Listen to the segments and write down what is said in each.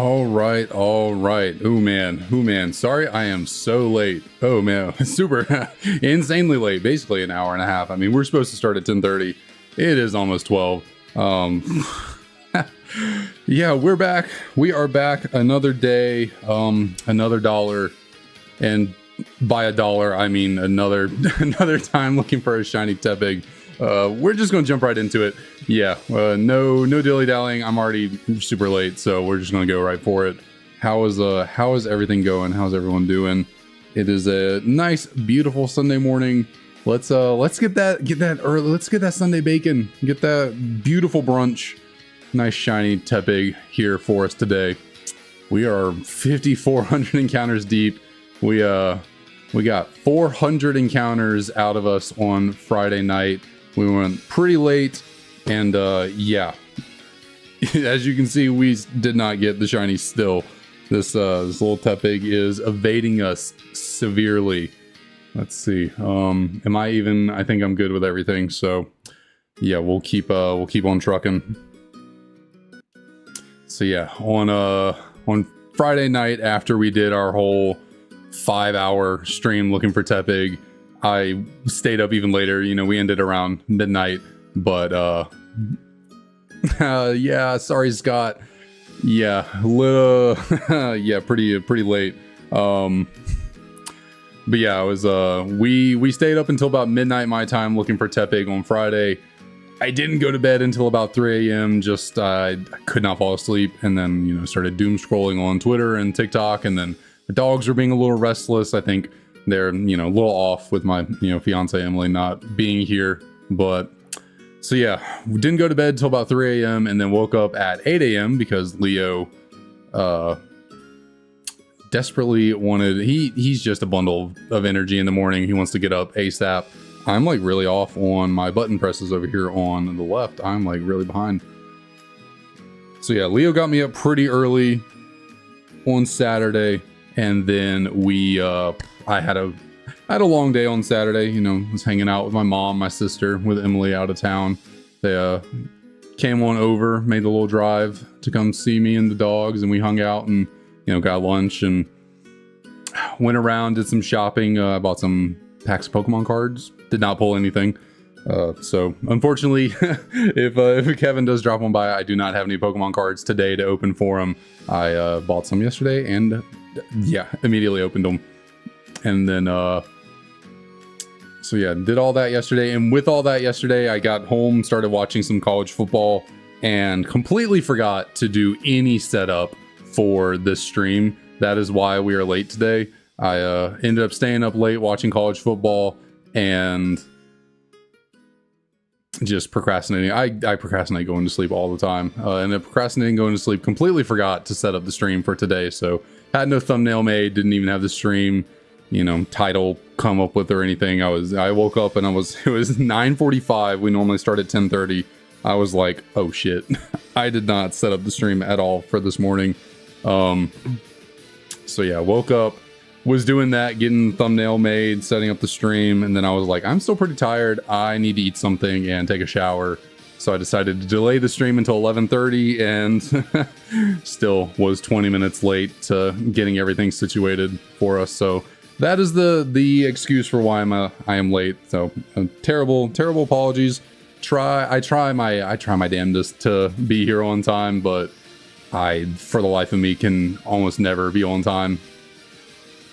All right, all right. Oh man. Sorry, I am so late. Oh man, super insanely late. Basically an hour and a half. I mean, we're supposed to start at 10:30. It is almost 12. Yeah, we're back. We are back. Another day. Another dollar, and by a dollar, I mean another time looking for a shiny Tepig. We're just gonna jump right into it. Yeah, no dilly dallying. I'm already super late, so we're just gonna go right for it. How is everything going? How's everyone doing? It is a nice, beautiful Sunday morning. Let's get that early. Let's get that Sunday bacon. Get that beautiful brunch. Nice shiny Tepig here for us today. We are 5,400 encounters deep. We got 400 encounters out of us on Friday night. We went pretty late, and yeah, as you can see, we did not get the shiny still. This little Tepig is evading us severely. Let's see. Am I even? I think I'm good with everything. So yeah, we'll keep on trucking. So yeah, on Friday night after we did our whole 5-hour stream looking for Tepig, I stayed up even later. You know, we ended around midnight, but yeah, sorry Scott. Yeah, little yeah, pretty late. But yeah, I was we stayed up until about midnight my time looking for Tepig on Friday. I didn't go to bed until about 3 a.m. Just I could not fall asleep, and then, you know, started doom scrolling on Twitter and TikTok, and then the dogs were being a little restless. I think they're, you know, a little off with my, you know, fiance Emily not being here. But so yeah, we didn't go to bed till about 3 a.m. and then woke up at 8 a.m. because Leo desperately wanted, he's just a bundle of energy in the morning. He wants to get up ASAP. I'm like really off on my button presses over here on the left. I'm like really behind. So yeah, Leo got me up pretty early on Saturday, and then I had a long day on Saturday. You know, was hanging out with my mom, my sister, with Emily out of town. They came on over, made the little drive to come see me and the dogs, and we hung out and, you know, got lunch and went around, did some shopping. I bought some packs of Pokemon cards. Did not pull anything. So unfortunately, if Kevin does drop one by, I do not have any Pokemon cards today to open for him. I bought some yesterday and yeah, immediately opened them. And then, so yeah, did all that yesterday. And with all that yesterday, I got home, started watching some college football, and completely forgot to do any setup for this stream. That is why we are late today. I ended up staying up late watching college football and just procrastinating. I procrastinate going to sleep all the time. And then procrastinating going to sleep, completely forgot to set up the stream for today. So had no thumbnail made, didn't even have the stream, you know, title come up with or anything. I woke up and it was 9:45. We normally start at 10:30. I was like, oh shit. I did not set up the stream at all for this morning. So yeah, woke up, was doing that, getting thumbnail made, setting up the stream, and then I was like, I'm still pretty tired. I need to eat something and take a shower. So I decided to delay the stream until 11:30, and still was 20 minutes late to getting everything situated for us. So that is the excuse for why I am late. So terrible apologies. I try my damnedest to be here on time, but I, for the life of me, can almost never be on time.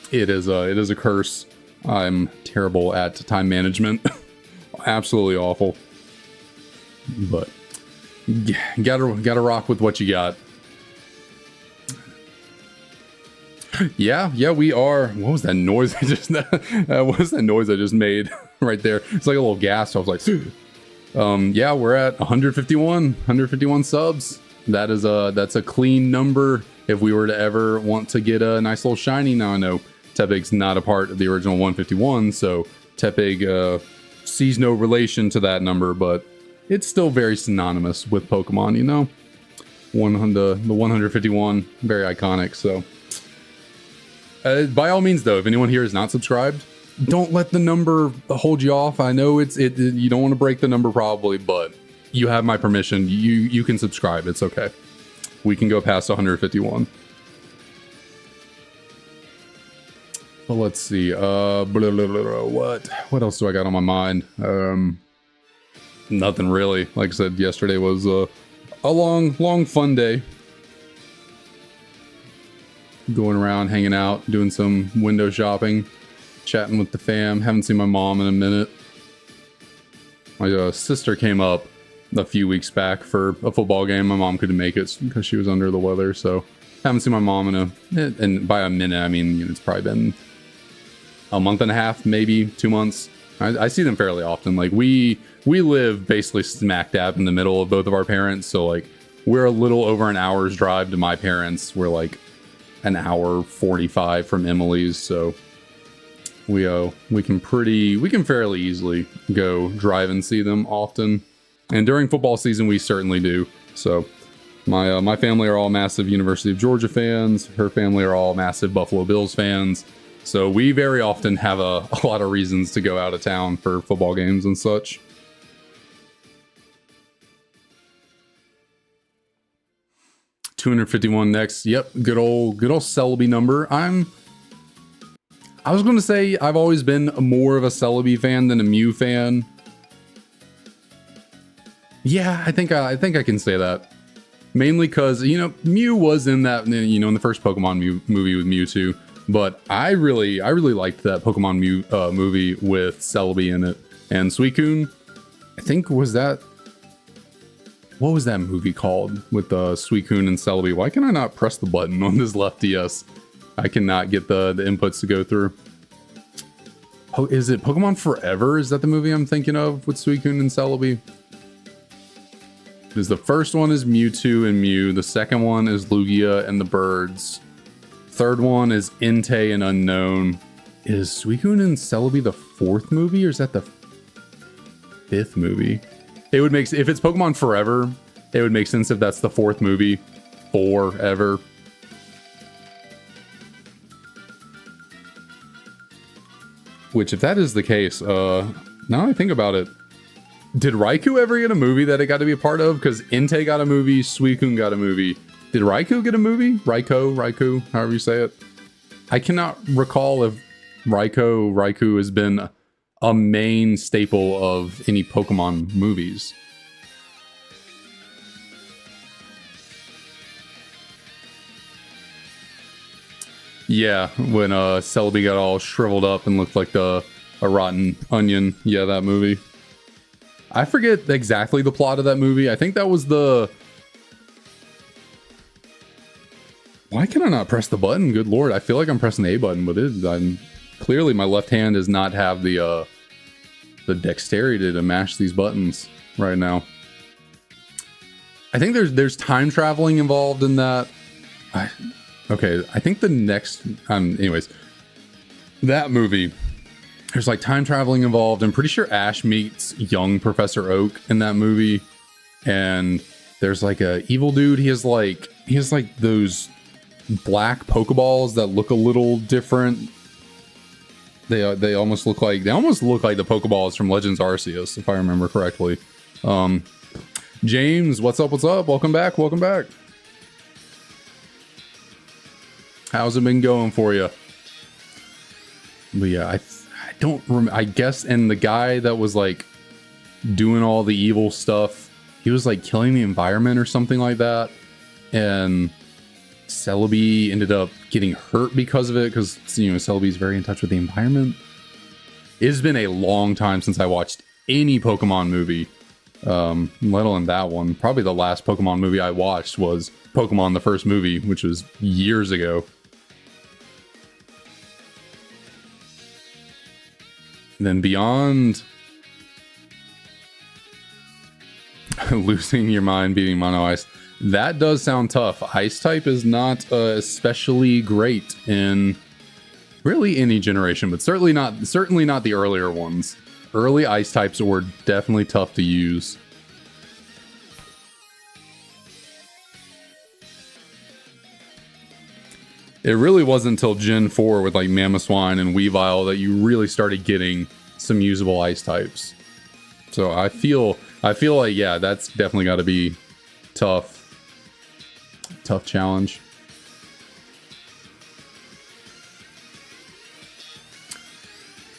It is a curse. I'm terrible at time management. Absolutely awful. But gotta rock with what you got. Yeah, we are. What was that noise I just what was that noise I just made right there? It's like a little gas. So I was like, yeah, we're at 151 subs. That's a clean number if we were to ever want to get a nice little shiny. Now I know Tepig's not a part of the original 151, so Tepig sees no relation to that number, but it's still very synonymous with Pokemon, you know? The 151, very iconic, so. By all means, though, if anyone here is not subscribed, don't let the number hold you off. I know you don't want to break the number probably, but you have my permission. You can subscribe. It's okay. we can go past 151. Well, let's see. What else do I got on my mind? Nothing really. Like I said, yesterday was a long, fun day. Going around, hanging out, doing some window shopping, chatting with the fam. Haven't seen my mom in a minute. My sister came up a few weeks back for a football game. My mom couldn't make it because she was under the weather, so haven't seen my mom and by a minute, I mean, it's probably been a month and a half, maybe 2 months. I see them fairly often. Like we live basically smack dab in the middle of both of our parents, so like we're a little over an hour's drive to my parents. We're like an hour 45 from Emily's, so we can fairly easily go drive and see them often. And during football season, we certainly do. So my family are all massive University of Georgia fans. Her family are all massive Buffalo Bills fans. So we very often have a lot of reasons to go out of town for football games and such. $251 next. Yep, good old Celebi number. I was going to say I've always been more of a Celebi fan than a Mew fan. Yeah, I think I can say that. Mainly because, Mew was in that, in the first Pokemon movie with Mewtwo. But I really liked that Pokemon movie with Celebi in it. And Suicune, I think, what was that movie called with Suicune and Celebi? Why can I not press the button on this left DS? I cannot get the inputs to go through. Oh, is it Pokemon Forever? Is that the movie I'm thinking of with Suicune and Celebi? Because the first one is Mewtwo and Mew. The second one is Lugia and the Birds. Third one is Entei and Unknown. Is Suicune and Celebi the fourth movie, or is that the fifth movie? It would make, if it's Pokemon Forever, it would make sense if that's the fourth movie. Forever. Which, if that is the case, now I think about it, did Raikou ever get a movie that it got to be a part of? Because Entei got a movie, Suicune got a movie. Did Raikou get a movie? Raikou, however you say it. I cannot recall if Raikou has been a main staple of any Pokemon movies. Yeah, when Celebi got all shriveled up and looked like a rotten onion. Yeah, that movie. I forget exactly the plot of that movie. I think that was the... Why can I not press the button? Good lord, I feel like I'm pressing the A button, but clearly my left hand does not have the dexterity to mash these buttons right now. I think there's time traveling involved in that. Okay, I think the next... anyways, that movie, there's like time traveling involved. I'm pretty sure Ash meets young Professor Oak in that movie. And there's like a evil dude. He has like those black Pokeballs that look a little different. They almost look like the Pokeballs from Legends Arceus, if I remember correctly. James, what's up? Welcome back. How's it been going for you? But yeah, I don't remember. I guess, and the guy that was like doing all the evil stuff, he was like killing the environment or something like that, and Celebi ended up getting hurt because of it, because Celebi's very in touch with the environment. It's been a long time since I watched any Pokemon movie, let alone that one. Probably the last Pokemon movie I watched was Pokemon the first movie, which was years ago. Then beyond losing your mind, beating Mono Ice, that does sound tough. Ice type is not especially great in really any generation, but certainly not the earlier ones. Early ice types were definitely tough to use. It really wasn't until Gen 4 with like Mamoswine and Weavile that you really started getting some usable ice types. So I feel like, yeah, that's definitely got to be tough tough challenge.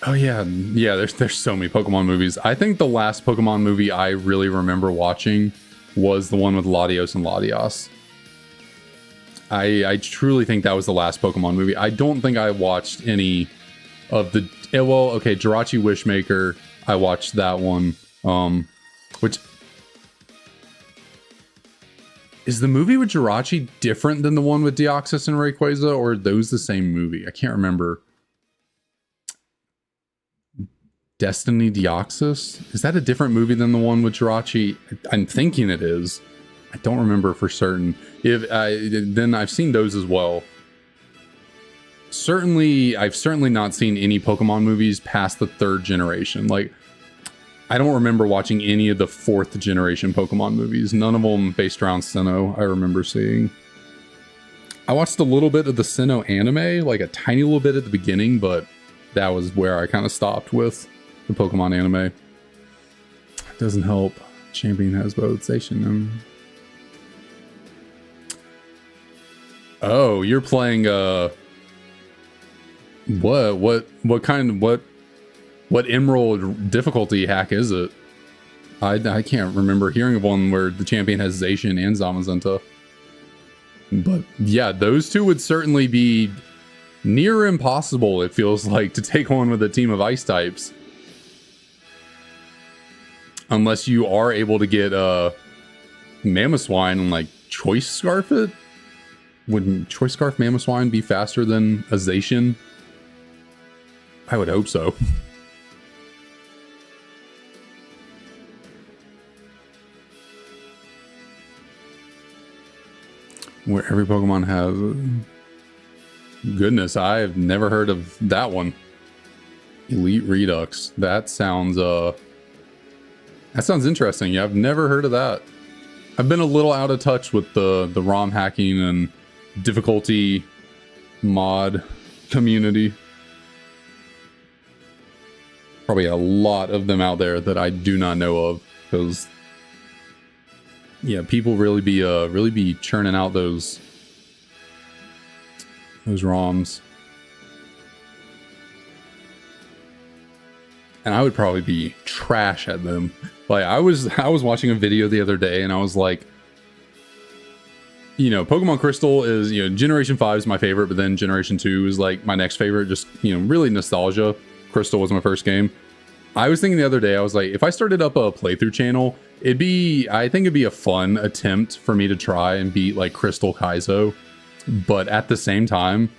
Oh yeah, yeah. There's so many Pokemon movies. I think the last Pokemon movie I really remember watching was the one with Latios and Latias. I truly think that was the last Pokemon movie. I don't think I watched any of the. Well, okay, Jirachi Wishmaker. I watched that one. Which is the movie with Jirachi different than the one with Deoxys and Rayquaza, or are those the same movie? I can't remember. Destiny Deoxys? Is that a different movie than the one with Jirachi? I'm thinking it is. I don't remember for certain. Then I've seen those as well. I've certainly not seen any Pokemon movies past the 3rd generation. Like, I don't remember watching any of the 4th generation Pokemon movies. None of them based around Sinnoh I remember seeing. I watched a little bit of the Sinnoh anime, like a tiny little bit at the beginning, but that was where I kind of stopped with the Pokemon anime. It doesn't help. Champion has both Zacian. Oh, you're playing what Emerald difficulty hack is it? I can't remember hearing of one where the champion has Zacian and Zamazenta. But yeah, those two would certainly be near impossible, it feels like, to take on with a team of ice types. Unless you are able to get Mamoswine and like Choice Scarf it? Would Choice Scarf Mamoswine be faster than a Zacian? I would hope so. Where every Pokemon has... Goodness, I've never heard of that one. Elite Redux. That sounds interesting. Yeah, I've never heard of that. I've been a little out of touch with the ROM hacking and difficulty mod community. Probably a lot of them out there that I do not know of, because yeah, people really be churning out those ROMs. And I would probably be trash at them. Like I was watching a video the other day and I was like, you know, Pokemon Crystal is, you know, Generation 5 is my favorite, but then Generation 2 is like my next favorite. Just, you know, really nostalgia. Crystal was my first game. I was thinking the other day, I was like, if I started up a playthrough channel, I think it'd be a fun attempt for me to try and beat like Crystal Kaizo. But at the same time,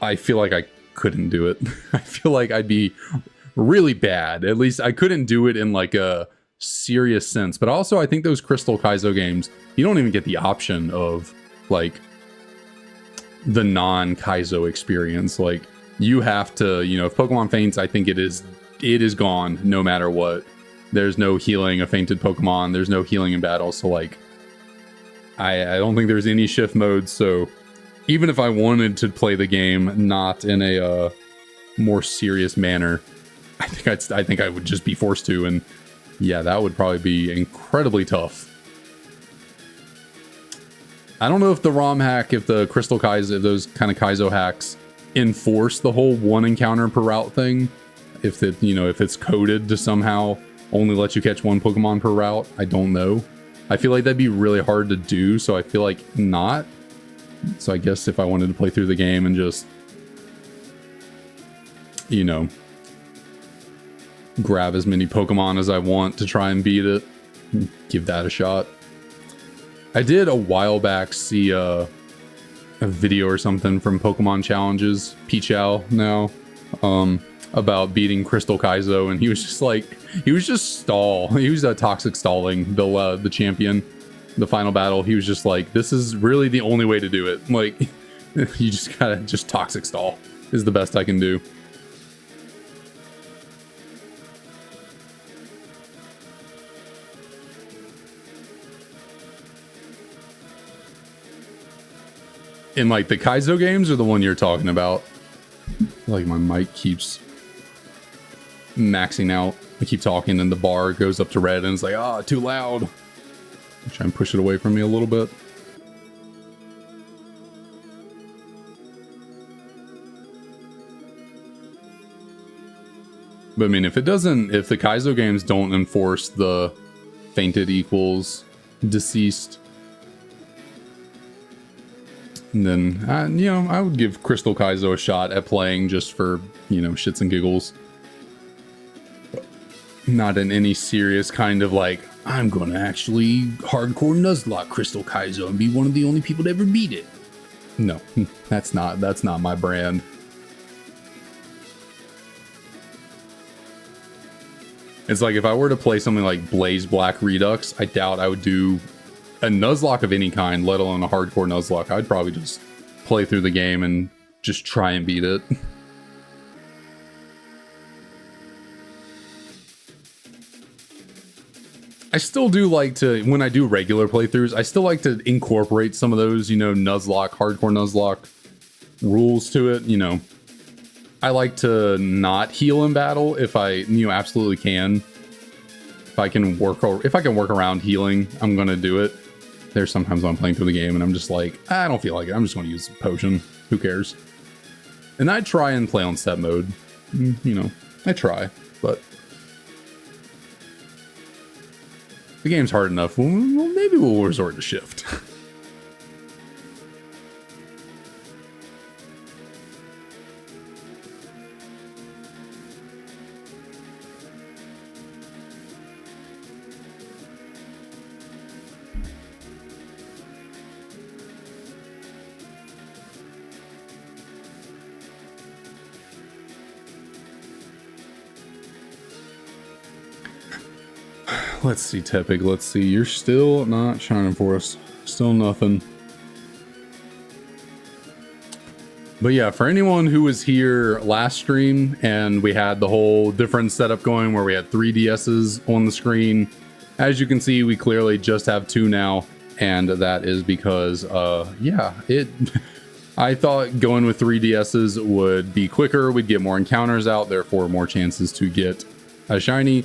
I feel like I couldn't do it. I feel like I'd be really bad. At least I couldn't do it in like a serious sense. But also I think those Crystal Kaizo games, you don't even get the option of like the non-Kaizo experience. Like you have to, you know, if Pokemon faints, I think it is gone no matter what. There's no healing a fainted Pokemon. There's no healing in battle. So like, I don't think there's any shift modes. So even if I wanted to play the game not in a more serious manner, I think I would just be forced to. And yeah, that would probably be incredibly tough. I don't know if the ROM hack, if the Crystal Kaizo, if those kind of Kaizo hacks enforce the whole one encounter per route thing. If it, you know, if it's coded to somehow only let you catch one Pokemon per route, I don't know. I feel like that'd be really hard to do, so I feel like not. So I guess if I wanted to play through the game and just, you know, grab as many Pokemon as I want to try and beat it, give that a shot. I did a while back see a video or something from Pokemon Challenges, Pichao now, about beating Crystal Kaizo, and he was just stall. He was toxic stalling the champion, the final battle. He was just like, this is really the only way to do it. Like, you just gotta just toxic stall is the best I can do. In like the Kaizo games or the one you're talking about? Like my mic keeps maxing out. I keep talking and the bar goes up to red and it's like, ah, too loud. Try and push it away from me a little bit. But I mean, if the Kaizo games don't enforce the fainted equals deceased, then I would give Crystal Kaizo a shot at playing just for shits and giggles. Not in any serious kind of like, I'm gonna actually hardcore Nuzlocke Crystal Kaizo and be one of the only people to ever beat it. No, that's not my brand. It's like if I were to play something like Blaze Black Redux, I doubt I would do a Nuzlocke of any kind, let alone a hardcore Nuzlocke. I'd probably just play through the game and just try and beat it. I still do like to, when I do regular playthroughs, I still like to incorporate some of those, Nuzlocke, hardcore Nuzlocke rules to it. I like to not heal in battle if I, absolutely can. If I can work around healing, I'm gonna do it. There's sometimes when I'm playing through the game and I'm just like, I don't feel like it. I'm just gonna use a potion. Who cares? And I try and play on set mode. I try, but the game's hard enough. Well, maybe we'll resort to shift. Let's see, Tepig. Let's see. You're still not shining for us. Still nothing. But yeah, for anyone who was here last stream and we had the whole different setup going where we had 3 DSs on the screen, as you can see, we clearly just have 2 now. And that is because, I thought going with 3 DSs would be quicker. We'd get more encounters out, therefore more chances to get a shiny.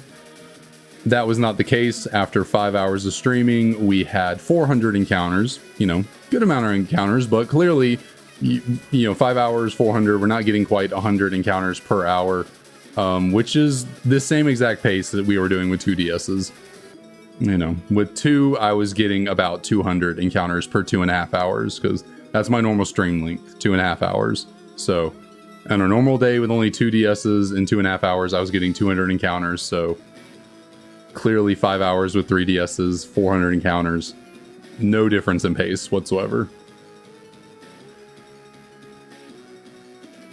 That was not the case. After 5 hours of streaming, we had 400 encounters, good amount of encounters, but clearly, 5 hours, 400, we're not getting quite 100 encounters per hour, which is the same exact pace that we were doing with 2 DSs. With 2, I was getting about 200 encounters per 2.5 hours, because that's my normal stream length, 2.5 hours. So on a normal day with only 2 DSs in 2.5 hours, I was getting 200 encounters, so clearly 5 hours with 3 DSs, 400 encounters. No difference in pace whatsoever.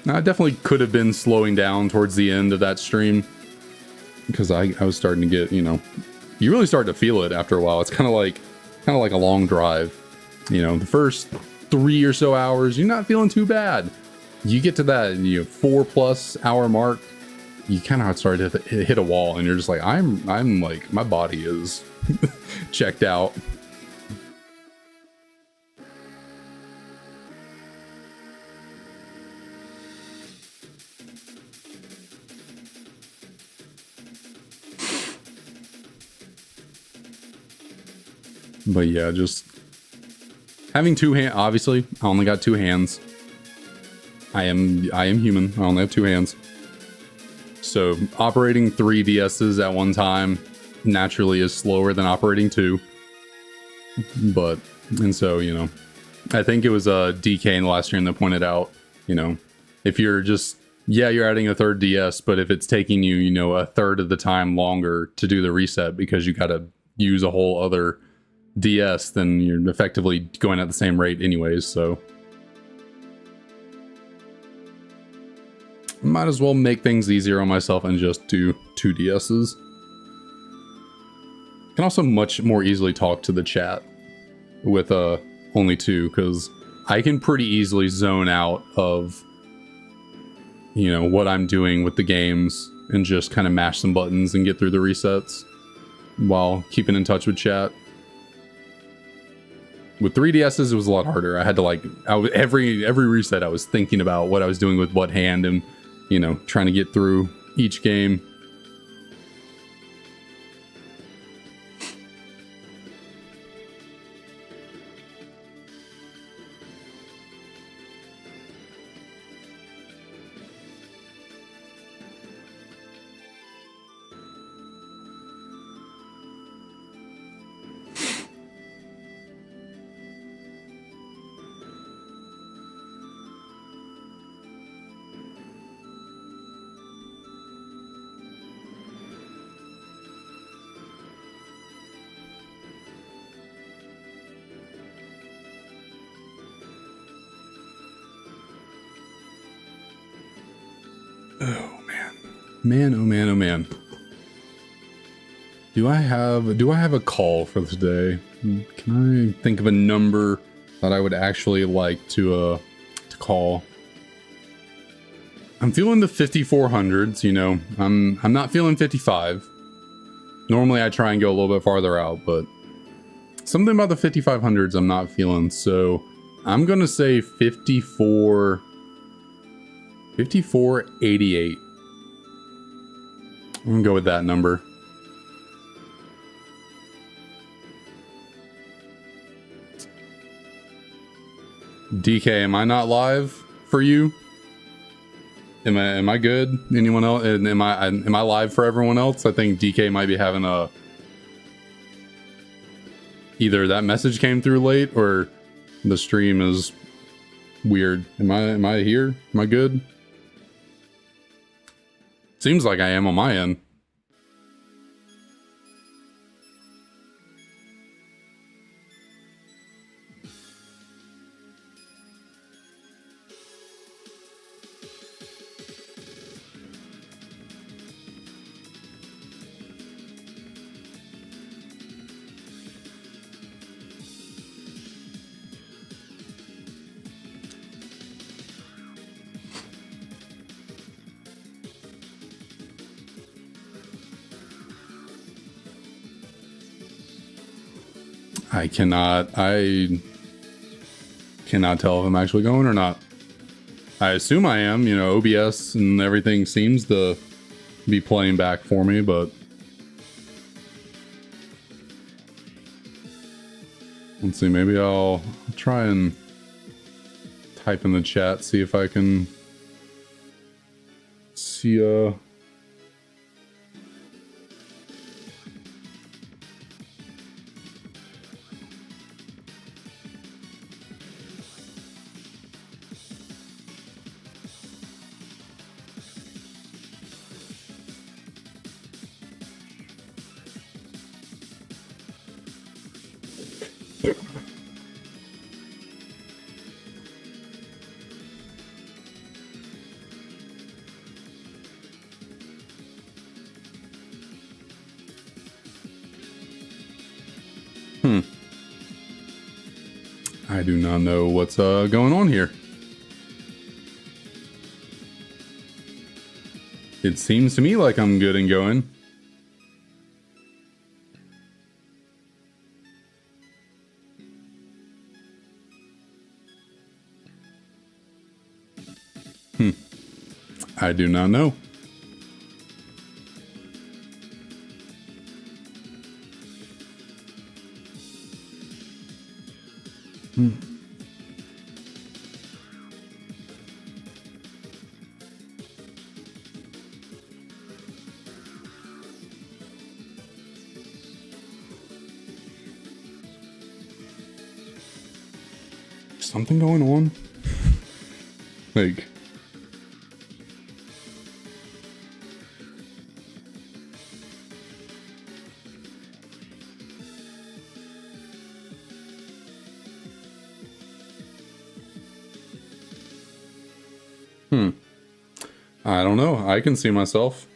I definitely could have been slowing down towards the end of that stream because I was starting to get, you really start to feel it after a while. It's kind of like a long drive. The first 3 or so hours, you're not feeling too bad. You get to that 4+ hour mark, you kind of start to hit a wall and you're just like, I'm like, my body is checked out. But yeah, just having 2 hands, obviously I only got 2 hands. I am human. I only have 2 hands. So operating 3 DSs at one time naturally is slower than operating 2. But, and so, I think it was DK in the last stream that pointed out, if you're just, you're adding a 3rd DS, but if it's taking you, a third of the time longer to do the reset because you got to use a whole other DS, then you're effectively going at the same rate anyways, so might as well make things easier on myself and just do 2 DSs. Can also much more easily talk to the chat with only 2, because I can pretty easily zone out of what I'm doing with the games and just kind of mash some buttons and get through the resets while keeping in touch with chat. With 3 DSs, it was a lot harder. I had to every reset I was thinking about what I was doing with what hand and trying to get through each game. Man, oh man, oh man. Do I have a call for today? Can I think of a number that I would actually like to call? I'm feeling the 5400s, you know. I'm not feeling 55. Normally I try and go a little bit farther out, but something about the 5500s I'm not feeling. So I'm going to say 5488. I'm going to go with that number. DK, am I not live for you? Am I good? Anyone else? Am I live for everyone else? I think DK might be having a... Either that message came through late or the stream is weird. Am I here? Am I good? Seems like I am on my end. I cannot tell if I'm actually going or not. I assume I am, you know, OBS and everything seems to be playing back for me, but let's see, maybe I'll try and type in the chat, see if I can see I do not know what's going on here. It seems to me like I'm good and going. I do not know. Something going on? Like... I don't know. I can see myself.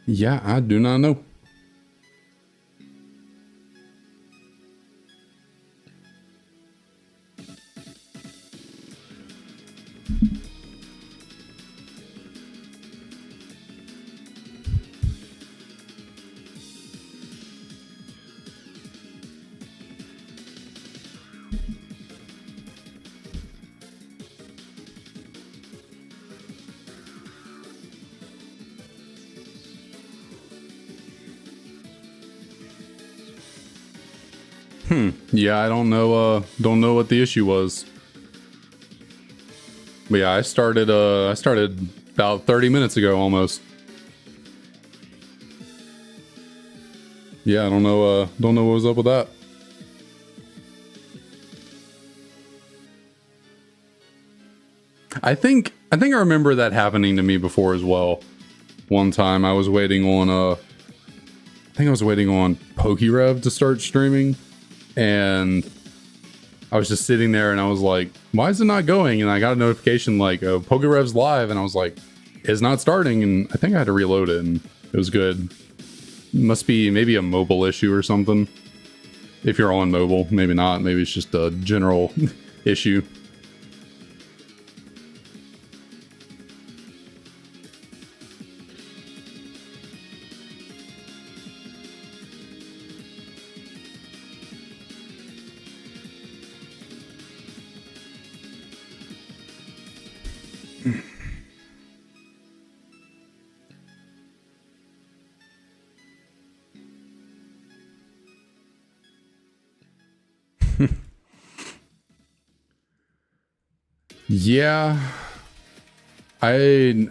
Yeah, I do not know. Yeah, I don't know what the issue was. But yeah, I started about 30 minutes ago almost. Yeah, I don't know what was up with that. I think I remember that happening to me before as well. One time I was waiting on I think I was waiting on PokeRev to start streaming, and I was just sitting there and I was like, why is it not going? And I got a notification like, oh, PokeRev's live, and I was like, it's not starting, and I think I had to reload it, and it was good. Must be maybe a mobile issue or something. If you're on mobile, maybe not. Maybe it's just a general issue. Yeah, I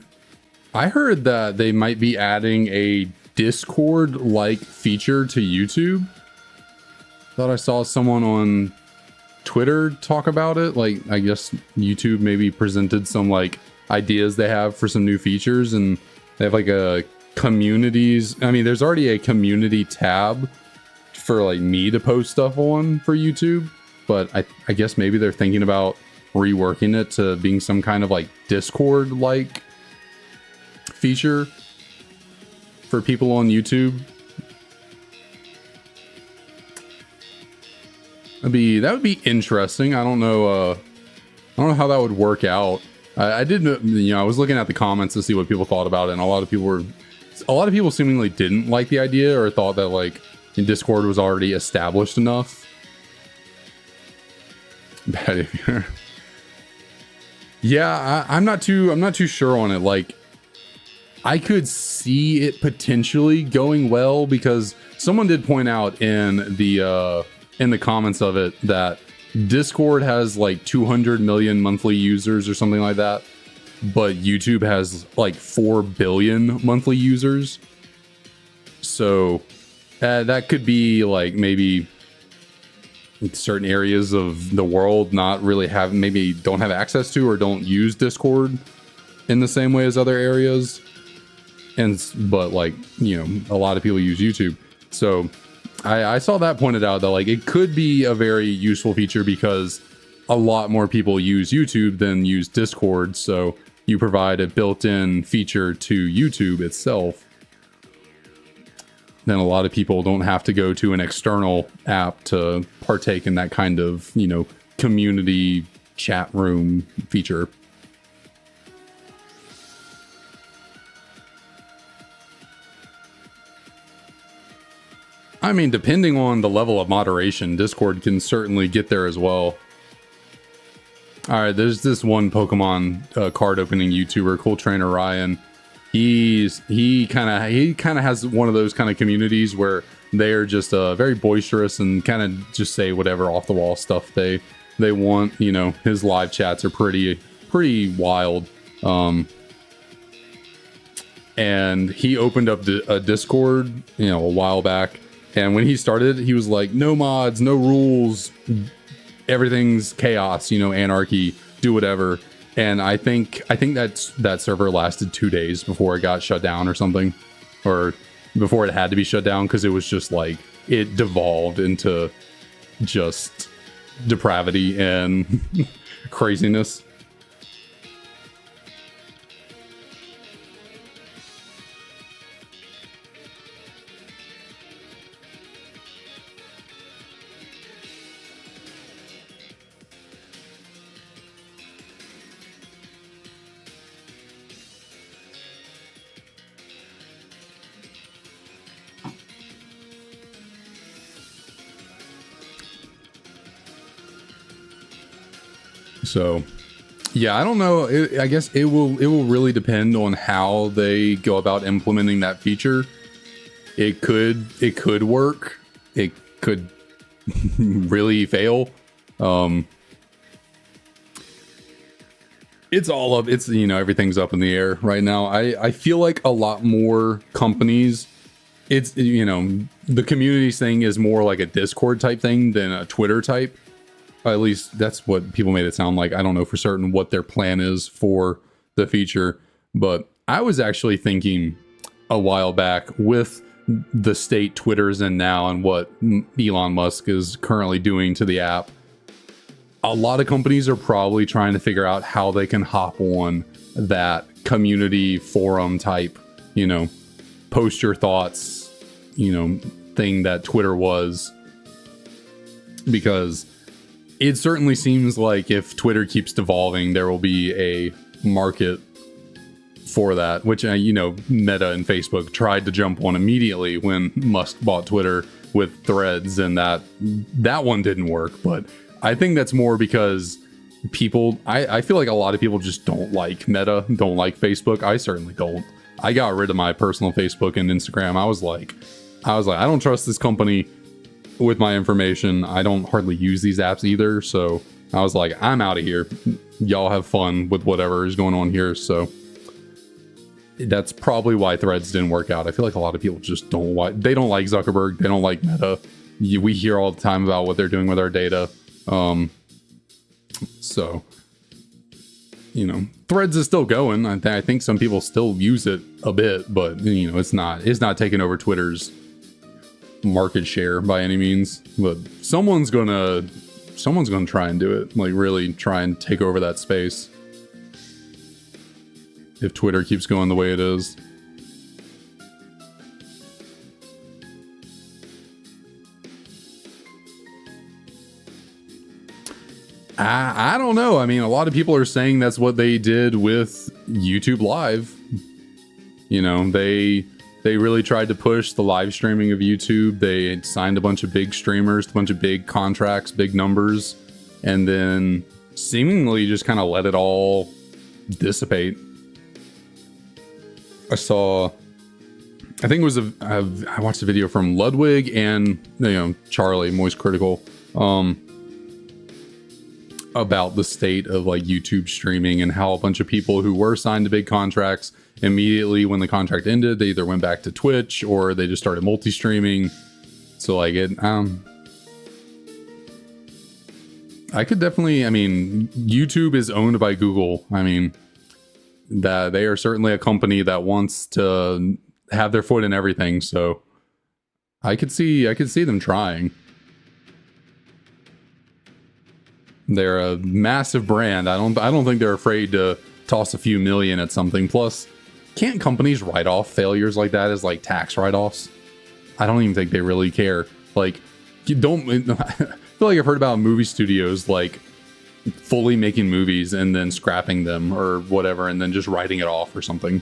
heard that they might be adding a Discord-like feature to YouTube. Thought I saw someone on Twitter talk about it. Like, I guess YouTube maybe presented some like ideas they have for some new features, and they have like a communities. I mean, there's already a community tab for like me to post stuff on for YouTube, but I guess maybe they're thinking about reworking it to being some kind of like Discord like feature for people on YouTube. That would be interesting. I don't know how that would work out. I did, I was looking at the comments to see what people thought about it, and a lot of people seemingly didn't like the idea, or thought that like Discord was already established enough. Bad if you're Yeah, I'm not too sure on it. Like, I could see it potentially going well, because someone did point out in the comments of it that Discord has like 200 million monthly users or something like that, but YouTube has like 4 billion monthly users. So that could be like maybe certain areas of the world not really maybe don't have access to or don't use Discord in the same way as other areas, but like, a lot of people use YouTube. So I saw that pointed out that like it could be a very useful feature, because a lot more people use YouTube than use Discord, so you provide a built-in feature to YouTube itself. Then a lot of people don't have to go to an external app to partake in that kind of, community chat room feature. I mean, depending on the level of moderation, Discord can certainly get there as well. All right, there's this one Pokemon card opening YouTuber, Cool Trainer Ryan. He kind of has one of those kind of communities where they are just very boisterous and kind of just say whatever off the wall stuff they want. His live chats are pretty wild. And he opened up a Discord, a while back. And when he started, he was like, no mods, no rules, everything's chaos, anarchy, do whatever. And I think that server lasted 2 days before it got shut down or something, or before it had to be shut down, because it was just like, it devolved into just depravity and craziness. So, yeah, I don't know. I guess it will really depend on how they go about implementing that feature. It could work. It could really fail. It's all up. It's, everything's up in the air right now. I feel like a lot more companies, it's, the community thing is more like a Discord type thing than a Twitter type. At least that's what people made it sound like. I don't know for certain what their plan is for the feature, but I was actually thinking a while back with the state Twitter's in now and what Elon Musk is currently doing to the app. A lot of companies are probably trying to figure out how they can hop on that community forum type, post your thoughts, thing that Twitter was. Because it certainly seems like if Twitter keeps devolving, there will be a market for that, which, Meta and Facebook tried to jump on immediately when Musk bought Twitter with Threads, and that one didn't work. But I think that's more because people, I feel like a lot of people just don't like Meta, don't like Facebook. I certainly don't. I got rid of my personal Facebook and Instagram. I was like, I don't trust this company with my information. I don't hardly use these apps either. So I was like, I'm out of here. Y'all have fun with whatever is going on here. So that's probably why Threads didn't work out. I feel like a lot of people just don't like Zuckerberg. They don't like Meta. We hear all the time about what they're doing with our data. So, Threads is still going. I think some people still use it a bit, but it's not taking over Twitter's market share by any means. But someone's gonna try and do it, like really try and take over that space if Twitter keeps going the way it is. I don't know. I mean, a lot of people are saying that's what they did with YouTube Live. They really tried to push the live streaming of YouTube. They signed a bunch of big streamers, a bunch of big contracts, big numbers, and then seemingly just kind of let it all dissipate. I think it was I watched a video from Ludwig and Charlie, Moist Critical, about the state of like YouTube streaming and how a bunch of people who were signed to big contracts, immediately when the contract ended, they either went back to Twitch or they just started multi-streaming. So like I could definitely, YouTube is owned by Google. That they are certainly a company that wants to have their foot in everything. So I could see them trying. They're a massive brand. I don't think they're afraid to toss a few million at something. Plus, can't companies write off failures like that as like tax write-offs? I don't even think they really care. Like, I feel like I've heard about movie studios like fully making movies and then scrapping them or whatever, and then just writing it off or something.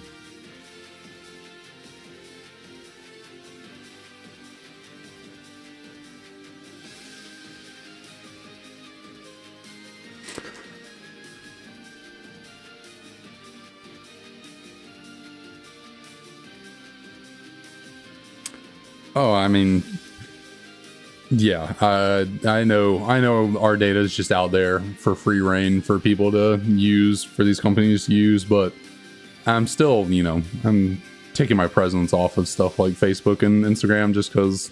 Oh, yeah, I know our data is just out there for free reign for people to use, for these companies to use, but I'm still, I'm taking my presence off of stuff like Facebook and Instagram just because,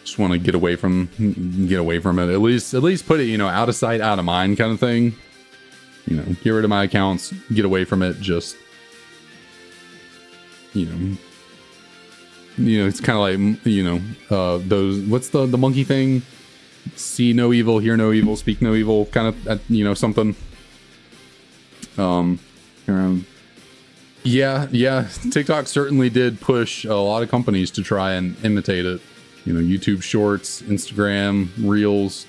just want to get away from it. At least put it, out of sight, out of mind kind of thing. Get rid of my accounts, get away from it, just, it's kind of like, those, what's the monkey thing? See no evil, hear no evil, speak no evil, kind of, something. Yeah, TikTok certainly did push a lot of companies to try and imitate it. YouTube Shorts, Instagram, Reels.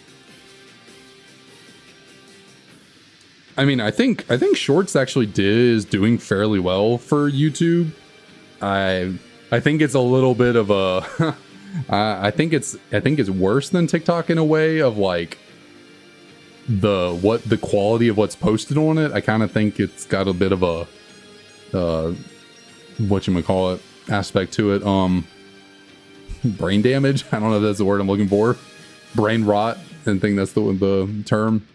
I think Shorts actually is doing fairly well for YouTube. I think it's a little bit of a I think it's worse than TikTok in a way of like the quality of what's posted on it. I kind of think it's got a bit of a whatchamacallit aspect to it. Brain damage. I don't know if that's the word I'm looking for. Brain rot. I think that's the term.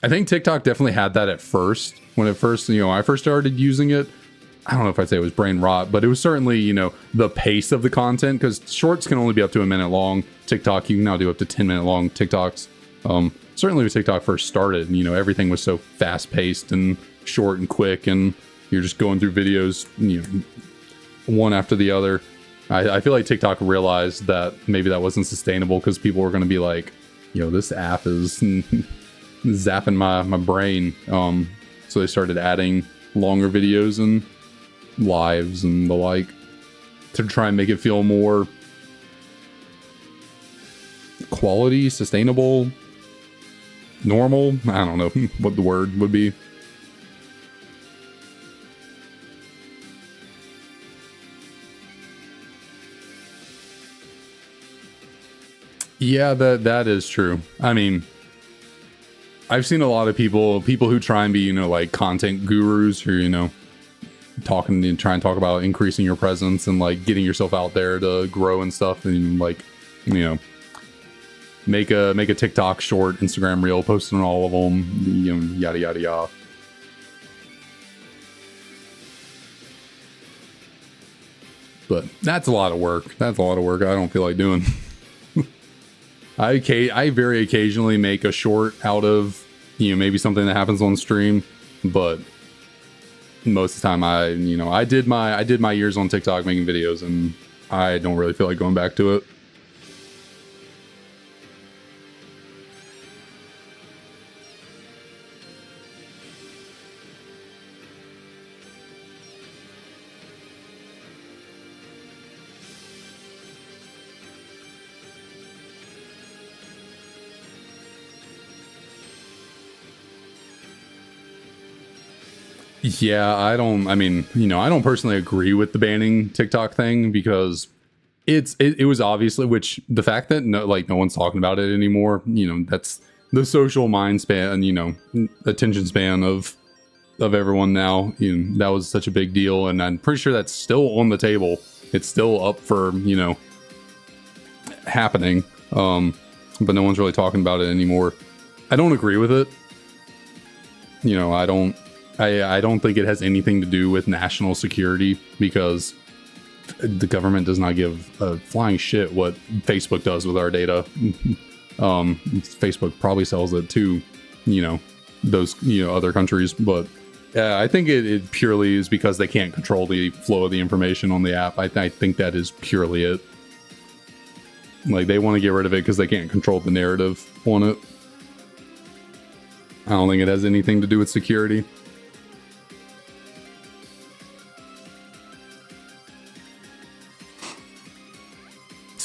I think TikTok definitely had that at first. When it first, I first started using it. I don't know if I'd say it was brain rot, but it was certainly, the pace of the content, because shorts can only be up to a minute long. TikTok, you can now do up to 10-minute long TikToks. Certainly when TikTok first started, everything was so fast paced and short and quick, and you're just going through videos, one after the other. I feel like TikTok realized that maybe that wasn't sustainable, because people were going to be like, this app is zapping my brain. So they started adding longer videos and lives and the like to try and make it feel more quality, sustainable, normal. I don't know what the word would be. Yeah, that is true. I mean, I've seen a lot of people who try and be, like content gurus who, talking and try and talk about increasing your presence and like getting yourself out there to grow and stuff, and like, make a TikTok short, Instagram reel, post on all of them, yada yada yada. But that's a lot of work. I don't feel like doing. I very occasionally make a short out of, maybe something that happens on stream, but most of the time I did my years on TikTok making videos, and I don't really feel like going back to it. Yeah, I don't personally agree with the banning TikTok thing, because it was obviously, which the fact that no one's talking about it anymore, that's the social mind span, attention span of everyone now. That was such a big deal, and I'm pretty sure that's still on the table. It's still up for, happening. But no one's really talking about it anymore. I don't agree with it. I don't think it has anything to do with national security, because the government does not give a flying shit what Facebook does with our data. Facebook probably sells it to, those, other countries. But I think it purely is because they can't control the flow of the information on the app. I think that is purely it. Like, they want to get rid of it because they can't control the narrative on it. I don't think it has anything to do with security.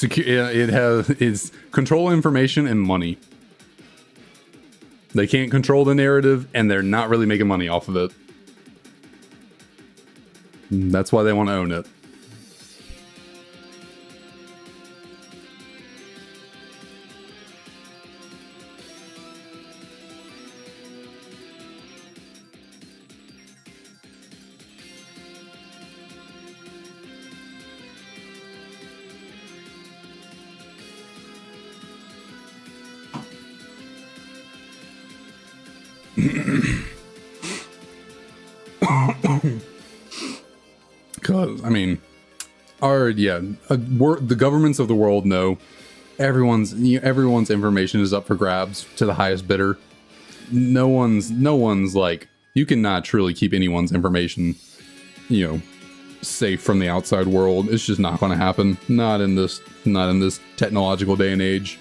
It's control information and money. They can't control the narrative, and they're not really making money off of it. That's why they want to own it. Because, the governments of the world know everyone's information is up for grabs to the highest bidder. No one's like, you cannot truly keep anyone's information, safe from the outside world. It's just not going to happen. Not in this technological day and age.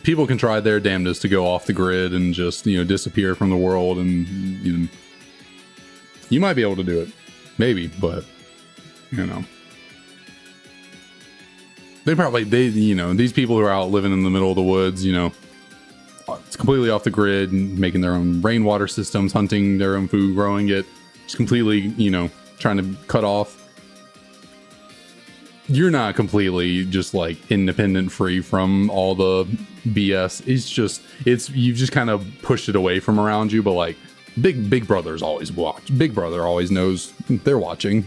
People can try their damnedest to go off the grid and just, disappear from the world, and you might be able to do it, maybe, but these people who are out living in the middle of the woods, it's completely off the grid, and making their own rainwater systems, hunting their own food, growing it, just completely, trying to cut off you're not completely just like independent, free from all the BS. You've just kind of pushed it away from around you, but like Big Brother's always watch. Big Brother always knows they're watching.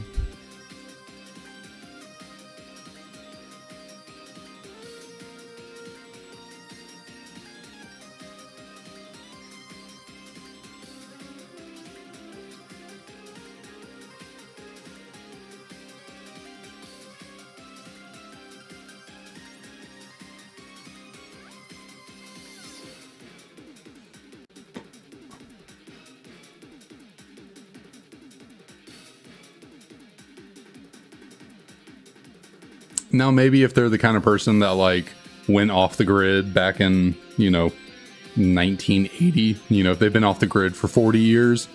Now, maybe if they're the kind of person that like went off the grid back in, 1980, if they've been off the grid for 40 years,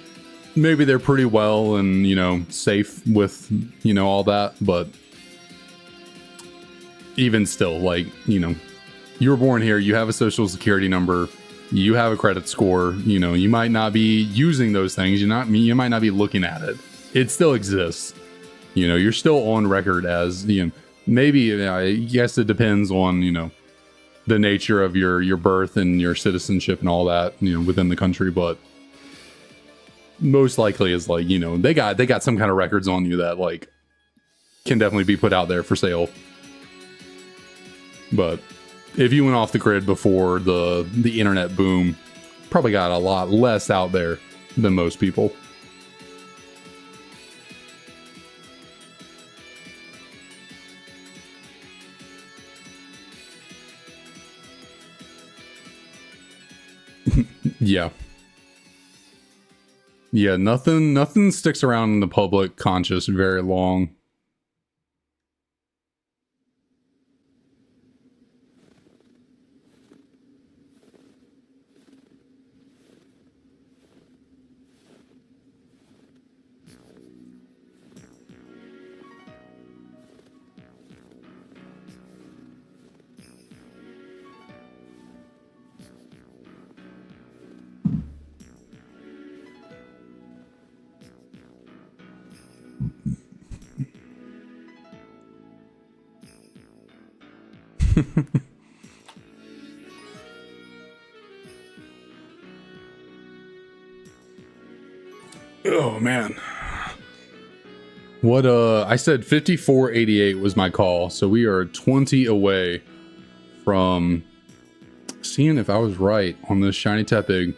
maybe they're pretty well and, safe with, all that. But even still, like, you were born here, you have a social security number, you have a credit score, you might not be using those things. You might not be looking at it. It still exists. You're still on record as, maybe, I guess it depends on, the nature of your birth and your citizenship and all that, within the country. But most likely is like, they got some kind of records on you that like can definitely be put out there for sale. But if you went off the grid before the internet boom, probably got a lot less out there than most people. Yeah. Yeah, nothing sticks around in the public conscious very long. Oh man. What I said 5488 was my call, so we are 20 away from seeing if I was right on this shiny Tepig.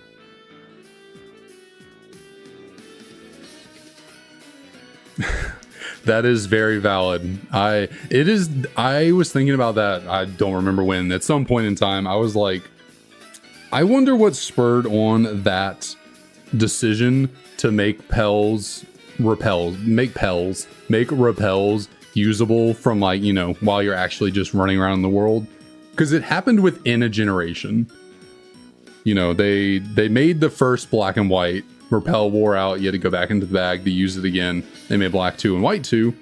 That is very valid. I was thinking about that. I don't remember when. At some point in time, I was like, I wonder what spurred on that decision to make make repels usable from like, while you're actually just running around in the world. Because it happened within a generation. They made the first black and white. Repel wore out, you had to go back into the bag to use it again. They made black 2 and white 2,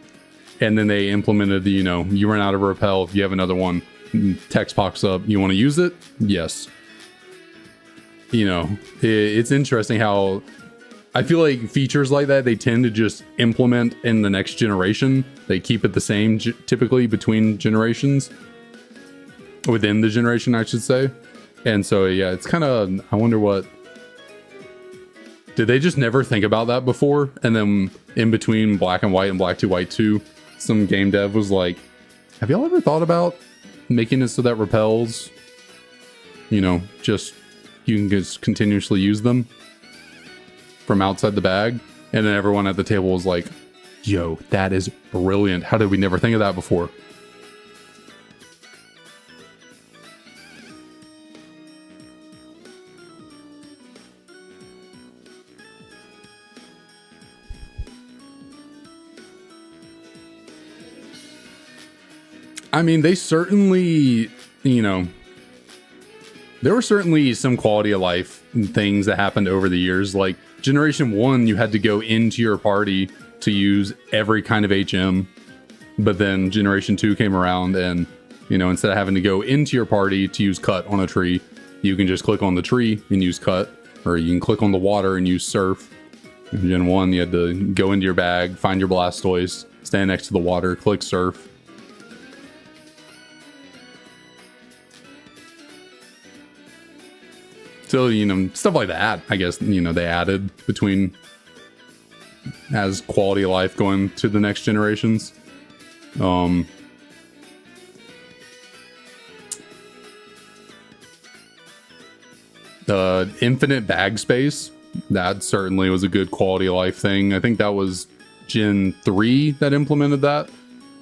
and then they implemented the, you run out of repel, if you have another one, text pops up, you want to use it? Yes. It's interesting how I feel like features like that, they tend to just implement in the next generation. They keep it the same typically between generations. Within the generation, I should say. And so, yeah, it's kind of, I wonder what... Did they just never think about that before? And then in between black and white and black 2, white 2, some game dev was like, have y'all ever thought about making it so that repels, just you can just continuously use them from outside the bag? And then everyone at the table was like, yo, that is brilliant. How did we never think of that before? I mean, they certainly, there were certainly some quality of life things that happened over the years. Like Generation 1, you had to go into your party to use every kind of HM. But then Generation 2 came around and, instead of having to go into your party to use cut on a tree, you can just click on the tree and use cut. Or you can click on the water and use surf. In Gen 1, you had to go into your bag, find your Blastoise, stand next to the water, click surf. So, you know, stuff like that, I guess, you know, they added between as quality of life going to the next generations. Infinite bag space, that certainly was a good quality of life thing. I think that was Gen 3 that implemented that.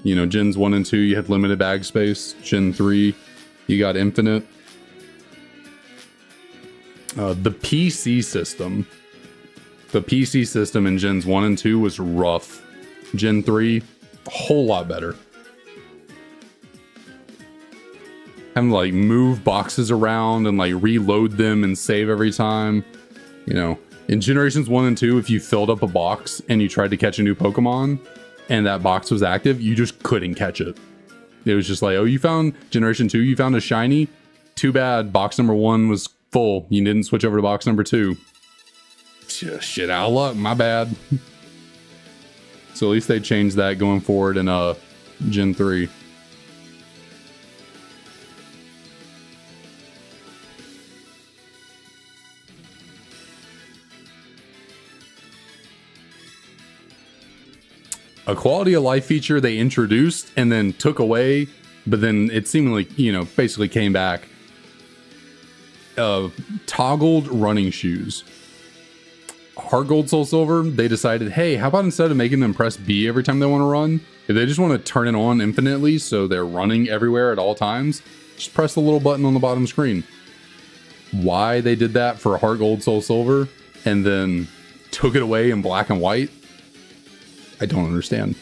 You know, Gens 1 and 2, you had limited bag space. Gen 3, you got infinite. The PC system. The PC system in Gens 1 and 2 was rough. Gen 3, a whole lot better. Having to like move boxes around and like reload them and save every time. You know, in Generations 1 and 2, if you filled up a box and you tried to catch a new Pokemon and that box was active, you just couldn't catch it. It was just like, oh, you found Generation 2, you found a shiny? Too bad, box number 1 was full. You didn't switch over to box number 2. Shit out of luck, my bad. So at least they changed that going forward in Gen 3. A quality of life feature they introduced and then took away, but then it seemingly, you know, basically came back. Toggled running shoes. Heart Gold, Soul Silver, they decided, hey, how about instead of making them press B every time they want to run, if they just want to turn it on infinitely so they're running everywhere at all times, just press the little button on the bottom screen. Why they did that for Heart Gold, Soul Silver and then took it away in black and white, I don't understand.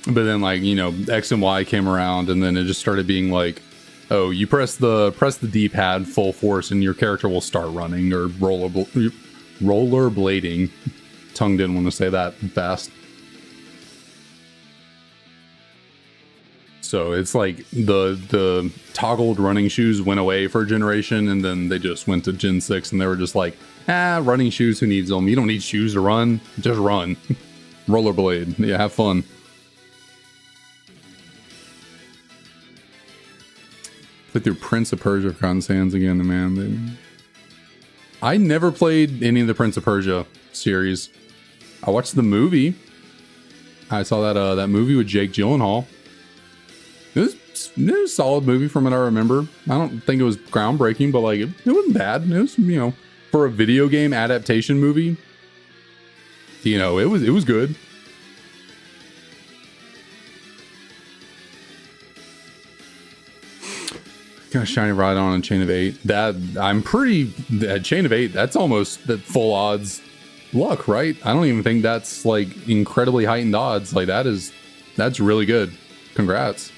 But then, like, you know, X and Y came around, and then it just started being like, oh, you press the D-pad full force, and your character will start running or rollerblading. Tongue didn't want to say that fast. So it's like the toggled running shoes went away for a generation, and then they just went to Gen 6, and they were just like, running shoes, who needs them? You don't need shoes to run, just run. Rollerblade, yeah, have fun. Play through Prince of Persia for Cotton Sands again, man. I never played any of the Prince of Persia series. I watched the movie. I saw that movie with Jake Gyllenhaal. It was a solid movie from what I remember. I don't think it was groundbreaking, but like it wasn't bad. It was, you know, for a video game adaptation movie, you know, it was good. Got a shiny Rhydon on Chain of 8. That I'm pretty Chain of 8. That's almost the full odds luck, right? I don't even think that's like incredibly heightened odds. Like that's really good. Congrats.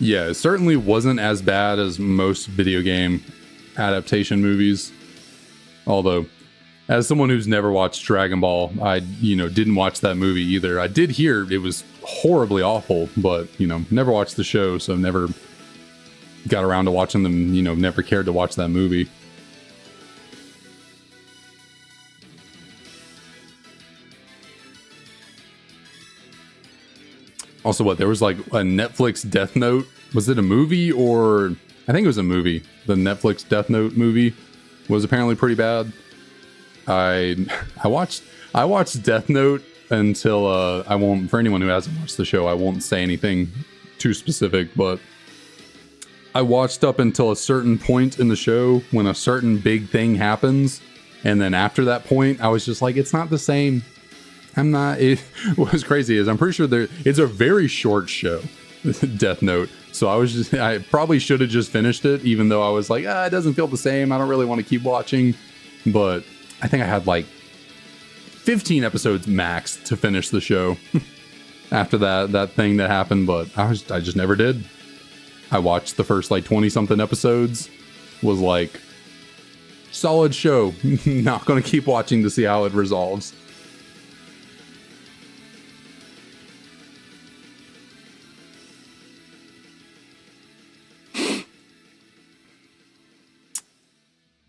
Yeah, it certainly wasn't as bad as most video game adaptation movies. Although, as someone who's never watched Dragon Ball, I, you know, didn't watch that movie either. I did hear it was horribly awful, but, you know, never watched the show, so never got around to watching them, you know, never cared to watch that movie. Also, what, there was like a Netflix Death Note. Was it a movie or... I think it was a movie. The Netflix Death Note movie was apparently pretty bad. I watched Death Note until... I won't... For anyone who hasn't watched the show, I won't say anything too specific, but... I watched up until a certain point in the show when a certain big thing happens. And then after that point, I was just like, it's not the same. What's crazy is I'm pretty sure it's a very short show, Death Note. So I probably should have just finished it, even though I was like, it doesn't feel the same. I don't really want to keep watching. But I think I had like 15 episodes max to finish the show after that thing that happened, but I just never did. I watched the first like 20 something episodes, was like, solid show. Not gonna keep watching to see how it resolves.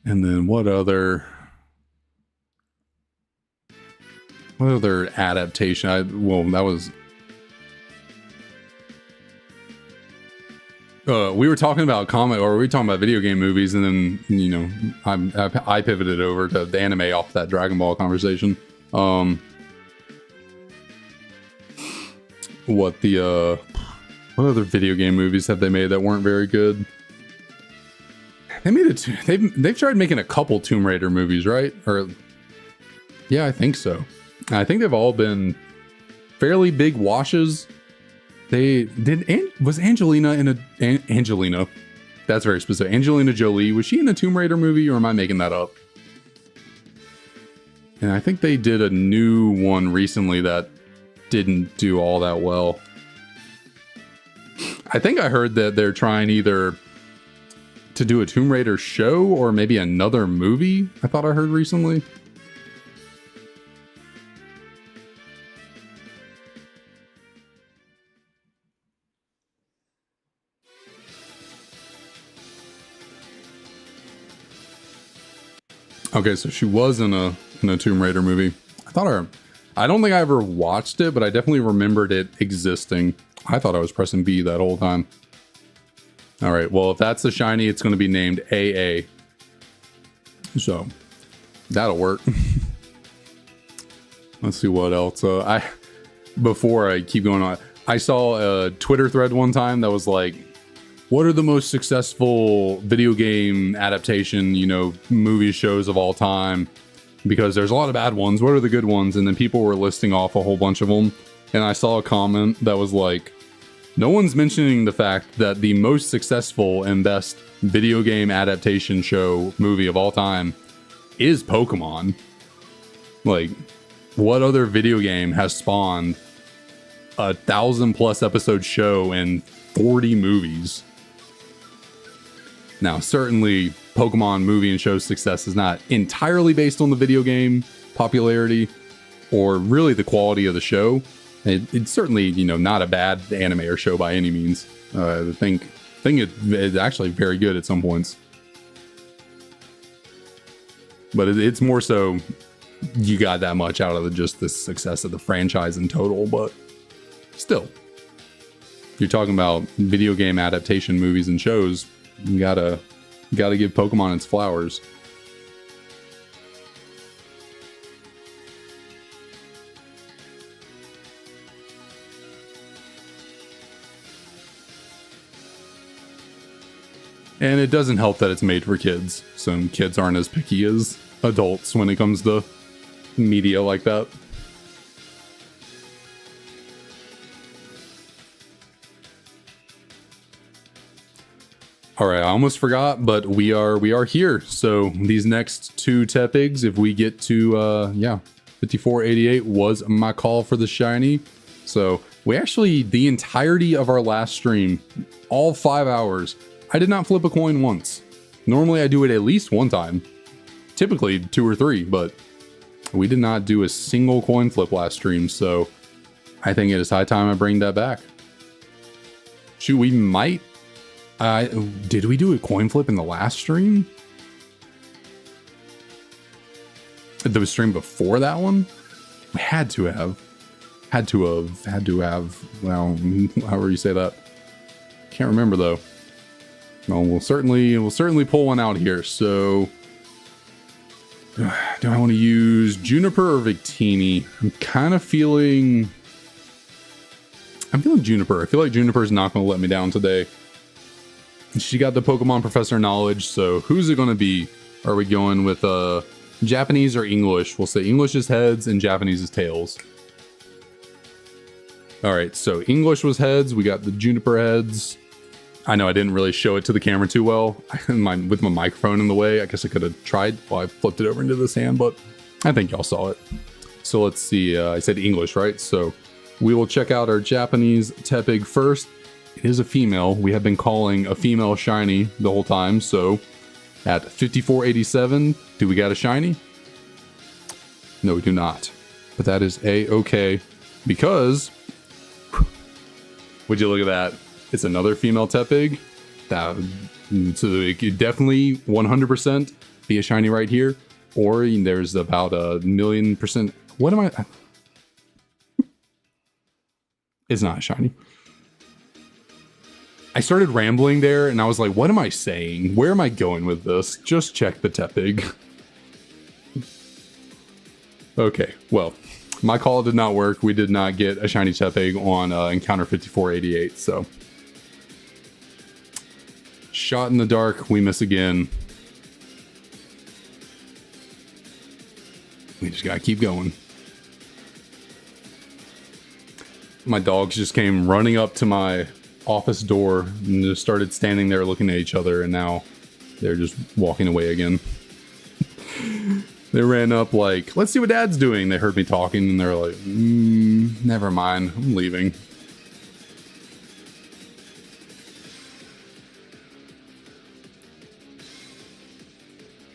And then what other adaptation? That was we were talking about comic, or we were talking about video game movies, and then, you know, I pivoted over to the anime off that Dragon Ball conversation. What other video game movies have they made that weren't very good? They made they've tried making a couple Tomb Raider movies, right? Or yeah, I think so. I think they've all been fairly big washes. Was Angelina in a Angelina? That's very specific. Angelina Jolie, was she in a Tomb Raider movie, or am I making that up? And I think they did a new one recently that didn't do all that well. I think I heard that they're trying either to do a Tomb Raider show or maybe another movie, I thought I heard recently. Okay, so she was in a Tomb Raider movie. I don't think I ever watched it, but I definitely remembered it existing. I thought I was pressing B that whole time. All right, well, if that's the shiny, it's going to be named AA. So that'll work. Let's see what else. Before I keep going on, I saw a Twitter thread one time that was like, what are the most successful video game adaptation, you know, movie shows of all time? Because there's a lot of bad ones. What are the good ones? And then people were listing off a whole bunch of them. And I saw a comment that was like, no one's mentioning the fact that the most successful and best video game adaptation show movie of all time is Pokemon. Like, what other video game has spawned 1,000+ episode show and 40 movies? Now, certainly Pokemon movie and show success is not entirely based on the video game popularity or really the quality of the show. It's certainly, you know, not a bad anime or show by any means. I think it's actually very good at some points. But it's more so you got that much out of just the success of the franchise in total. But still, you're talking about video game adaptation movies and shows. You gotta give Pokemon its flowers. And it doesn't help that it's made for kids. Some kids aren't as picky as adults when it comes to media like that. All right, I almost forgot, but we are here. So these next two Tepigs, if we get to 5488 was my call for the shiny. So we actually, the entirety of our last stream, all 5 hours, I did not flip a coin once. Normally I do it at least one time, typically 2 or 3, but we did not do a single coin flip last stream. So I think it is high time I bring that back. Shoot, we might. Did we do a coin flip in the last stream? The stream before that one? We had to have. Well, however you say that. Can't remember though. Well, we'll certainly pull one out here. So, do I want to use Juniper or Victini? I'm feeling Juniper. I feel like Juniper's not going to let me down today. She got the Pokemon Professor knowledge, so who's it going to be? Are we going with Japanese or English? We'll say English is heads and Japanese is tails. All right, so English was heads. We got the Juniper heads. I know I didn't really show it to the camera too well with my microphone in the way. I guess I could have tried while I flipped it over into this hand, but I think y'all saw it. So let's see. I said English, right? So we will check out our Japanese Tepig first. It is a female. We have been calling a female shiny the whole time. So at 5487, do we got a shiny? No, we do not. But that is a-okay, because would you look at that? It's another female Tepig. So it could definitely 100% be a shiny right here. Or there's about 1,000,000%. What am I? It's not a shiny. I started rambling there and I was like, what am I saying? Where am I going with this? Just check the Tepig. Okay, well, my call did not work. We did not get a shiny Tepig on Encounter 5488, so. Shot in the dark, we miss again. We just gotta keep going. My dogs just came running up to my office door and just started standing there looking at each other, and now they're just walking away again. They ran up like, let's see what Dad's doing. They heard me talking and they're like, never mind, I'm leaving.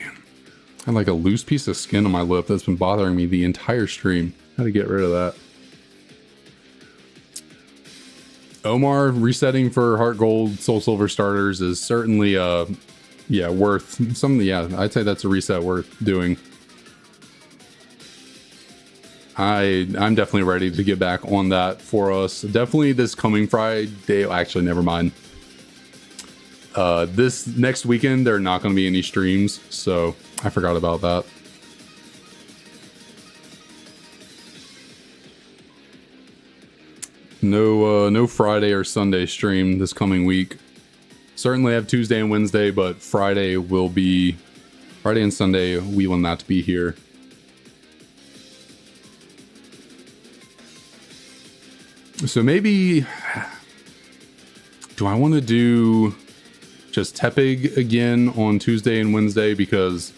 I had like a loose piece of skin on my lip that's been bothering me the entire stream. How to get rid of that. Omar resetting for Heart Gold, Soul Silver starters is certainly yeah, worth some. Yeah, I'd say that's a reset worth doing. I'm definitely ready to get back on that for us. Definitely this coming Friday. Actually, never mind. This next weekend there are not going to be any streams, so I forgot about that. No Friday or Sunday stream this coming week. Certainly have Tuesday and Wednesday, but Friday and Sunday we will not be here. So maybe, do I want to do just Tepig again on Tuesday and Wednesday? Because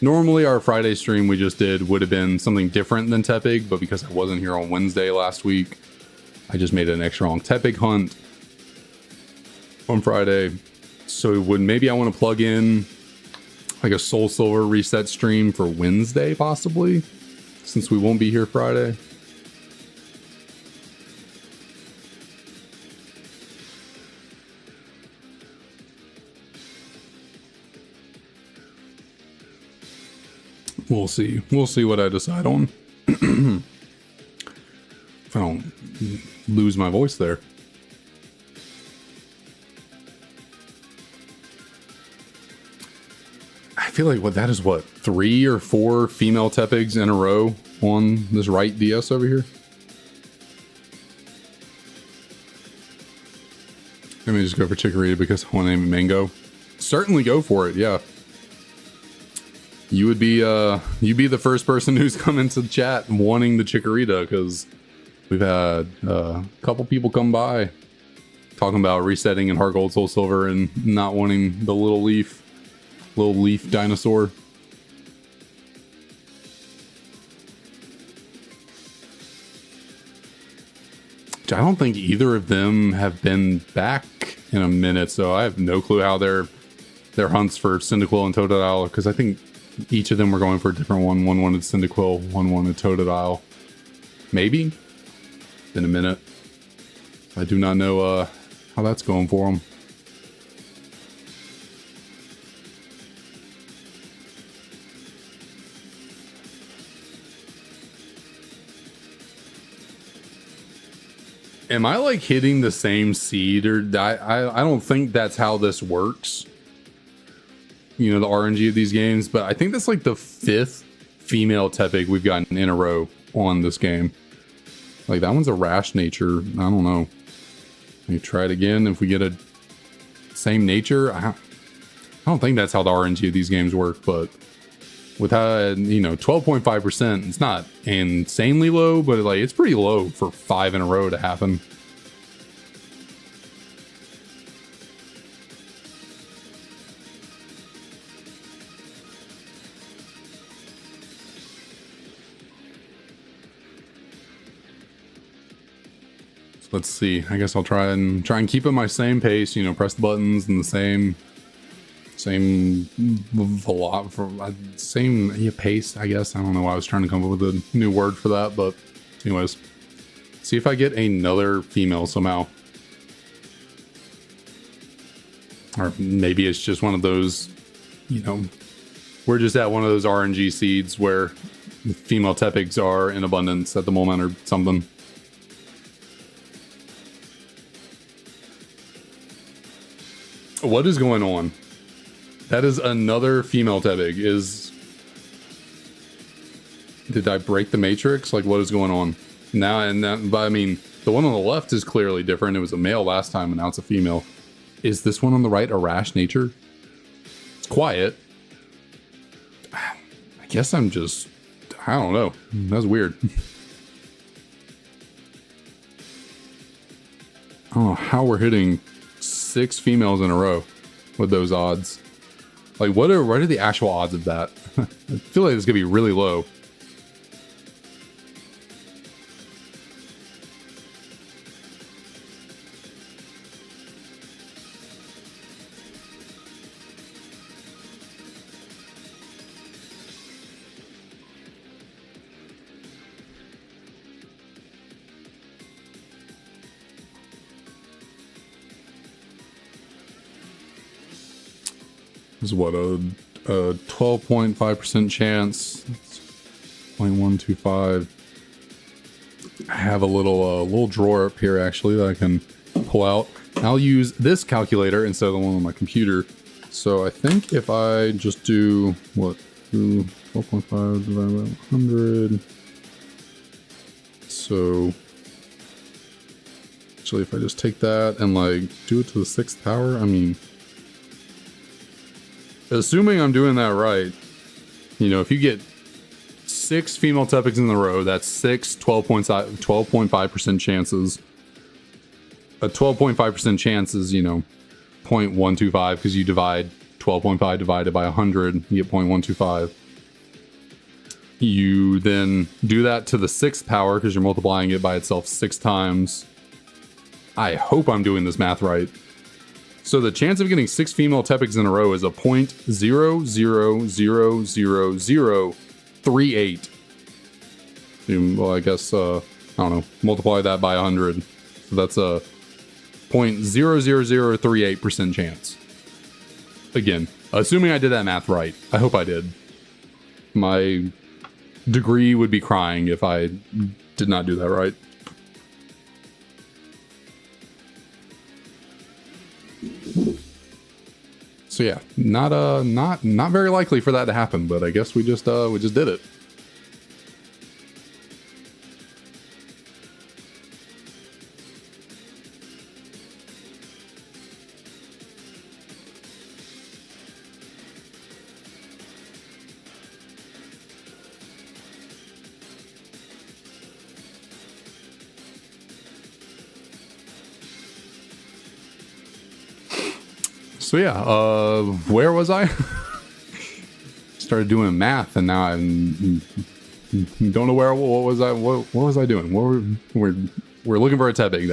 normally our Friday stream we just did would have been something different than Tepig, but because I wasn't here on Wednesday last week, I just made an extra long Tepig hunt on Friday. So maybe I want to plug in like a Soul Silver reset stream for Wednesday, possibly, since we won't be here Friday. We'll see. We'll see what I decide on. If I don't lose my voice there. I feel like that is 3 or 4 female Tepigs in a row on this right DS over here. Let me just go for Chikorita because I want to name it Mango. Certainly go for it, yeah. You'd be the first person who's come into the chat wanting the Chikorita, because we've had a couple people come by talking about resetting in Heart Gold, Soul Silver, and not wanting the little leaf dinosaur. I don't think either of them have been back in a minute, so I have no clue how their hunts for Cyndaquil and Totodile, because I think each of them were going for a different one. One wanted Cyndaquil, one wanted Totodile. Maybe? Been a minute. I do not know how that's going for them. Am I like hitting the same seed, or I don't think that's how this works. You know, the RNG of these games, but I think that's like the 5th female Tepig we've gotten in a row on this game. Like, that one's a rash nature. I don't know. Let me try it again. If we get a same nature, I don't think that's how the RNG of these games work, but with 12.5%, it's not insanely low, but like it's pretty low for 5 in a row to happen. Let's see. I guess I'll try and keep at my same pace. You know, press the buttons in the same pace. I guess I don't know why I was trying to come up with a new word for that, but anyways, see if I get another female somehow, or maybe it's just one of those. You know, we're just at one of those RNG seeds where the female Tepigs are in abundance at the moment, or something. What is going on? That is another female Tepig. Did I break the matrix? Like, what is going on now? And that, but I mean, the one on the left is clearly different. It was a male last time, and now it's a female. Is this one on the right a rash nature? It's quiet. I guess I don't know. That's weird. I don't know how we're hitting 6 females in a row with those odds. Like, what are the actual odds of that? I feel like it's gonna be really low. Is what, a 12.5% chance. 0.125. I have a little drawer up here actually that I can pull out. I'll use this calculator instead of the one on my computer. So I think if I just do what, 12.5 divided by 100. So actually, if I just take that and like do it to the 6th power, I mean, assuming I'm doing that right, you know, if you get 6 female Tepigs in a row, that's 6 12.5% chances. A 12.5% chance is, you know, 0.125 because you divide 12.5 divided by 100, you get 0.125. You then do that to the 6th power because you're multiplying it by itself 6 times. I hope I'm doing this math right. So the chance of getting 6 female Tepigs in a row is a 0.000038. Well, I guess, I don't know, multiply that by 100. So that's a 0.00038% chance. Again, assuming I did that math right. I hope I did. My degree would be crying if I did not do that right. So yeah, not very likely for that to happen, but I guess we just did it. So yeah, where was I? Started doing math, and now I don't know where. What was I? What was I doing? We're looking for a Tepig.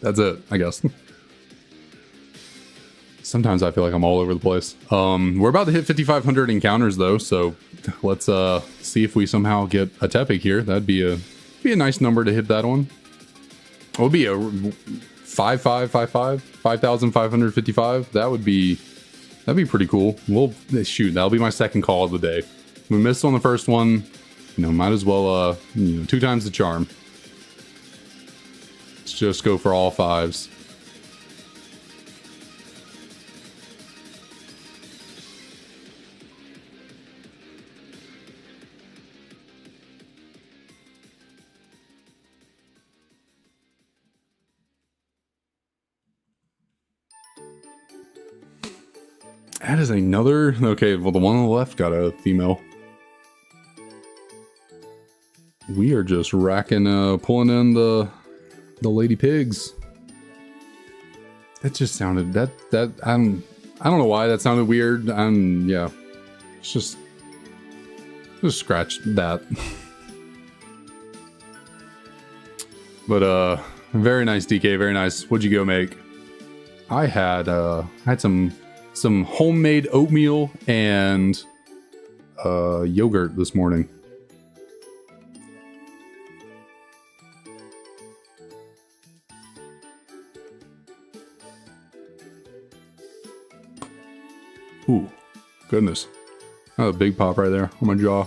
That's it, I guess. Sometimes I feel like I'm all over the place. We're about to hit 5,500 encounters though, so let's see if we somehow get a Tepig here. That'd be a nice number to hit that one. It would be a 5,555. That'd be pretty cool. Well, shoot, that'll be my second call of the day. We missed on the first one, you know, might as well 2 times the charm. Let's just go for all 5s. That is another... Okay, well, the one on the left got a female. We are just racking, pulling in the lady pigs. That just sounded... I don't know why that sounded weird. Yeah. It's just scratch that. But, Very nice, DK. Very nice. What'd you go make? I had some homemade oatmeal and yogurt this morning. Ooh, goodness. Oh, a big pop right there on my jaw.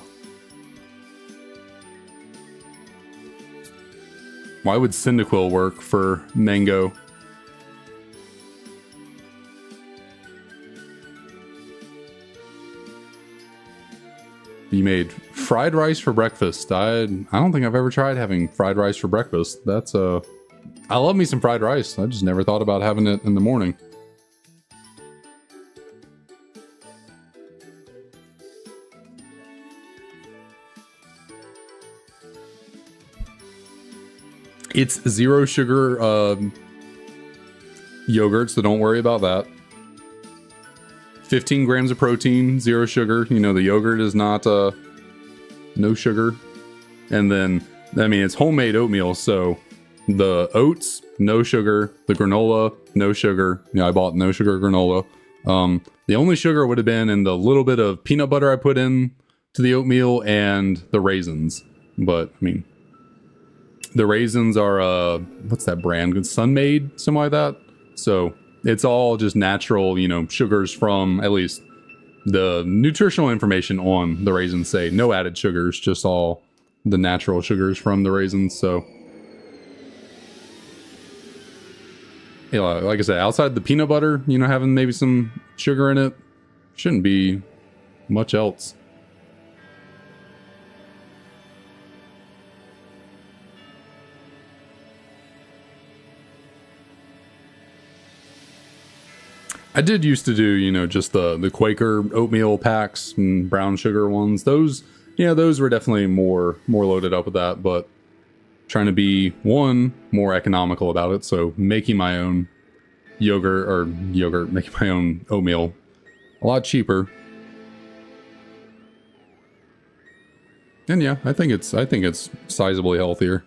Why would Cyndaquil work for mango? You made fried rice for breakfast. I don't think I've ever tried having fried rice for breakfast. That's I love me some fried rice. I just never thought about having it in the morning. It's 0 sugar yogurt, so don't worry about that. 15 grams of protein, 0 sugar. You know, the yogurt is not no sugar. And then, I mean, it's homemade oatmeal, so the oats, no sugar. The granola, no sugar. Yeah, I bought no sugar granola. The only sugar would have been in the little bit of peanut butter I put in to the oatmeal and the raisins. But, I mean, the raisins are, what's that brand? Sunmade, something like that. So it's all just natural, you know, sugars from, at least the nutritional information on the raisins say no added sugars, just all the natural sugars from the raisins. So, yeah, like I said, outside the peanut butter, you know, having maybe some sugar in it, shouldn't be much else. I did used to do, you know, just the Quaker oatmeal packs and brown sugar ones. Those, yeah, those were definitely more loaded up with that, but trying to be, one, more economical about it. So making my own making my own oatmeal a lot cheaper. And yeah, I think it's sizably healthier.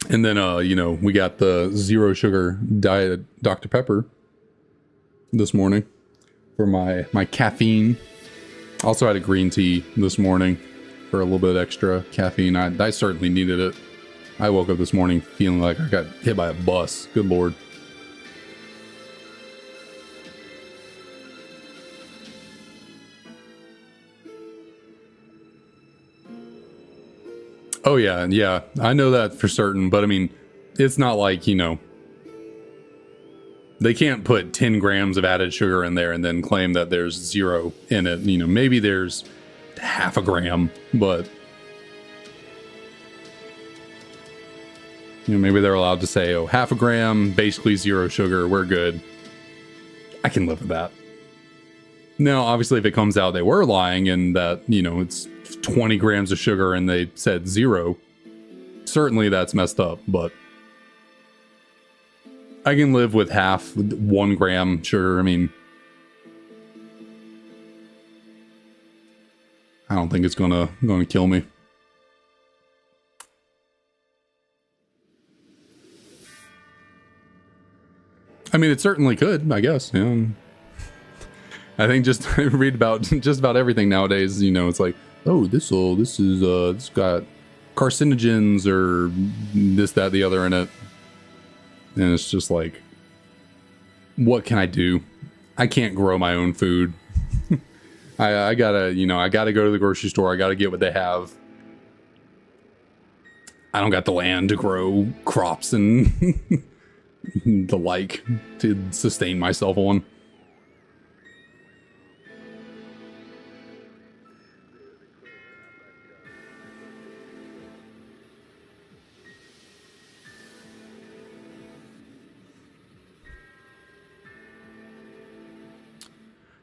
And then, you know, we got the 0 sugar diet Dr. Pepper this morning for my caffeine. Also had a green tea this morning for a little bit extra caffeine. I certainly needed it. I woke up this morning feeling like I got hit by a bus. Good Lord. Oh, yeah, I know that for certain, but I mean, it's not like, you know, they can't put 10 grams of added sugar in there and then claim that there's 0 in it. You know, maybe there's half a gram, but, you know, maybe they're allowed to say, oh, half a gram, basically 0 sugar, we're good. I can live with that. Now, obviously, if it comes out they were lying and that, you know, it's 20 grams of sugar and they said 0, certainly that's messed up, but I can live with half 1 gram sugar. I mean, I don't think it's gonna kill me. I mean, it certainly could, I guess. Yeah. I think just read about just about everything nowadays. You know, it's like, oh, this got carcinogens or this, that, the other in it, and it's just like, what can I do? I can't grow my own food. I gotta go to the grocery store. I gotta get what they have. I don't got the land to grow crops and the like to sustain myself on.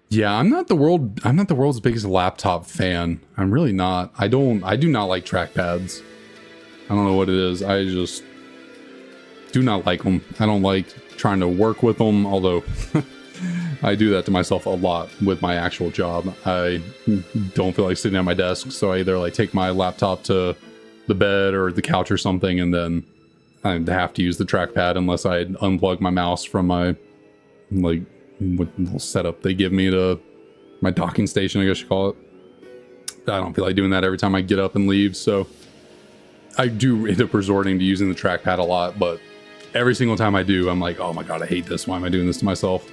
Yeah, I'm not the world's biggest laptop fan. I'm really not. I do not like trackpads. I don't know what it is. I just do not like them. I don't like trying to work with them, although I do that to myself a lot with my actual job. I don't feel like sitting at my desk, so I either like take my laptop to the bed or the couch or something, and then I have to use the trackpad unless I unplug my mouse from my like what little setup they give me to my docking station, I guess you call it. I don't feel like doing that every time I get up and leave, so I do end up resorting to using the trackpad a lot, but every single time I do, I'm like, oh my god, I hate this. Why am I doing this to myself?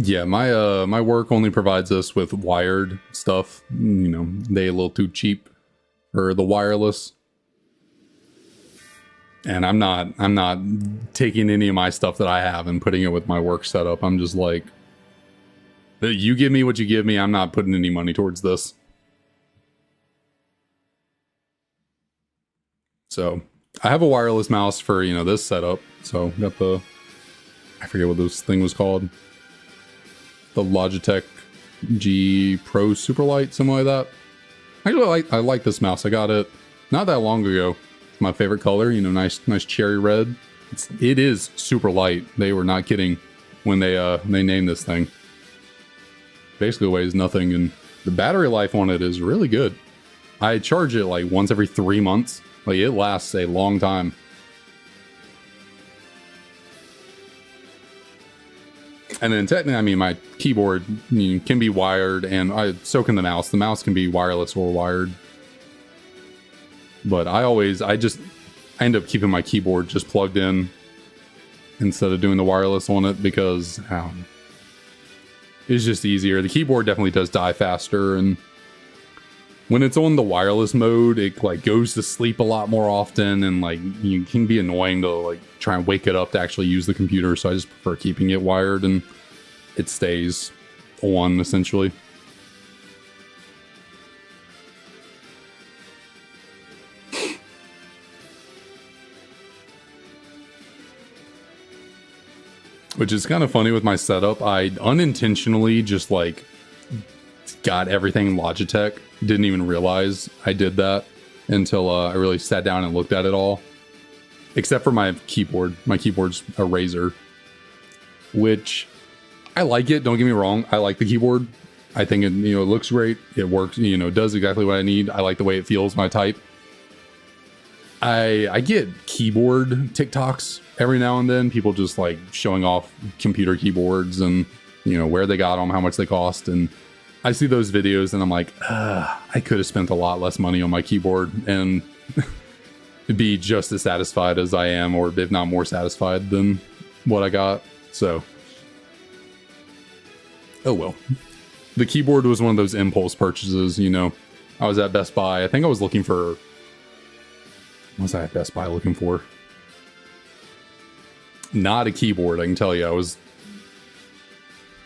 Yeah, my work only provides us with wired stuff. You know, they a little too cheap for the wireless. And I'm not taking any of my stuff that I have and putting it with my work setup. I'm just like, you give me what you give me. I'm not putting any money towards this. So I have a wireless mouse for, you know, this setup. So got the, I forget what this thing was called. The Logitech G Pro Superlight, something like that. I like this mouse. I got it not that long ago. It's my favorite color, you know, nice cherry red. It is super light. They were not kidding when they named this thing. Basically weighs nothing, and the battery life on it is really good. I charge it like once every 3 months. Like, it lasts a long time. And then technically, I mean, my keyboard can be wired, and so can the mouse. The mouse can be wireless or wired. But I end up keeping my keyboard just plugged in instead of doing the wireless on it, because it's just easier. The keyboard definitely does die faster, and when it's on the wireless mode, it like goes to sleep a lot more often, and like you can be annoying to like try and wake it up to actually use the computer. So I just prefer keeping it wired, and it stays on essentially. Which is kind of funny with my setup. I unintentionally just like got everything Logitech. Didn't even realize I did that until I really sat down and looked at it all. Except for my keyboard. My keyboard's a Razer, which I like it. Don't get me wrong. I like the keyboard. I think it, you know, it looks great. It works. You know, does exactly what I need. I like the way it feels when I type. I get keyboard TikToks every now and then. People just like showing off computer keyboards and, you know, where they got them, how much they cost, and I see those videos and I'm like, I could have spent a lot less money on my keyboard and be just as satisfied as I am, or if not more satisfied than what I got. So, oh well. The keyboard was one of those impulse purchases, you know. I was at Best Buy. I think I was looking for... What was I at Best Buy looking for? Not a keyboard, I can tell you.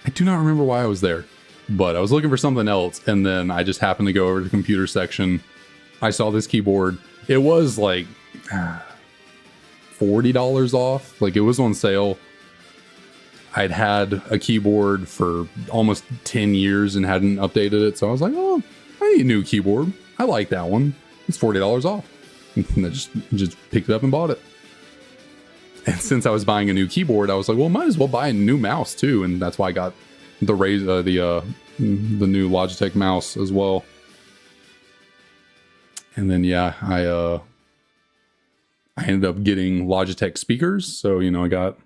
I do not remember why I was there. But I was looking for something else, and then I just happened to go over to the computer section. I saw this keyboard. It was like $40 off. Like, it was on sale. I'd had a keyboard for almost 10 years and hadn't updated it. So I was like, oh, I need a new keyboard. I like that one. It's $40 off. And I just picked it up and bought it. And since I was buying a new keyboard, I was like, well, might as well buy a new mouse too. And that's why I got the the new Logitech mouse as well. And then yeah, I ended up getting Logitech speakers. So, you know, I got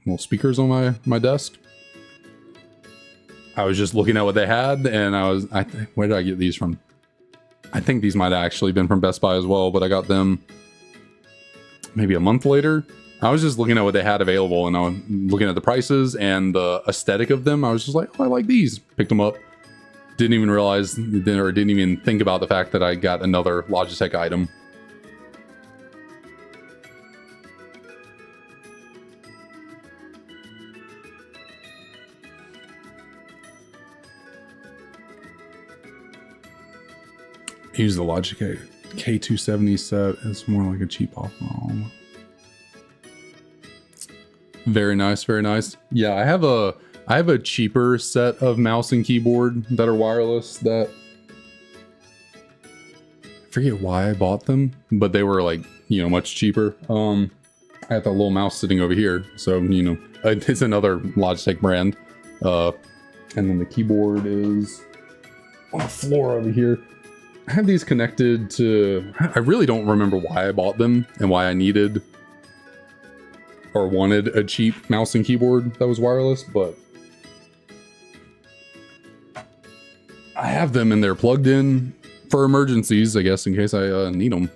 little speakers on my desk. I was just looking at what they had, and where did I get these from? I think these might have actually been from Best Buy as well, but I got them maybe a month later. I was just looking at what they had available, and I was looking at the prices and the aesthetic of them. I was just like, oh, I like these. Picked them up. Didn't even realize, or didn't even think about the fact that I got another Logitech item. Use the Logitech K270 set. It's more like a cheap off-road. Very nice, very nice. Yeah, I have a cheaper set of mouse and keyboard that are wireless that I forget why I bought them, but they were like, you know, much cheaper. I have that little mouse sitting over here, so you know, it's another Logitech brand. And then the keyboard is on the floor over here. I have these connected to, I really don't remember why I bought them and why I needed or wanted a cheap mouse and keyboard that was wireless, but I have them and they're plugged in for emergencies, I guess, in case I need them.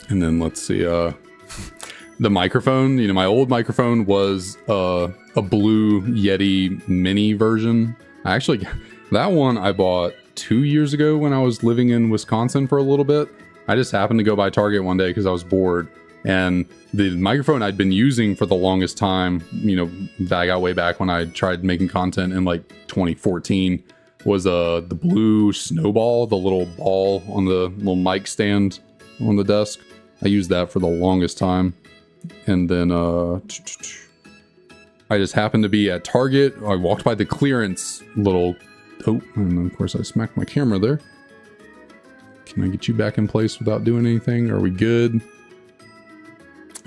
And then let's see, the microphone, you know, my old microphone was a blue Yeti mini version. That one I bought 2 years ago when I was living in Wisconsin for a little bit. I just happened to go by Target one day because I was bored. And the microphone I'd been using for the longest time, you know, that I got way back when I tried making content in like 2014, was the blue Snowball, the little ball on the little mic stand on the desk. I used that for the longest time. And then I just happened to be at Target. I walked by the clearance little... Oh, and of course I smacked my camera there. Can I get you back in place without doing anything? Are we good?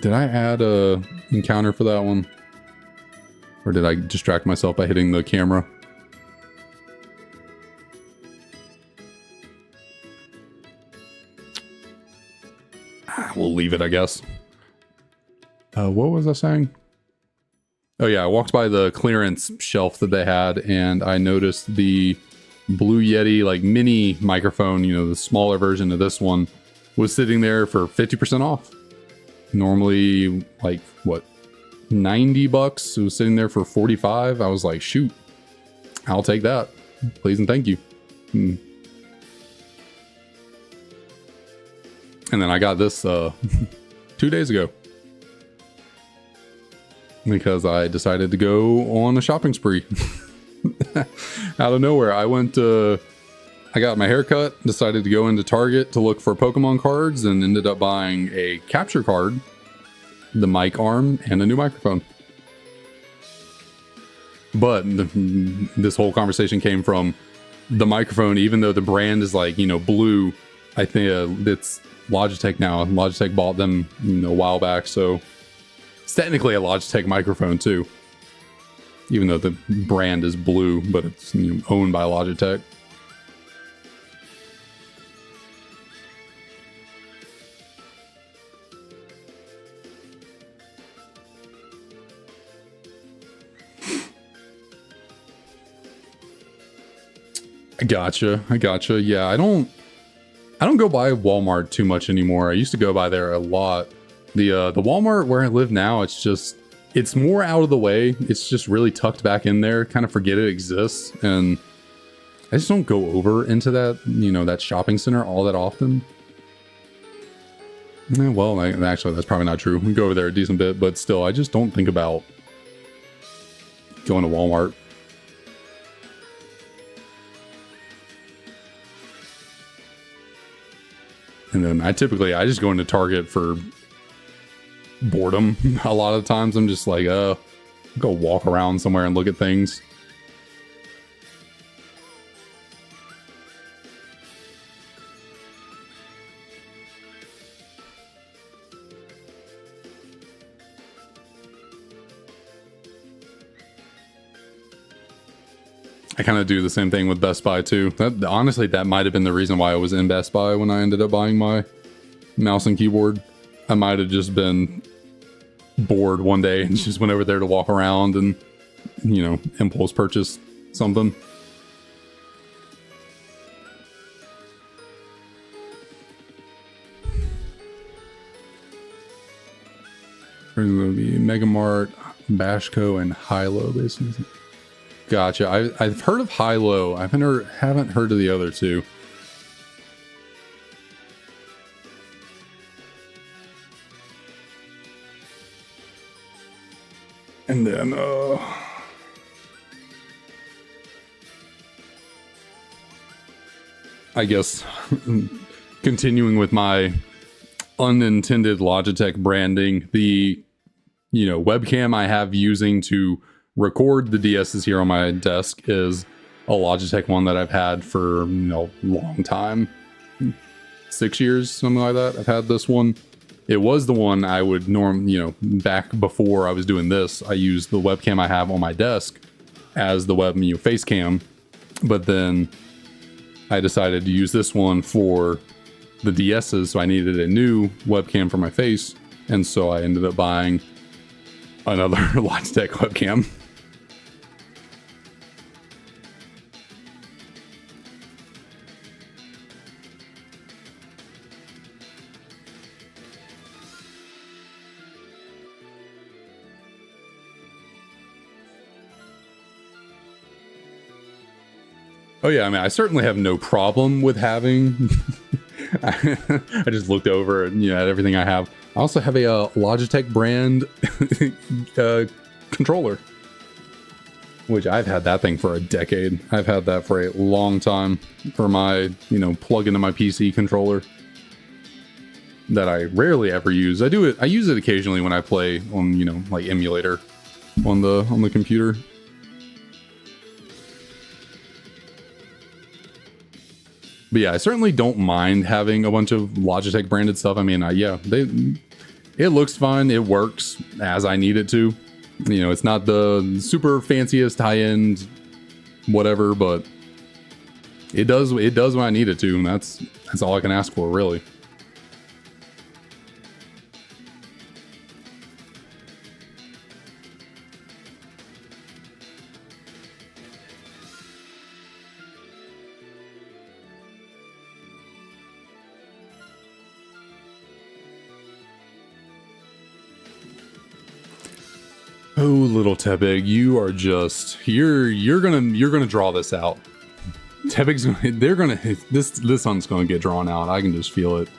Did I add a encounter for that one? Or did I distract myself by hitting the camera? We'll leave it, I guess. What was I saying? Oh yeah, I walked by the clearance shelf that they had and I noticed the Blue Yeti like mini microphone, you know, the smaller version of this one, was sitting there for 50% off. Normally like what, 90 bucks? It was sitting there for 45. I was like, shoot, I'll take that. Please and thank you. And then I got this 2 days ago. Because I decided to go on a shopping spree. Out of nowhere. I got my hair cut, decided to go into Target to look for Pokemon cards, and ended up buying a capture card, the mic arm, and a new microphone. But this whole conversation came from the microphone, even though the brand is like, you know, blue. I think it's Logitech now. Logitech bought them, you know, a while back, so it's technically a Logitech microphone too, even though the brand is blue, but it's, you know, owned by Logitech. I gotcha. Yeah, I don't go by Walmart too much anymore. I used to go by there a lot. The Walmart where I live now, it's more out of the way. It's just really tucked back in there. Kind of forget it exists, and I just don't go over into that, you know, that shopping center all that often. Well, actually, that's probably not true. We go over there a decent bit, but still, I just don't think about going to Walmart. And then I just go into Target for boredom. A lot of times I'm just like, go walk around somewhere and look at things. I kind of do the same thing with Best Buy too. Honestly, that might have been the reason why I was in Best Buy when I ended up buying my mouse and keyboard. I might have just been bored one day and just went over there to walk around and, you know, impulse purchase something. There's going to be Mega Mart, Bashco, and Hilo, basically. Gotcha. I've heard of Hilo. I haven't heard of the other two. And then, I guess continuing with my unintended Logitech branding, the webcam I have using to record the DSs here on my desk is a Logitech one that I've had for a long time, 6 years, something like that. I've had this one. It was the one I would back before I was doing this, I used the webcam I have on my desk as the web face cam, but then I decided to use this one for the DSs, so I needed a new webcam for my face, and so I ended up buying another Logitech webcam. Oh yeah, I mean, I certainly have no problem with having... I just looked over and at everything I have. I also have a Logitech brand controller, which I've had that thing for a decade. I've had that for a long time for my, plug into my PC controller that I rarely ever use. I use it occasionally when I play on, like emulator on the computer. But yeah, I certainly don't mind having a bunch of Logitech branded stuff. I mean, it looks fun. It works as I need it to. It's not the super fanciest high-end whatever, but it does when I need it to, and that's all I can ask for, really. Oh, little Tepig, you are just you're gonna draw this out. Tepig's this hunt's gonna get drawn out. I can just feel it.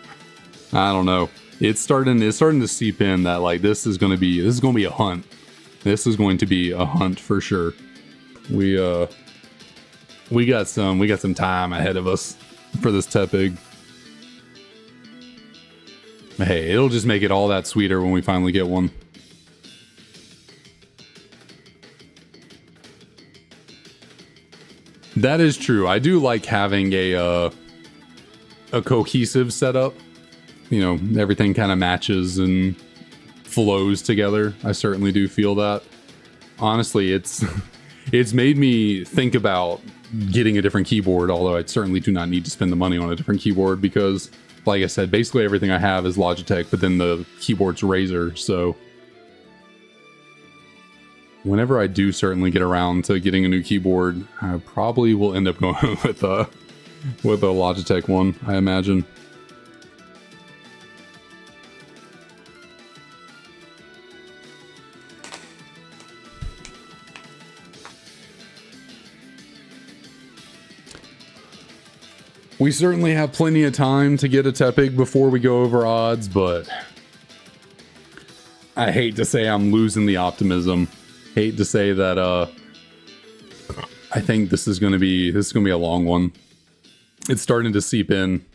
I don't know. It's starting to seep in that like this is gonna be a hunt. This is going to be a hunt for sure. We got some time ahead of us for this Tepig. Hey, it'll just make it all that sweeter when we finally get one. That is true. I do like having a cohesive setup. Everything kind of matches and flows together. I certainly do feel that. Honestly, it's made me think about getting a different keyboard, although I certainly do not need to spend the money on a different keyboard because, like I said, basically everything I have is Logitech, but then the keyboard's Razer, so whenever I do certainly get around to getting a new keyboard, I probably will end up going with a Logitech one, I imagine. We certainly have plenty of time to get a Tepig before we go over odds, but I hate to say I'm losing the optimism. Hate to say that I think this is gonna be a long one. It's starting to seep in,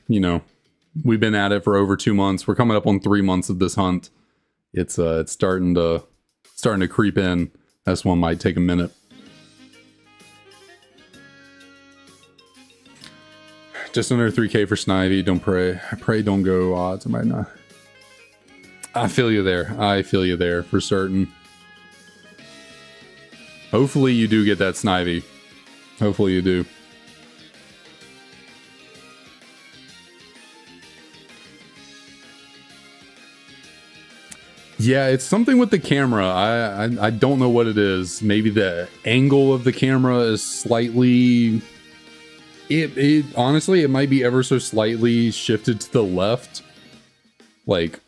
We've been at it for over 2 months. We're coming up on 3 months of this hunt. It's starting to creep in. This one might take a minute. Just under 3K for Snivy. Don't pray. I pray don't go odds. I might not. I feel you there. I feel you there for certain. Hopefully you do get that Snivy. Hopefully you do. Yeah, it's something with the camera. I don't know what it is. Maybe the angle of the camera is slightly... It honestly, it might be ever so slightly shifted to the left. Like,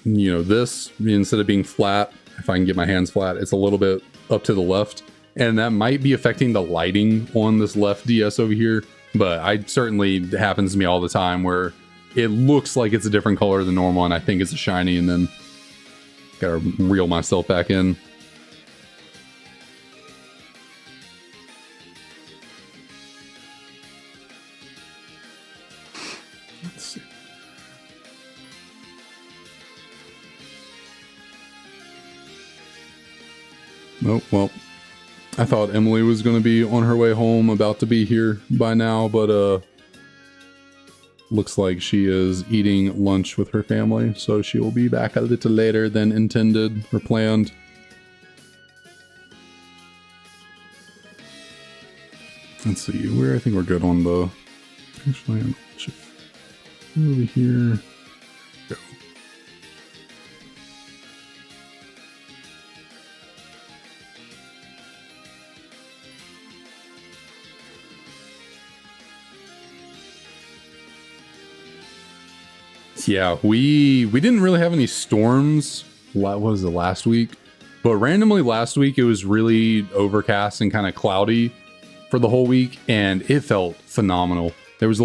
this, instead of being flat, if I can get my hands flat, it's a little bit up to the left. And that might be affecting the lighting on this left DS over here. But it certainly happens to me all the time where it looks like it's a different color than normal and I think it's a shiny, and then Gotta reel myself back in. Let's see. Oh, well, I thought Emily was going to be on her way home, about to be here by now, but looks like she is eating lunch with her family, so she will be back a little later than intended or planned. Let's see, where I think we're good on the... Actually, I'm over here. Go. Yeah, we didn't really have any storms. What was it, last week? But randomly last week it was really overcast and kind of cloudy for the whole week, and it felt phenomenal. There was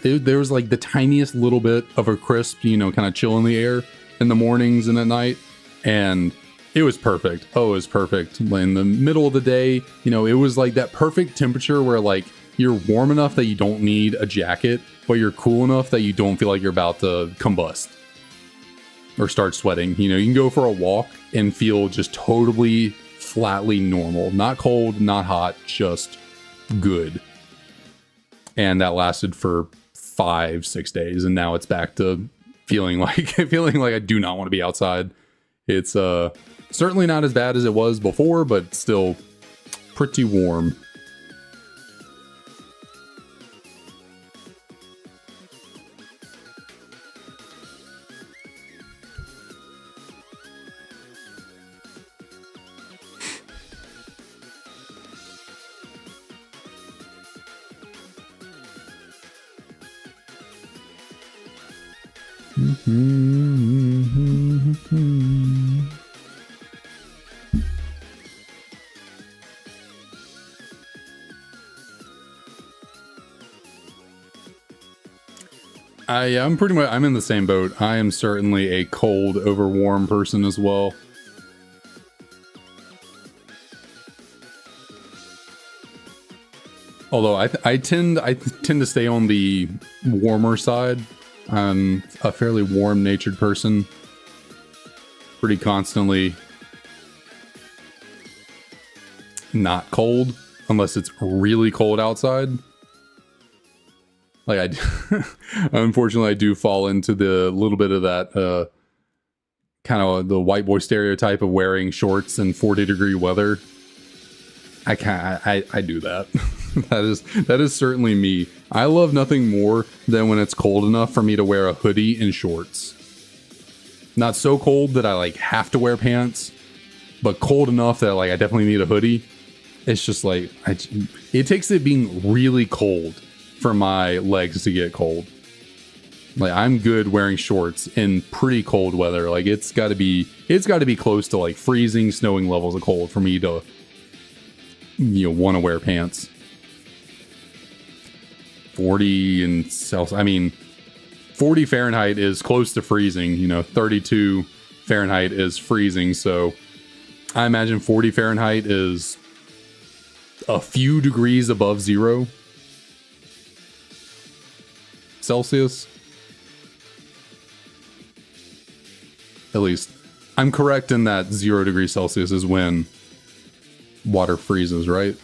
there was like the tiniest little bit of a crisp, you know, kind of chill in the air in the mornings and at night, and it was perfect. Oh, it was perfect. In the middle of the day, you know, it was like that perfect temperature where like you're warm enough that you don't need a jacket, but you're cool enough that you don't feel like you're about to combust or start sweating. You know, you can go for a walk and feel just totally flatly normal. Not cold, not hot, just good. And that lasted for 5-6 days, and now it's back to feeling like I do not want to be outside. It's certainly not as bad as it was before, but still pretty warm. I'm in the same boat. I am certainly a cold over warm person as well. Although I tend to stay on the warmer side. I'm a fairly warm-natured person. Pretty constantly not cold unless it's really cold outside. Like unfortunately, I do fall into the little bit of that kind of the white boy stereotype of wearing shorts in 40-degree weather. I do that. that is certainly me. I love nothing more than when it's cold enough for me to wear a hoodie and shorts. Not so cold that I like have to wear pants, but cold enough that like I definitely need a hoodie. It's just like it takes it being really cold for my legs to get cold. Like I'm good wearing shorts in pretty cold weather. Like it's got to be close to like freezing, snowing levels of cold for me to, you know, want to wear pants. 40 and Celsius. I mean, 40 Fahrenheit is close to freezing. You know, 32 Fahrenheit is freezing. So I imagine 40 Fahrenheit is a few degrees above 0 Celsius. At least I'm correct in that 0 degrees Celsius is when water freezes, right?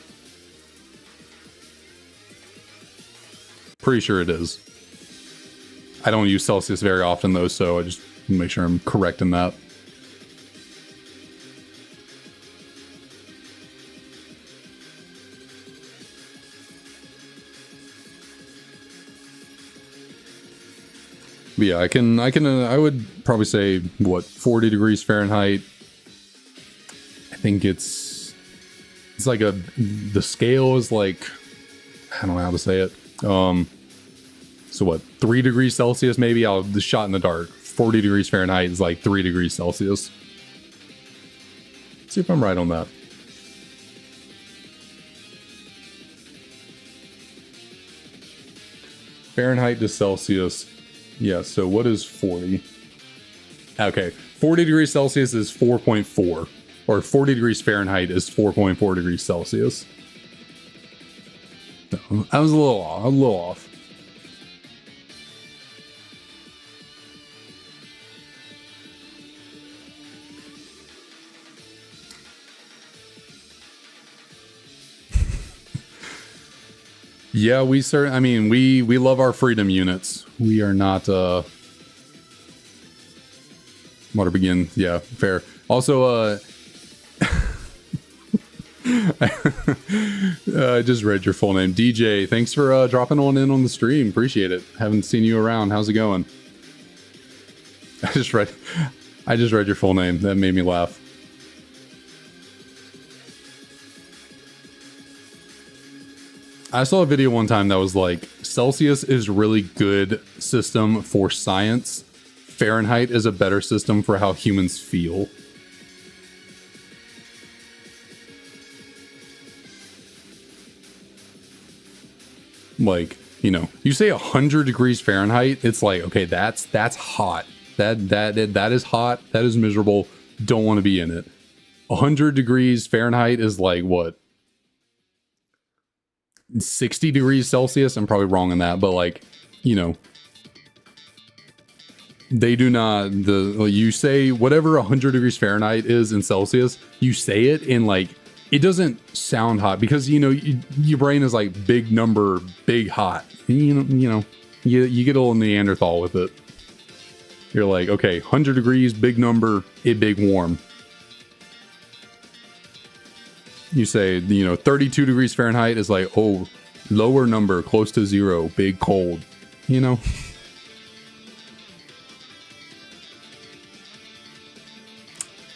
Pretty sure it is. I don't use Celsius very often though, so I just make sure I'm correct in that. But yeah, I would probably say, what, 40 degrees Fahrenheit. I think it's like the scale is like, I don't know how to say it. So what, 3 degrees Celsius maybe? I'll the shot in the dark. 40 degrees Fahrenheit is like 3 degrees Celsius. Let's see if I'm right on that. Fahrenheit to Celsius. Yeah, so what is 40? Okay, 40 degrees Celsius is 4.4, or 40 degrees Fahrenheit is 4.4 degrees Celsius. No, I was a little off. Yeah, we love our freedom units. We are not what to begin. Yeah, fair. Also, I just read your full name. DJ, thanks for dropping on the stream. Appreciate it. Haven't seen you around. How's it going? I just read your full name. That made me laugh. I saw a video one time that was like, Celsius is really good system for science. Fahrenheit is a better system for how humans feel. Like, you know, you say 100 degrees Fahrenheit, it's like, okay, that's hot. That is hot. That is miserable. Don't want to be in it. 100 degrees Fahrenheit is like what? 60 degrees Celsius. I'm probably wrong on that, but like, you know, they do not, you say whatever 100 degrees Fahrenheit is in Celsius, you say it in like, it doesn't sound hot because, you know, your brain is like big number, big hot. You get a little Neanderthal with it. You're like, okay, 100 degrees, big number, big warm. You say, you know, 32 degrees Fahrenheit is like, oh, lower number, close to 0, big cold, you know?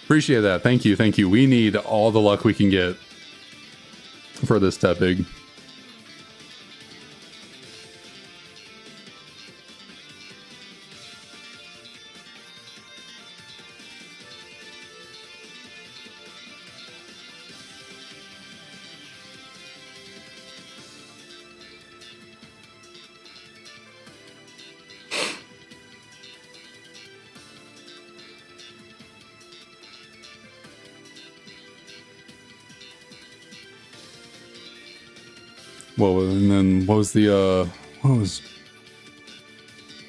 Appreciate that. Thank you. Thank you. We need all the luck we can get for this Tepig. Well, and then what was I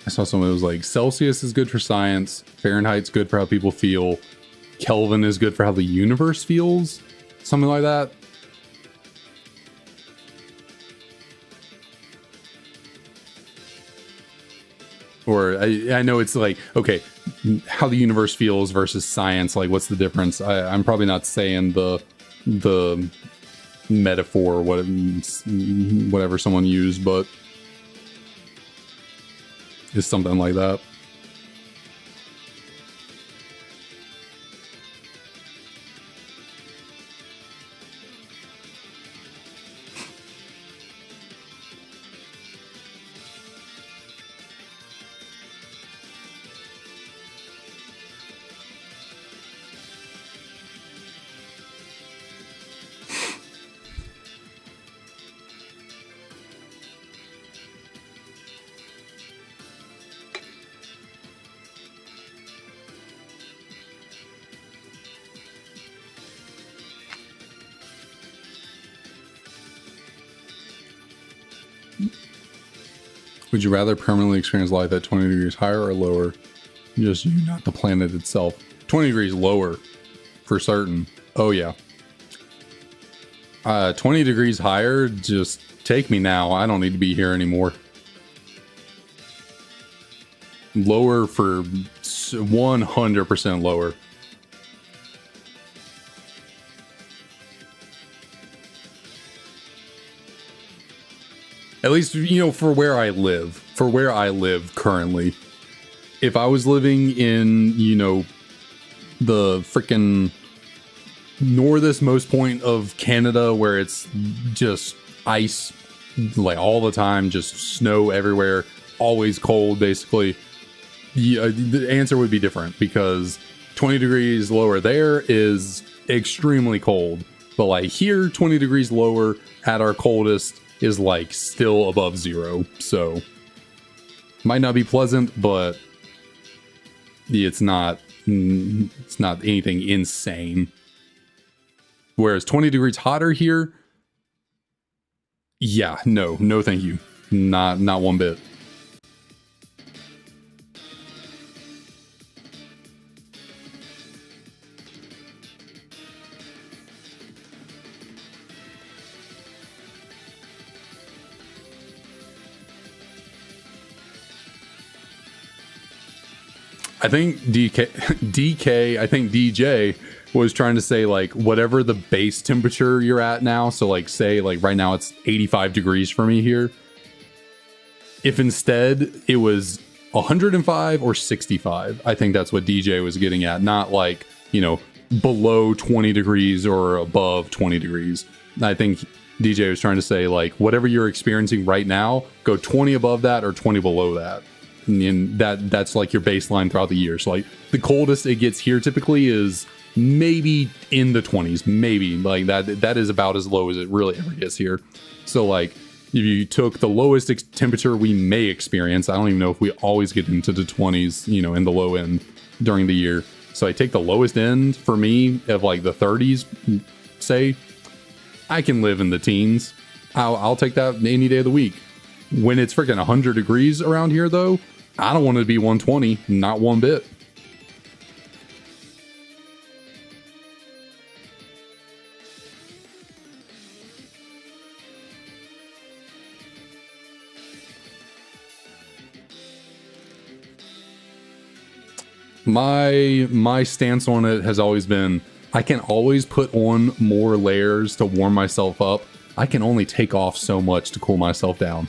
saw something that was like, Celsius is good for science, Fahrenheit's good for how people feel, Kelvin is good for how the universe feels, something like that. Or I know it's like, okay, how the universe feels versus science, like what's the difference? I'm probably not saying the metaphor or whatever someone used, but it's something like that. Would you rather permanently experience life at 20 degrees higher or lower? Just you, not the planet itself. 20 degrees lower, for certain. Oh, yeah. 20 degrees higher, just take me now. I don't need to be here anymore. Lower for 100% lower. At least, you know, for where I live currently. If I was living in, you know, the freaking northernmost point of Canada where it's just ice, like all the time, just snow everywhere, always cold, basically, yeah, the answer would be different because 20 degrees lower there is extremely cold. But like here, 20 degrees lower at our coldest is like still above 0, so might not be pleasant, but it's not It's not anything insane. Whereas 20 degrees hotter here, yeah, no, thank you. Not one bit. I think I think DJ was trying to say like whatever the base temperature you're at now. So like say like right now it's 85 degrees for me here. If instead it was 105 or 65, I think that's what DJ was getting at. Not like, you know, below 20 degrees or above 20 degrees. I think DJ was trying to say like whatever you're experiencing right now, go 20 above that or 20 below that. And that's like your baseline throughout the year. So like the coldest it gets here typically is maybe in the 20s, maybe like that is about as low as it really ever gets here. So like if you took the lowest temperature we may experience, I don't even know if we always get into the 20s, you know, in the low end during the year. So I take the lowest end for me of like the 30s, say, I can live in the teens. I'll take that any day of the week. When it's freaking 100 degrees around here though, I don't want it to be 120, not one bit. My stance on it has always been I can always put on more layers to warm myself up. I can only take off so much to cool myself down.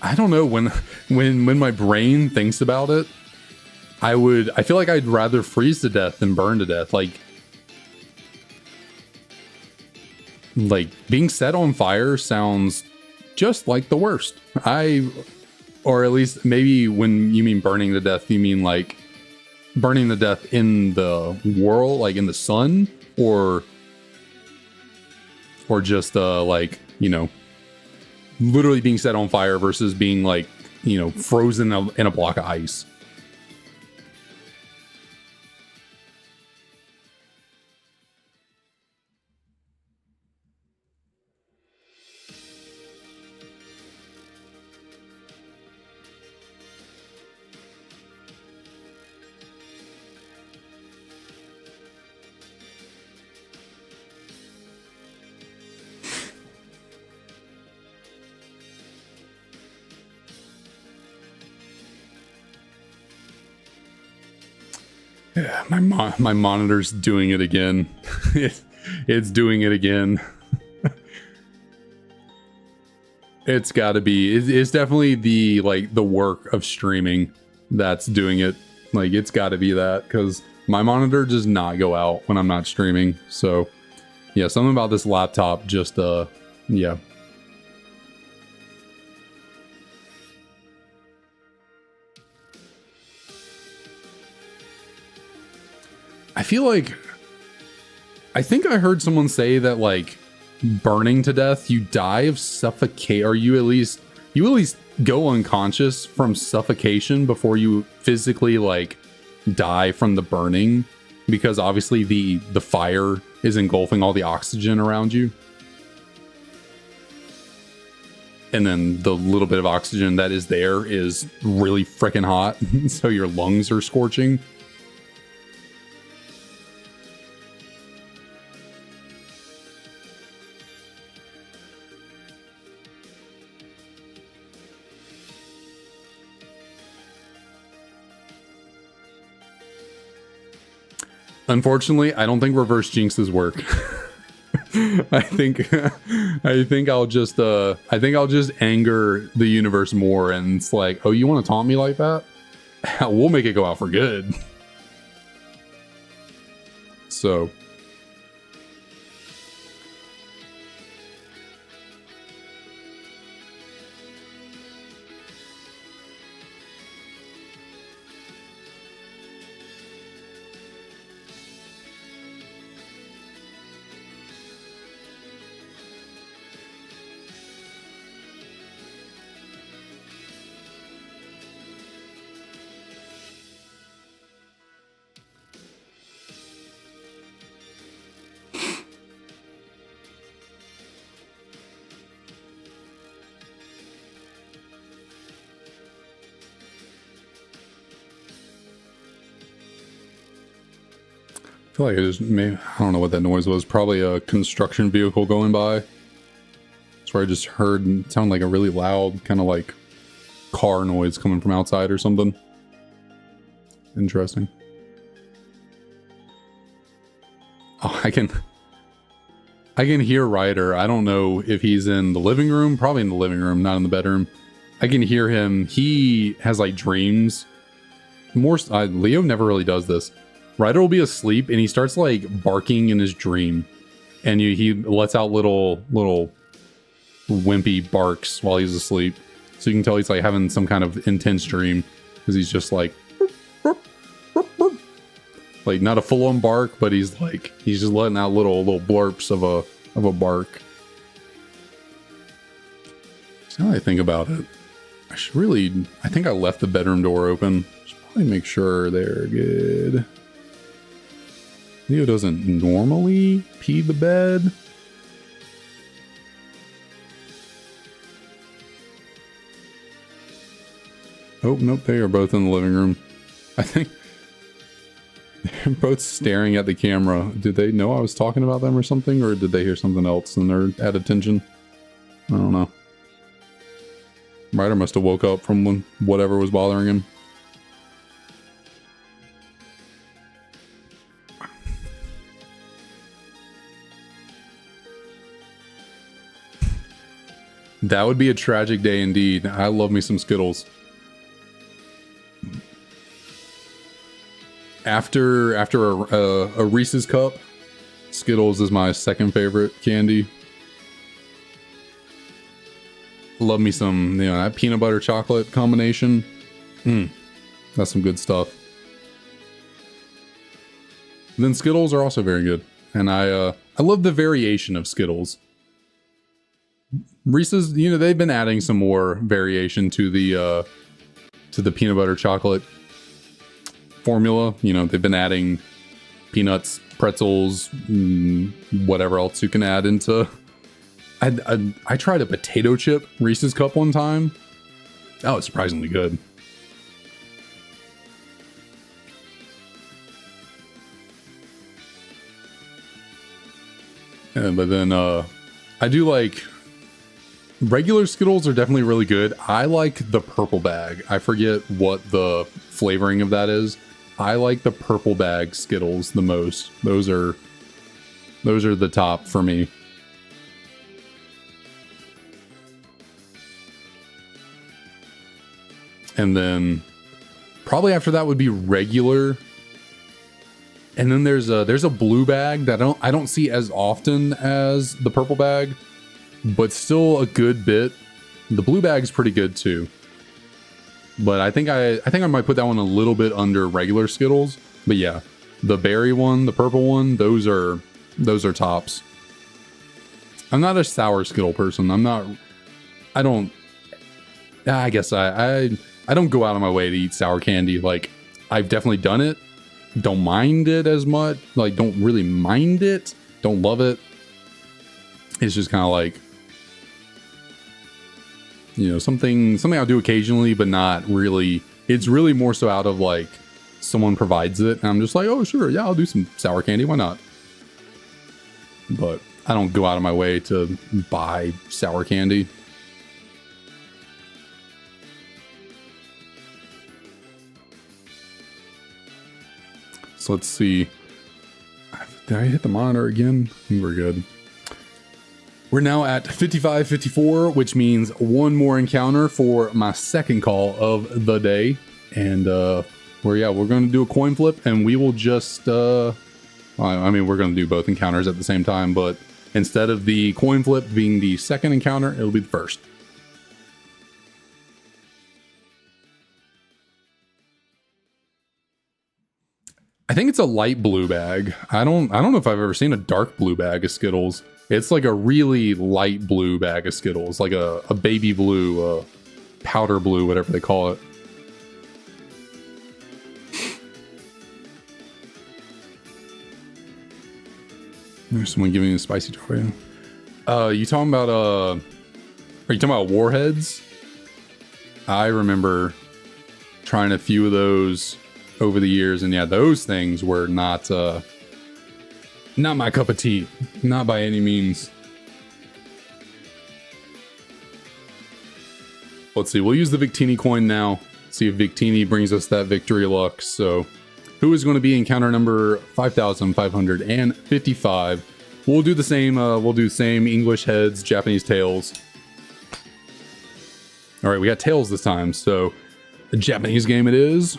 I don't know, when my brain thinks about it, I feel like I'd rather freeze to death than burn to death. Like being set on fire sounds just like the worst. Or at least maybe when you mean burning to death, you mean like burning to death in the world, like in the sun, or just like, you know, literally being set on fire versus being like, you know, frozen in a block of ice. Yeah, my monitor's doing it again. It's doing it again. It's got to be. It's definitely the work of streaming that's doing it. Like it's got to be that, because my monitor does not go out when I'm not streaming. So yeah, something about this laptop just yeah. I feel like, I think I heard someone say that like burning to death, you die of suffocate, or you at least go unconscious from suffocation before you physically like die from the burning, because obviously the fire is engulfing all the oxygen around you. And then the little bit of oxygen that is there is really freaking hot. So your lungs are scorching. Unfortunately, I don't think reverse jinxes work. I think I'll just anger the universe more, and it's like, oh, you want to taunt me like that? We'll make it go out for good. So I feel like it was maybe, I don't know what that noise was. Probably a construction vehicle going by. That's where I just heard it sound like a really loud kind of like car noise coming from outside or something. Interesting. Oh, I can hear Ryder. I don't know if he's in the living room. Probably in the living room, not in the bedroom. I can hear him. He has like dreams. Leo never really does this. Ryder will be asleep and he starts like barking in his dream, and he lets out little wimpy barks while he's asleep. So you can tell he's like having some kind of intense dream because he's just like not a full-on bark, but he's just letting out little blurps of a bark. So now that I think about it, I think I left the bedroom door open. Should probably make sure they're good. Leo doesn't normally pee the bed. Oh, nope, they are both in the living room. I think they're both staring at the camera. Did they know I was talking about them or something? Or did they hear something else and they're at attention? I don't know. Ryder must have woke up from whatever was bothering him. That would be a tragic day indeed. I love me some Skittles. After a Reese's cup, Skittles is my second favorite candy. Love me some, that peanut butter chocolate combination. That's some good stuff. And then Skittles are also very good, and I love the variation of Skittles. Reese's, they've been adding some more variation to the peanut butter chocolate formula. They've been adding peanuts, pretzels, whatever else you can add into. I tried a potato chip Reese's cup one time. That was surprisingly good. Yeah, but then I do like regular Skittles are definitely really good. I like the purple bag. I forget what the flavoring of that is. I like the purple bag Skittles the most. Those are the top for me. And then probably after that would be regular. And then there's a blue bag that I don't see as often as the purple bag, but still a good bit. The blue bag's pretty good too. But I think I might put that one a little bit under regular Skittles. But yeah, the berry one, the purple one, those are tops. I'm not a sour Skittle person. I guess I don't go out of my way to eat sour candy. Like, I've definitely done it. Don't mind it as much. Like, don't really mind it. Don't love it. It's just kind of like, something I'll do occasionally, but not really. It's really more so out of like, someone provides it, and I'm just like, oh, sure, yeah, I'll do some sour candy. Why not? But I don't go out of my way to buy sour candy. So let's see. Did I hit the monitor again? I think we're good. We're now at 55-54, which means one more encounter for my second call of the day. And we're going to do a coin flip, and we will just we're going to do both encounters at the same time, but instead of the coin flip being the second encounter, it'll be the first. I think it's a light blue bag. I don't know if I've ever seen a dark blue bag of Skittles. It's like a really light blue bag of Skittles, like a baby blue, powder blue, whatever they call it. There's someone giving me a spicy taco. You talking about are you talking about Warheads? I remember trying a few of those over the years, and yeah, those things were not Not my cup of tea. Not by any means. Let's see. We'll use the Victini coin now. See if Victini brings us that victory luck. So, who is going to be encounter number 5,555? We'll do the same. We'll do same English heads, Japanese tails. All right, we got tails this time. So, a Japanese game it is.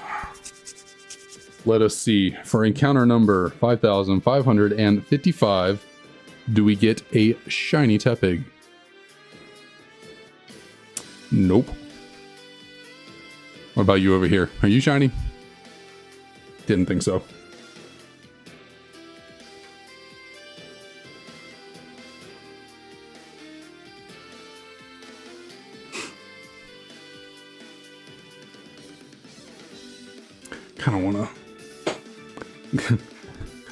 Let us see. For encounter number 5,555, do we get a shiny Tepig? Nope. What about you over here? Are you shiny? Didn't think so. Kind of want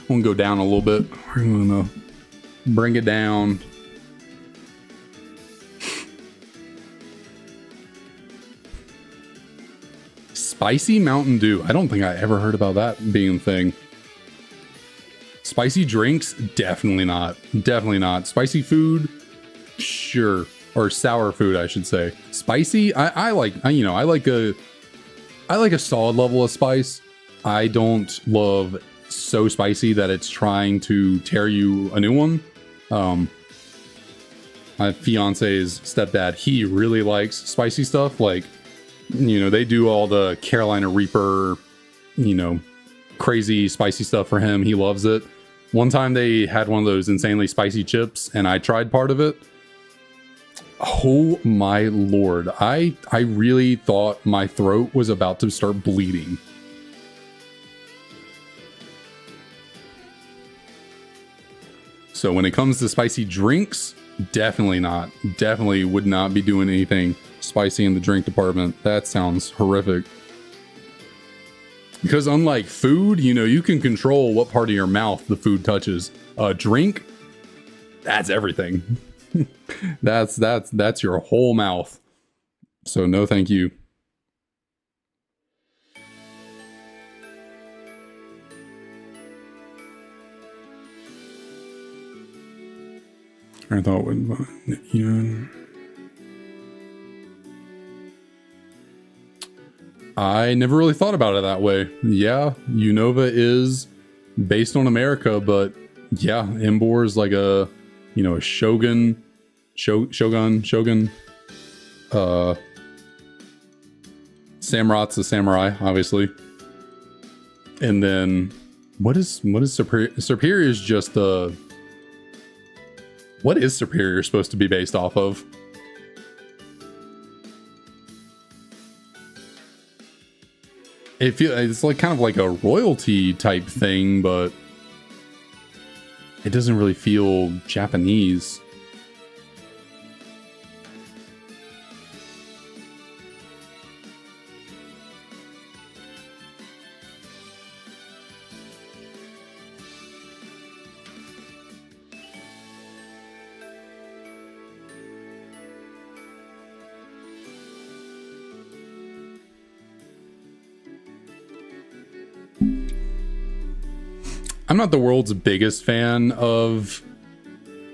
to go down a little bit. We're gonna bring it down. Spicy Mountain Dew. I don't think I ever heard about that being a thing. Spicy drinks? Definitely not. Definitely not. Spicy food? Sure. Or sour food, I should say. Spicy? I like a solid level of spice. I don't love so spicy that it's trying to tear you a new one. My fiance's stepdad, he really likes spicy stuff. Like, you know, they do all the Carolina Reaper, you know, crazy spicy stuff for him. He loves it. One time they had one of those insanely spicy chips and I tried part of it. Oh my Lord. I really thought my throat was about to start bleeding. So when it comes to spicy drinks, definitely not. Definitely would not be doing anything spicy in the drink department. That sounds horrific. Because unlike food, you know, you can control what part of your mouth the food touches. A drink, that's everything. that's your whole mouth. So no thank you. I thought I never really thought about it that way. Yeah, Unova is based on America, but yeah, Embor is like a, you know, a shogun. Samurot's a samurai, obviously. And then what is Superior? Superior is just a... What is Superior supposed to be based off of? It's like kind of like a royalty type thing, but it doesn't really feel Japanese. I'm not the world's biggest fan of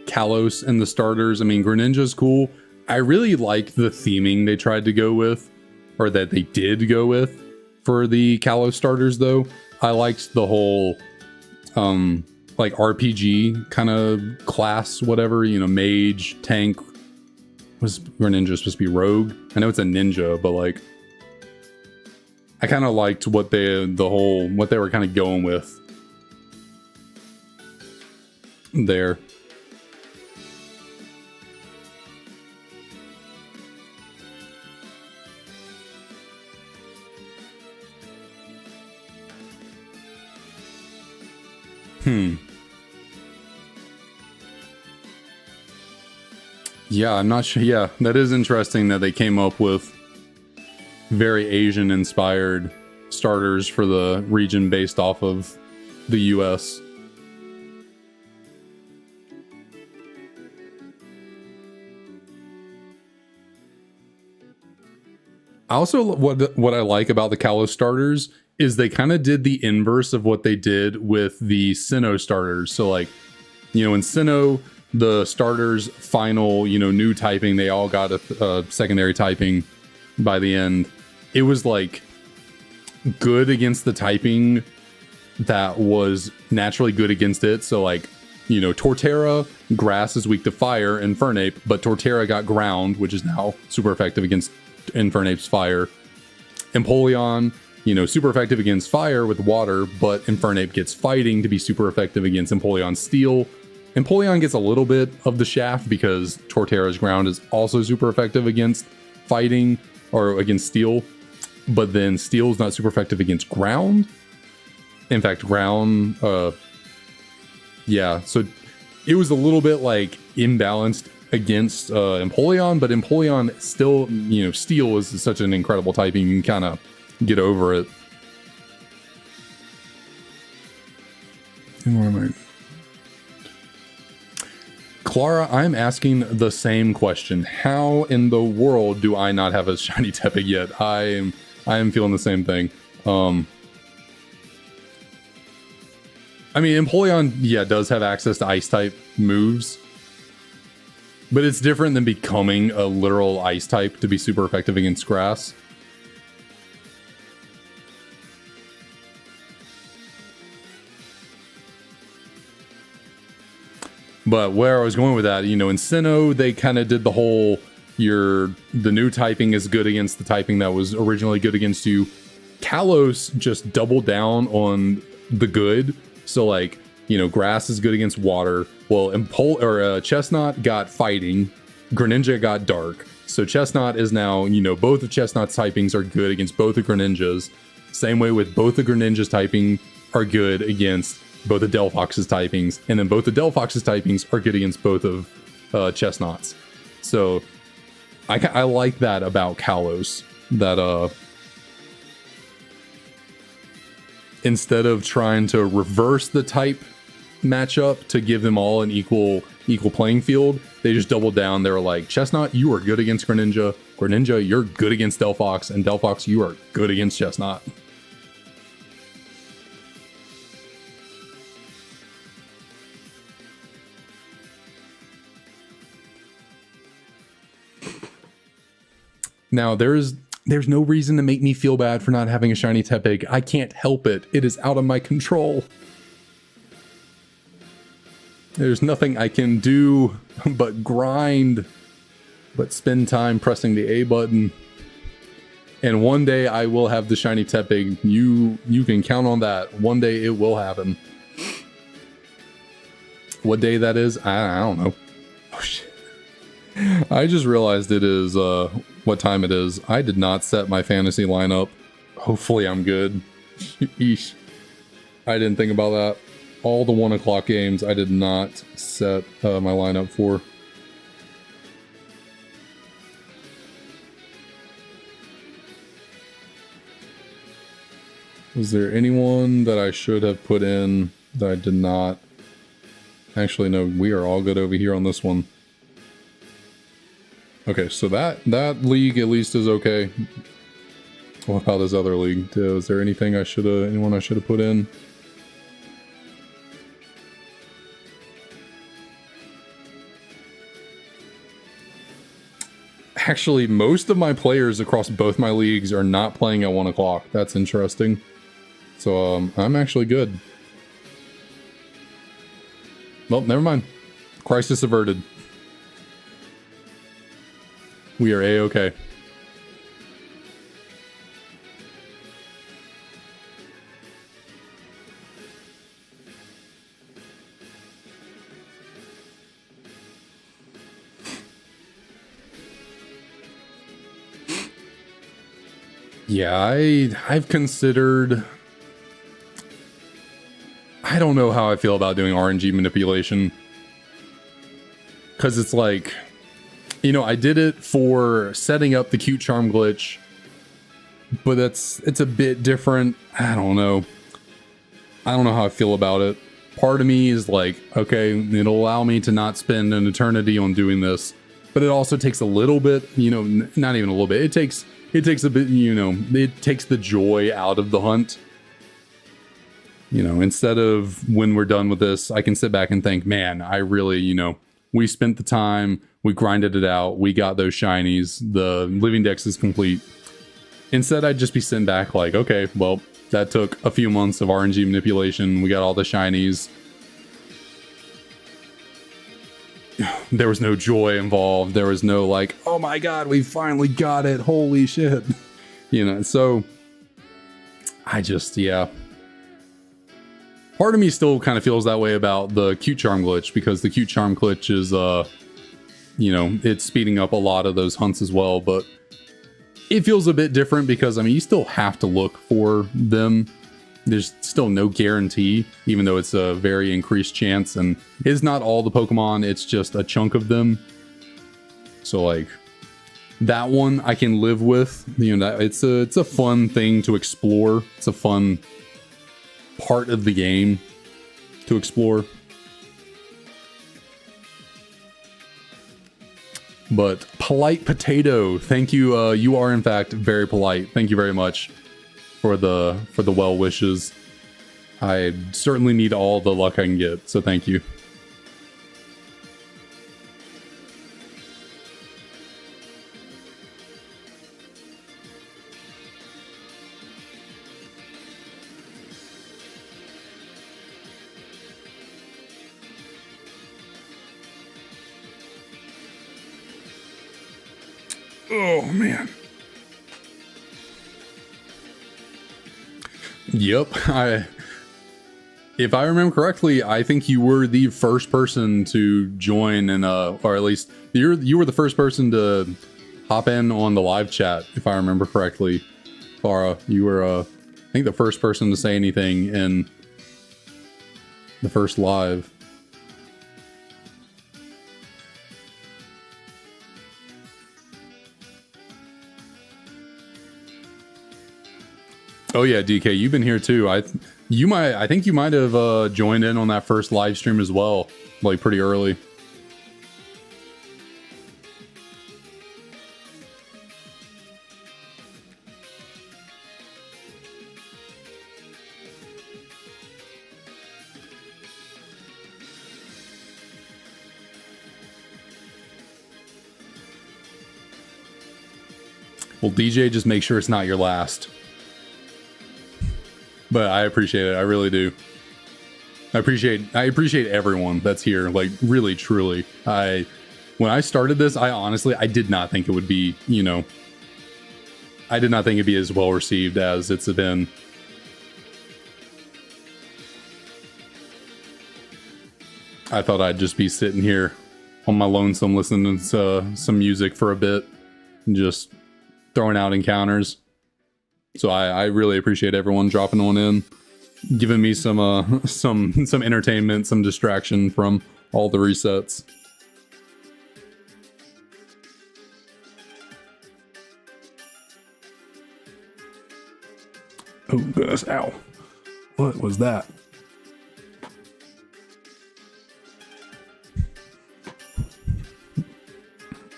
Kalos and the starters. I mean, Greninja's cool. I really like the theming they tried to go with, or that they did go with for the Kalos starters, though. I liked the whole, like RPG kind of class, whatever, you know, mage, tank. Was Greninja supposed to be rogue? I know it's a ninja, but like, I kind of liked what they were kind of going with there. Yeah, I'm not sure. Yeah, that is interesting that they came up with very Asian inspired starters for the region based off of the US. Also, what I like about the Kalos starters is they kind of did the inverse of what they did with the Sinnoh starters. So like, in Sinnoh, the starters final, new typing, they all got a secondary typing by the end. It was like good against the typing that was naturally good against it. So like, Torterra, grass is weak to fire, Infernape, but Torterra got ground, which is now super effective against Infernape's fire. Empoleon, super effective against fire with water, but Infernape gets fighting to be super effective against Empoleon's steel. Empoleon gets a little bit of the shaft because Torterra's ground is also super effective against fighting or against steel, but then steel is not super effective against ground. In fact, ground, yeah, so it was a little bit like imbalanced against Empoleon, but Empoleon still, steel is such an incredible typing, you can kind of get over it. And where am I? Clara, I'm asking the same question. How in the world do I not have a shiny Tepig yet? I am feeling the same thing. I mean, Empoleon, yeah, does have access to Ice-type moves, but it's different than becoming a literal Ice-type to be super effective against grass. But where I was going with that, in Sinnoh, they kind of did the whole, the new typing is good against the typing that was originally good against you. Kalos just doubled down on the good. So like, grass is good against water. Well, Chestnut got fighting. Greninja got dark. So Chestnut is now, both of Chestnut's typings are good against both of Greninja's. Same way with both of Greninja's typing are good against both of Delphox's typings. And then both of Delphox's typings are good against both of Chestnut's. So I like that about Kalos. That, instead of trying to reverse the type matchup to give them all an equal playing field, they just doubled down. They were like, Chestnut, you are good against Greninja. Greninja, you're good against Delphox. And Delphox, you are good against Chestnut. Now, there's no reason to make me feel bad for not having a shiny Tepig. I can't help it. It is out of my control. There's nothing I can do but grind, but spend time pressing the A button. And one day I will have the shiny Tepig. You can count on that. One day it will happen. What day that is, I don't know. Oh shit. I just realized it is what time it is. I did not set my fantasy lineup. Hopefully I'm good. Eesh. I didn't think about that. All the 1 o'clock games I did not set my lineup for. Was there anyone that I should have put in that I did not? Actually, no, we are all good over here on this one. Okay, so that league at least is okay. What about this other league? Is there anything anyone I should have put in? Actually, most of my players across both my leagues are not playing at 1 o'clock. That's interesting. So I'm actually good. Well, never mind. Crisis averted. We are A-okay. Yeah, I've considered... I don't know how I feel about doing RNG manipulation. Because it's like... I did it for setting up the cute charm glitch, but it's a bit different. I don't know how I feel about it. Part of me is like, okay, it'll allow me to not spend an eternity on doing this, but it also takes a little bit, not even a little bit. It takes a bit, it takes the joy out of the hunt You know, instead of when we're done with this, I can sit back and think, man, I really, we spent the time, we grinded it out, we got those shinies, the living dex is complete. Instead, I'd just be sitting back like, okay, well, that took a few months of RNG manipulation, we got all the shinies. There was no joy involved, there was no like, oh my god, we finally got it, holy shit. So I just, yeah. Part of me still kind of feels that way about the cute charm glitch, because the cute charm glitch is, it's speeding up a lot of those hunts as well, but it feels a bit different because, I mean, you still have to look for them. There's still no guarantee, even though it's a very increased chance, and it's not all the Pokemon, it's just a chunk of them. So, like, that one I can live with. It's a fun thing to explore. It's a fun part of the game to explore. But Polite Potato, thank you. You are in fact very polite. Thank you very much for the well wishes. I certainly need all the luck I can get, so thank you. Oh, man. Yep. If I remember correctly, I think you were the first person to join, and or at least you were the first person to hop in on the live chat, if I remember correctly. Farah, you were, I think, the first person to say anything in the first live. Oh yeah, DK, you've been here too. I think you might have joined in on that first live stream as well, like pretty early. Well, DJ, just make sure it's not your last. But I appreciate it. I really do. I appreciate everyone that's here. Like, really, truly. When I started this, I did not think it would be, I did not think it'd be as well received as it's been. I thought I'd just be sitting here on my lonesome listening to some music for a bit and just throwing out encounters. So I really appreciate everyone dropping on in, giving me some entertainment, some distraction from all the resets. Oh goodness, ow. What was that?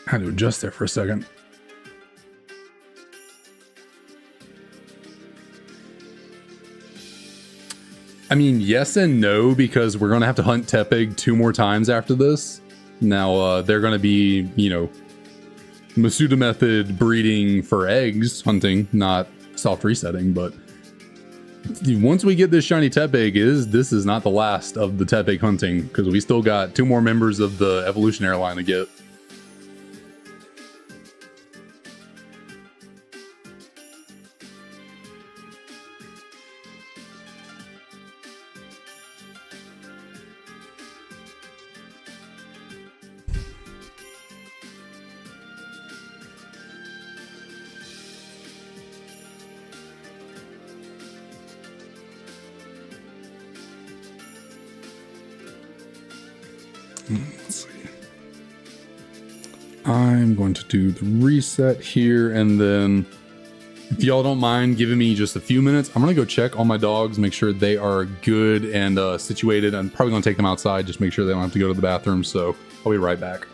I had to adjust there for a second. I mean, yes and no, because we're going to have to hunt Tepig 2 more times after this. Now, they're going to be, Masuda method breeding for eggs hunting, not soft resetting. But once we get this shiny Tepig, this is not the last of the Tepig hunting, because we still got 2 more members of the evolutionary line to get. Let's see. I'm going to do the reset here, and then if y'all don't mind giving me just a few minutes, I'm gonna go check on my dogs, make sure they are good and situated. I'm probably gonna take them outside, just make sure they don't have to go to the bathroom, so I'll be right back.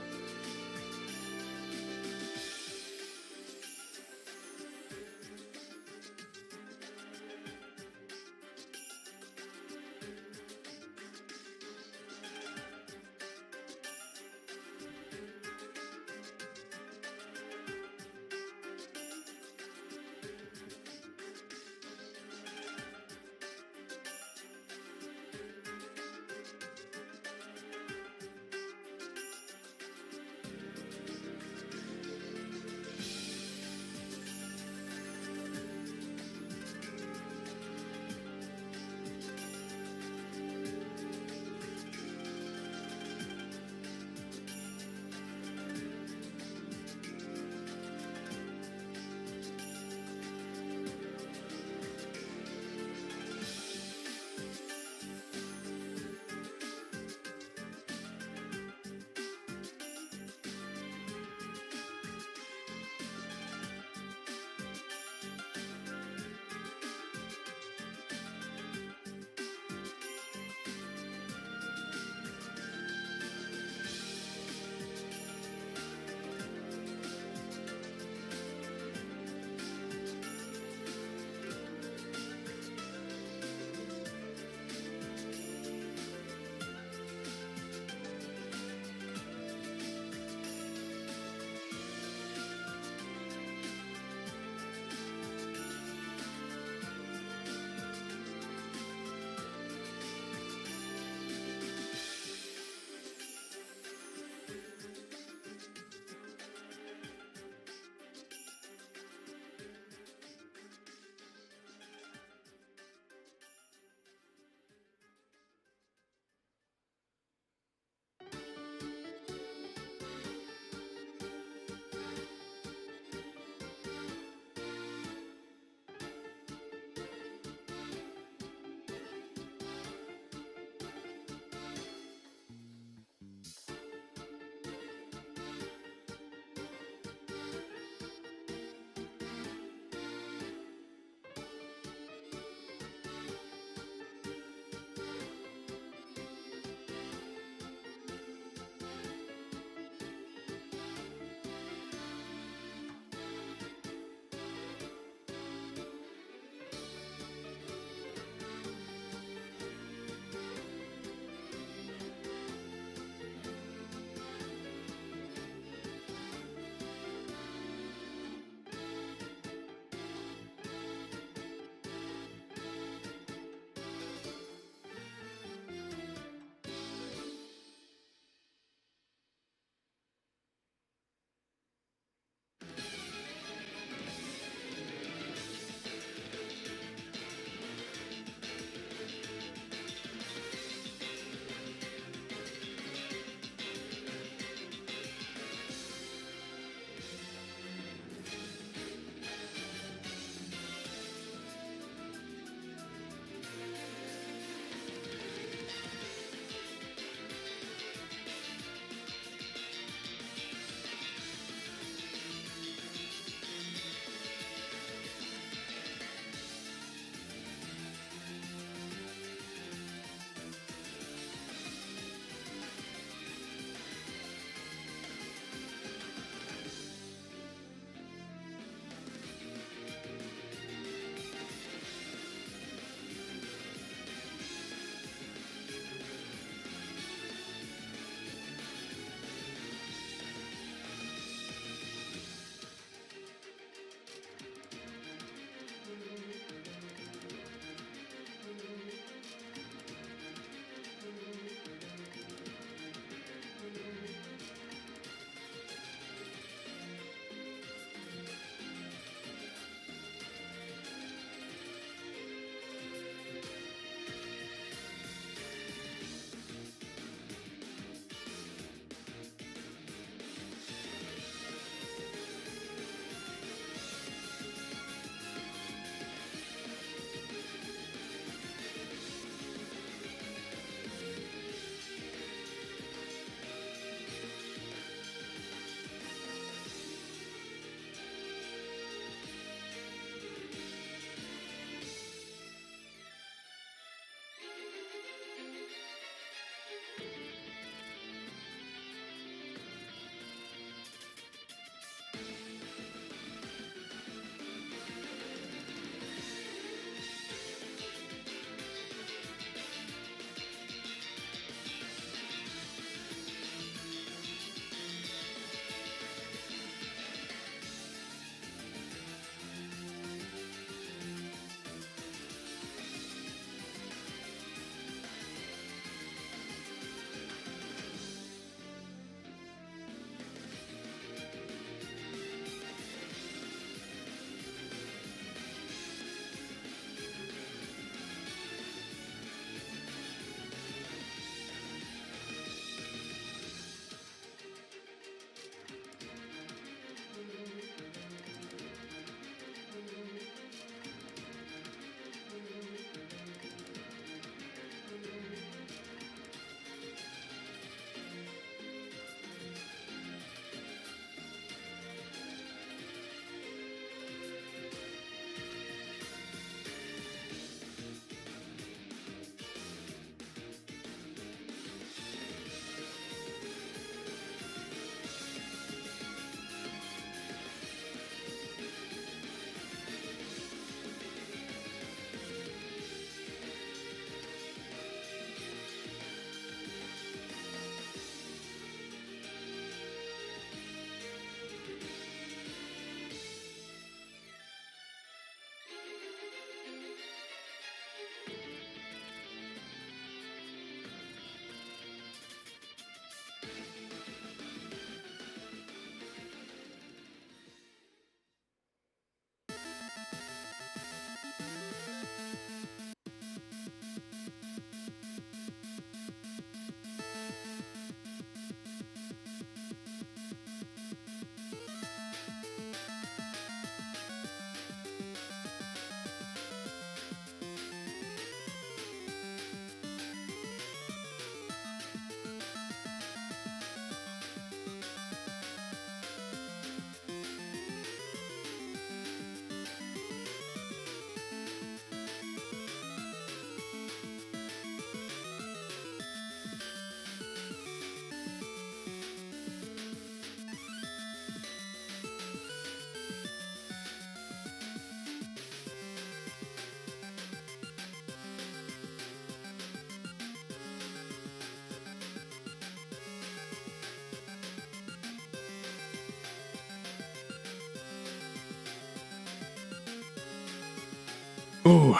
Oh,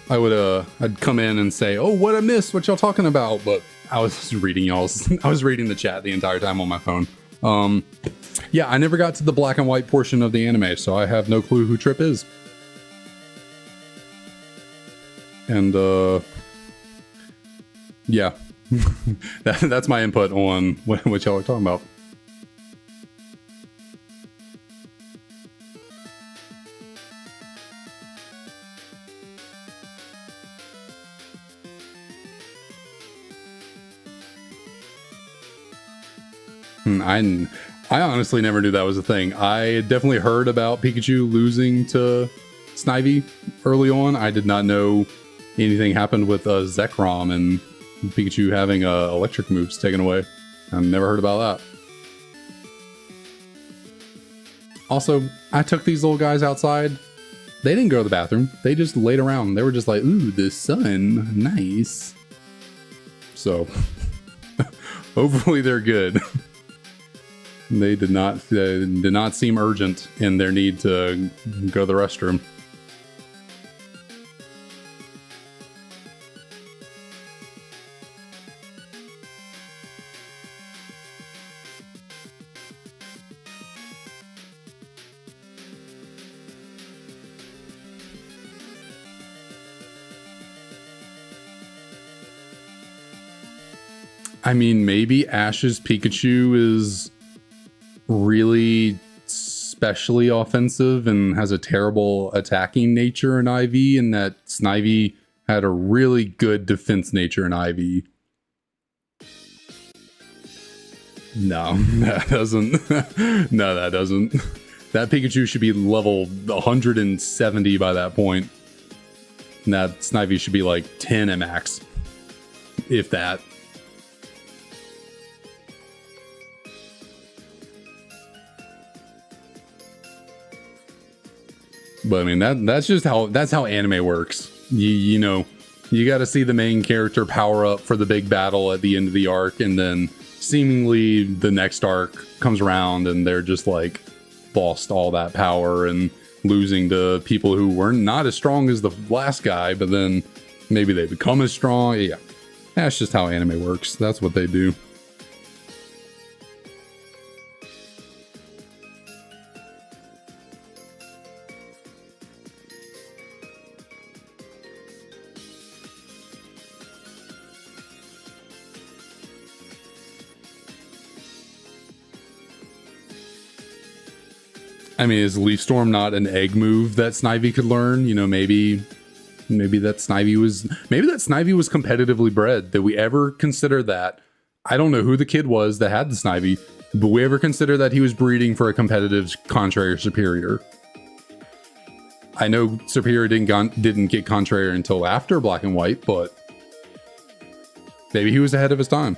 I'd come in and say, oh, what I missed, what y'all talking about? But I was reading I was reading the chat the entire time on my phone. Yeah, I never got to the black and white portion of the anime, so I have no clue who Trip is. And, yeah, that's my input on what y'all are talking about. I honestly never knew that was a thing. I definitely heard about Pikachu losing to Snivy early on. I did not know anything happened with Zekrom and Pikachu having electric moves taken away. I've never heard about that. Also, I took these little guys outside. They didn't go to the bathroom. They just laid around. They were just like, ooh, the sun, nice. So, hopefully they're good. They did not seem urgent in their need to go to the restroom. I mean, maybe Ash's Pikachu is really specially offensive and has a terrible attacking nature in IV, and that Snivy had a really good defense nature in IV. No, that doesn't. No, that doesn't. That Pikachu should be level 170 by that point. And that Snivy should be like 10 at max. If that. But I mean, that's just how anime works. You know, you got to see the main character power up for the big battle at the end of the arc, and then seemingly the next arc comes around and they're just like lost all that power and losing to people who were not as strong as the last guy, but then maybe they become as strong. Yeah, that's just how anime works. That's what they do. I mean, is Leaf Storm not an egg move that Snivy could learn? You know, maybe that Snivy was competitively bred. Did we ever consider that? I don't know who the kid was that had the Snivy, but we ever consider that he was breeding for a competitive Contrary or Superior? I know Superior didn't get Contrary until after Black and White, but maybe he was ahead of his time.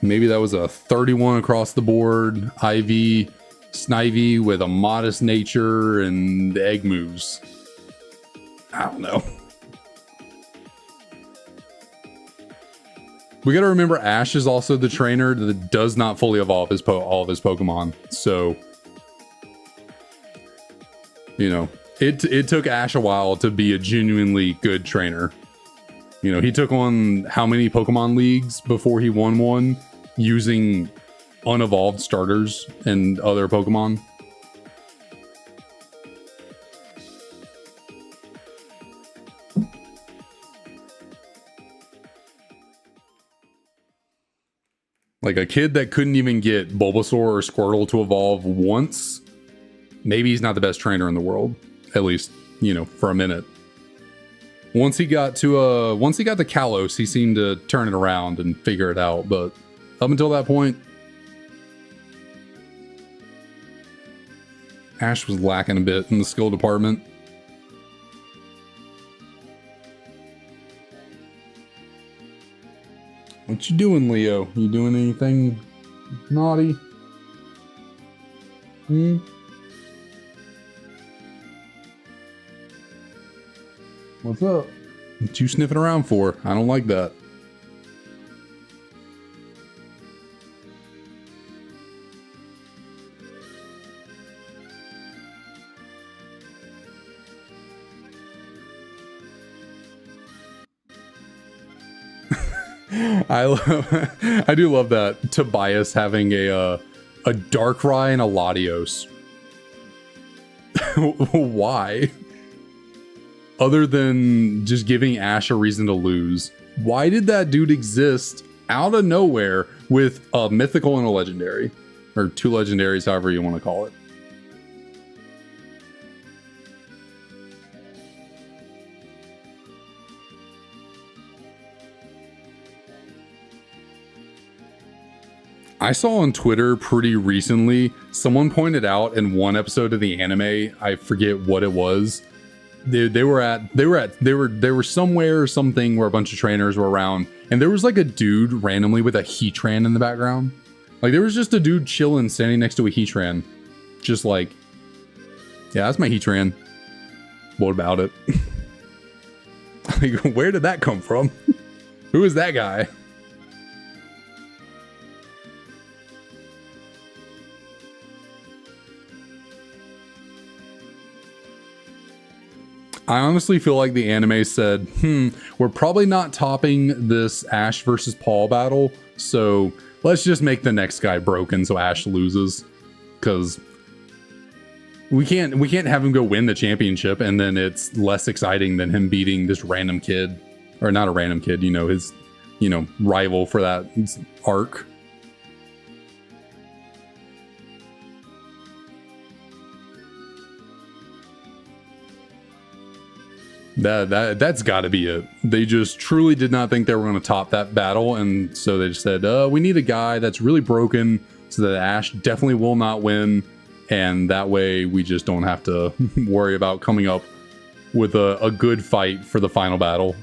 Maybe that was a 31 across the board IV Snivy with a modest nature and egg moves. I don't know. We got to remember Ash is also the trainer that does not fully evolve all of his Pokemon. So, you know, it took Ash a while to be a genuinely good trainer. You know, he took on how many Pokemon leagues before he won one using unevolved starters and other Pokemon? Like a kid that couldn't even get Bulbasaur or Squirtle to evolve once, maybe he's not the best trainer in the world, at least, you know, for a minute. Once he got to Kalos, he seemed to turn it around and figure it out, but up until that point, Ash was lacking a bit in the skill department. What you doing, Leo? You doing anything naughty? What's up? What you sniffing around for? I don't like that. I do love that Tobias having a Darkrai and a Latios. Why? Other than just giving Ash a reason to lose. Why did that dude exist out of nowhere with a mythical and a legendary? Or two legendaries, however you want to call it. I saw on Twitter pretty recently, someone pointed out in one episode of the anime, I forget what it was. They were somewhere or something where a bunch of trainers were around, and there was like a dude randomly with a Heatran in the background. Like there was just a dude chilling, standing next to a Heatran. Just like, yeah, that's my Heatran. What about it? Like, where did that come from? Who is that guy? I honestly feel like the anime said, we're probably not topping this Ash versus Paul battle, so let's just make the next guy broken so Ash loses. Because we can't have him go win the championship and then it's less exciting than him beating this random kid. Or not a random kid, his, rival for that arc. That's got to be it. They just truly did not think they were going to top that battle, and so they just said, we need a guy that's really broken so that Ash definitely will not win, and that way we just don't have to worry about coming up with a good fight for the final battle.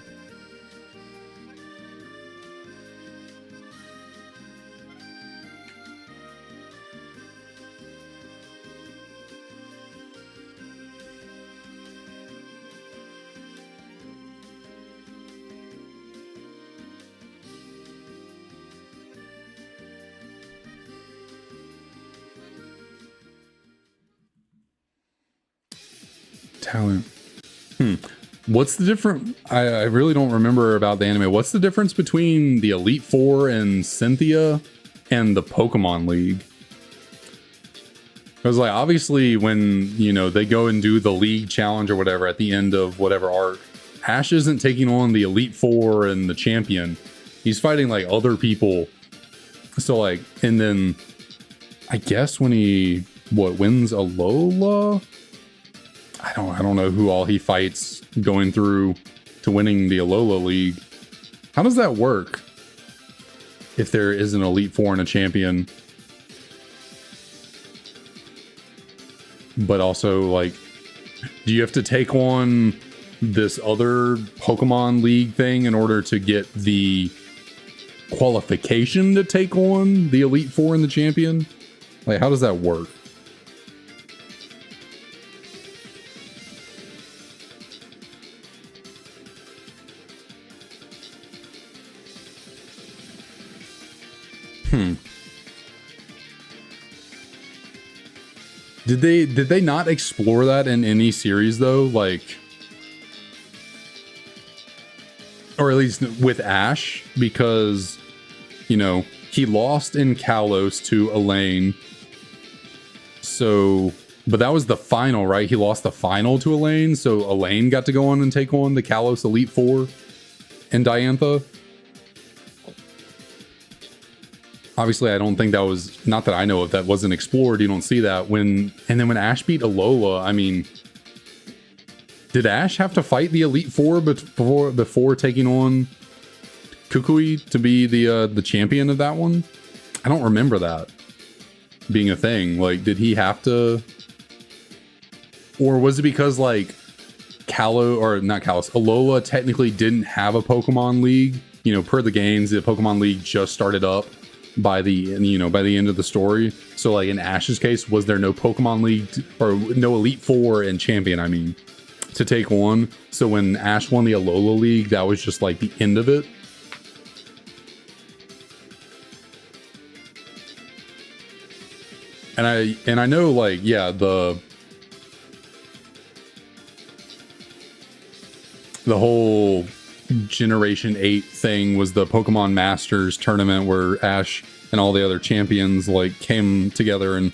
Talent. What's the difference? I really don't remember about the anime. What's the difference between the Elite Four and Cynthia and the Pokemon League? Because like obviously when they go and do the League Challenge or whatever at the end of whatever arc, Ash isn't taking on the Elite Four and the champion. He's fighting like other people. So like, and then I guess when he wins Alola. I don't know who all he fights going through to winning the Alola League. How does that work? If there is an Elite Four and a champion. But also, like, do you have to take on this other Pokemon League thing in order to get the qualification to take on the Elite Four and the champion? Like, how does that work? Did they not explore that in any series though? Like, or at least with Ash, because he lost in Kalos to Elaine. So, but that was the final, right? He lost the final to Elaine, so Elaine got to go on and take on the Kalos Elite Four and Diantha. Obviously, I don't think that was, not that I know of, that wasn't explored. You don't see that. And then when Ash beat Alola, I mean, did Ash have to fight the Elite Four before taking on Kukui to be the champion of that one? I don't remember that being a thing. Like, did he have to? Or was it because, like, Alola technically didn't have a Pokemon League? Per the games, the Pokemon League just started up by the end of the story. So like in Ash's case, was there no Pokemon League or no Elite Four and champion, I mean, to take on? So when Ash won the Alola League, that was just like the end of it. And I know, like, yeah, the Generation 8 thing was the Pokemon Masters tournament where Ash and all the other champions like came together and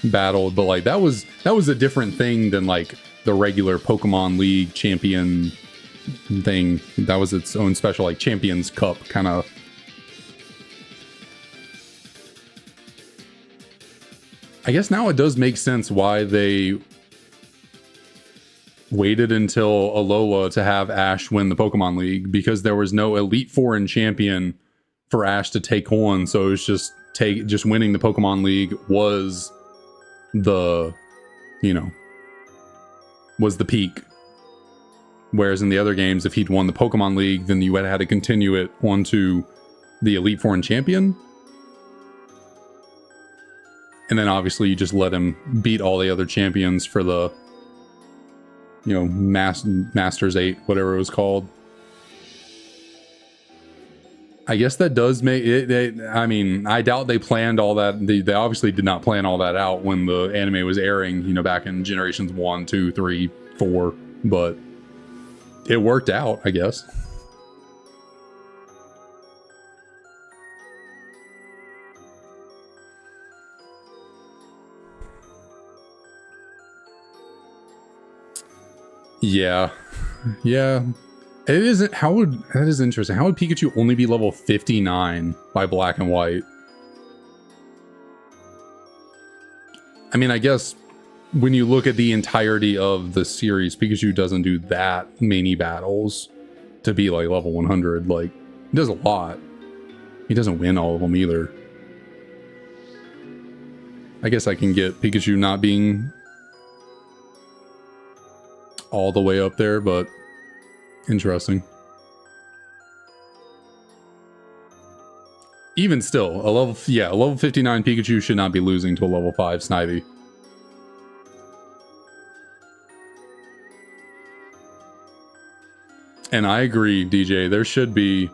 battled, but like that was a different thing than like the regular Pokemon League champion thing. That was its own special like Champions Cup kind of. I guess now it does make sense why they waited until Alola to have Ash win the Pokemon League, because there was no Elite Four and champion for Ash to take on. So it was just winning the Pokemon League was the, was the peak. Whereas in the other games, if he'd won the Pokemon League, then you would have had to continue it onto the Elite Four and champion. And then obviously you just let him beat all the other champions for the, Masters 8, whatever it was called. I guess that does make it. I mean, I doubt they planned all that. They obviously did not plan all that out when the anime was airing, back in generations 1, 2, 3, 4. But it worked out, I guess. Yeah. It isn't. That is interesting. How would Pikachu only be level 59 by Black and White? I mean, I guess when you look at the entirety of the series, Pikachu doesn't do that many battles to be like level 100. Like, he does a lot. He doesn't win all of them either. I guess I can get Pikachu not being all the way up there, but interesting. Even still, a level 59 Pikachu should not be losing to a level 5 Snivy. And I agree, DJ, there should be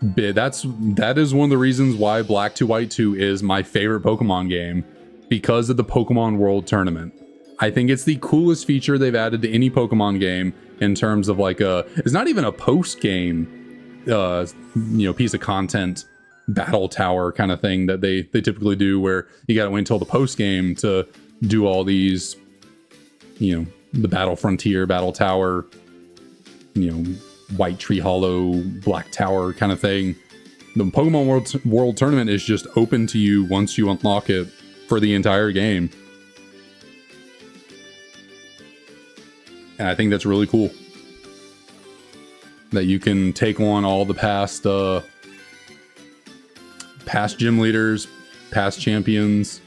that is one of the reasons why Black 2 White 2 is my favorite Pokemon game, because of the Pokemon World Tournament. I think it's the coolest feature they've added to any Pokemon game in terms of like it's not even a post-game, piece of content battle tower kind of thing that they typically do, where you got to wait until the post-game to do all these, the Battle Frontier, Battle Tower, White Tree Hollow, Black Tower kind of thing. The Pokemon World Tournament is just open to you once you unlock it for the entire game. And I think that's really cool that you can take on all the past gym leaders, past champions.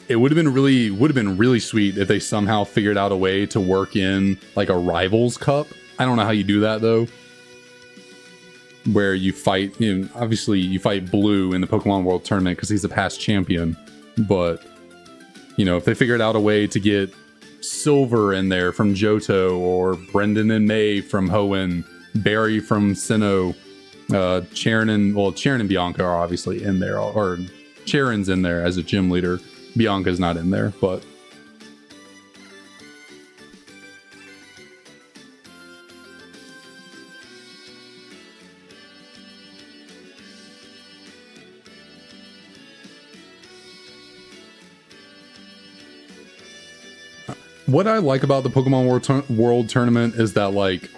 It would have been really sweet if they somehow figured out a way to work in like a Rivals Cup. I don't know how you do that though. Where you fight, obviously you fight Blue in the Pokemon World Tournament because he's a past champion. But, if they figured out a way to get Silver in there from Johto, or Brendan and May from Hoenn, Barry from Sinnoh, Charon and Bianca are obviously in there, or Charon's in there as a gym leader. Bianca's not in there, but what I like about the Pokemon World Tournament is that, like,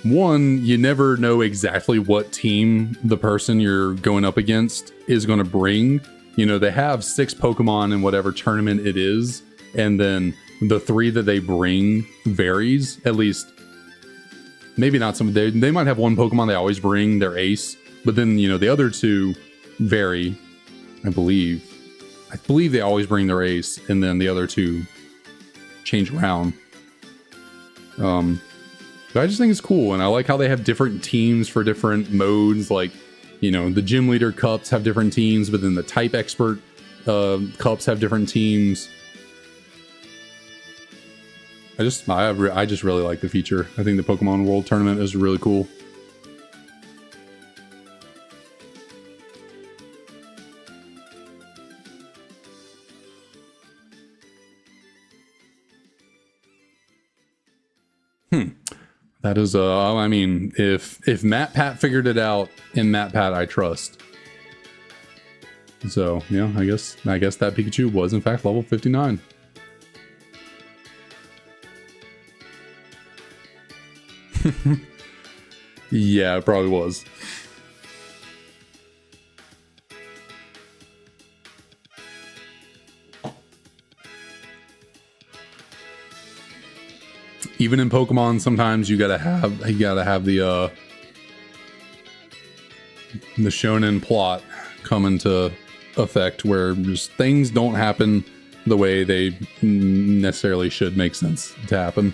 one, you never know exactly what team the person you're going up against is going to bring. They have 6 Pokemon in whatever tournament it is, and then the 3 that they bring varies. At least, maybe not some. They might have one Pokemon they always bring, their ace, but then the other 2 vary. I believe they always bring their ace, and then the other 2 change around. But I just think it's cool, and I like how they have different teams for different modes. Like, the Gym Leader Cups have different teams, but then the Type Expert Cups have different teams. I just really like the feature. I think the Pokemon World Tournament is really cool. That is, I mean, if Matt Pat figured it out, in Matt Pat I trust. So, yeah, I guess that Pikachu was in fact level 59. Yeah, it probably was. Even in Pokemon, sometimes you gotta have the shonen plot come into effect, where just things don't happen the way they necessarily should make sense to happen.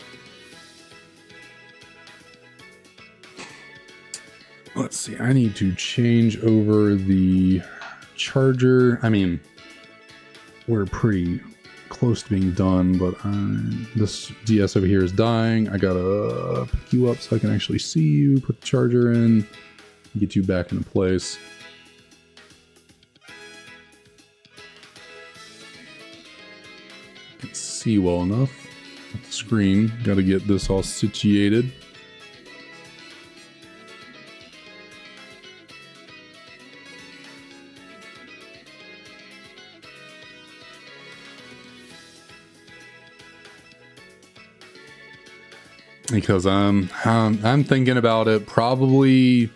Let's see, I need to change over the charger. I mean, we're pretty close to being done, but this DS over here is dying. I gotta pick you up so I can actually see you, put the charger in, get you back into place. I can see well enough at the screen. Gotta get this all situated. Because I'm thinking about it, probably,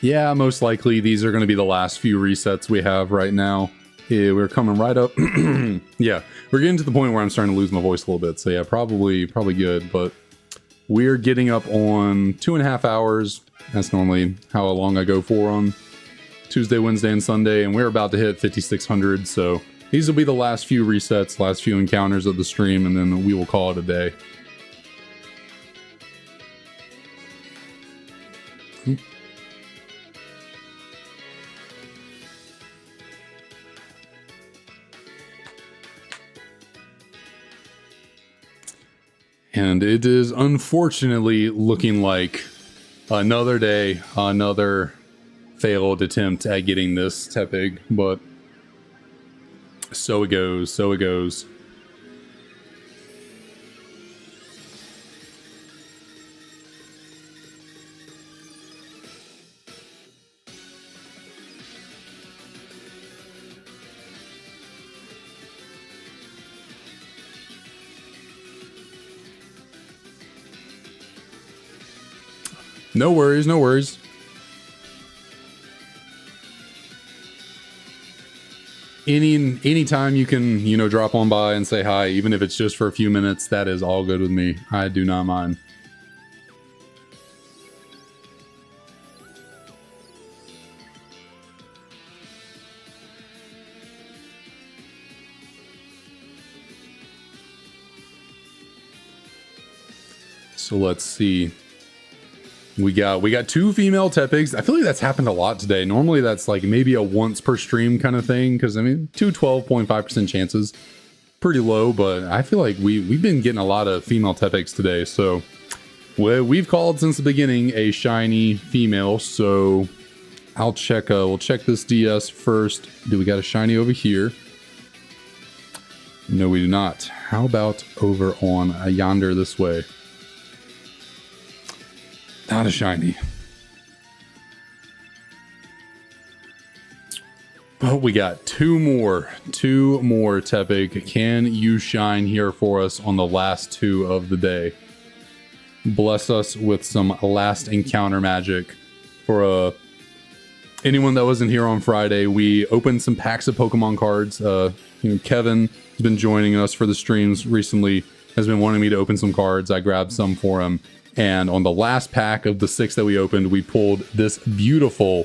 yeah, most likely these are going to be the last few resets we have right now. Yeah, we're coming right up. Yeah, we're getting to the point where I'm starting to lose my voice a little bit. So yeah, probably good. But we're getting up on 2.5 hours. That's normally how long I go for on Tuesday, Wednesday, and Sunday. And we're about to hit 5,600. So these will be the last few resets, last few encounters of the stream, and then we will call it a day. And it is unfortunately looking like another day, another failed attempt at getting this Tepig, but so it goes, so it goes. No worries, no worries. Anytime you can, you know, drop on by and say hi, even if it's just for a few minutes, that is all good with me. I do not mind. So let's see. We got 2 female Tepigs. I feel like that's happened a lot today. Normally that's like maybe a once per stream kind of thing, because I mean 12.5% chances, pretty low, but I feel like we've been getting a lot of female Tepigs today. So we've called since the beginning a shiny female. So I'll check. We'll check this DS first. Do we got a shiny over here? No, we do not. How about over on yonder this way? Not a shiny. But we got two more Tepig. Can you shine here for us on the last 2 of the day? Bless us with some last encounter magic. For anyone that wasn't here on Friday, we opened some packs of Pokemon cards. You know, Kevin has been joining us for the streams recently, has been wanting me to open some cards. I grabbed some for him. And on the last pack of the 6 that we opened, we pulled this beautiful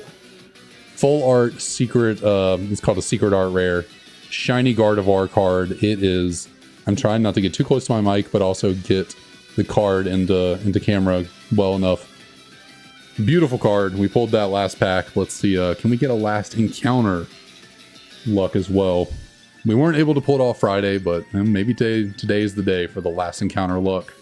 full art secret, it's called a secret art rare, shiny Gardevoir card. It is, I'm trying not to get too close to my mic, but also get the card into camera well enough. Beautiful card. We pulled that last pack. Let's see, can we get a last encounter luck as well? We weren't able to pull it off Friday, but maybe today is the day for the last encounter luck.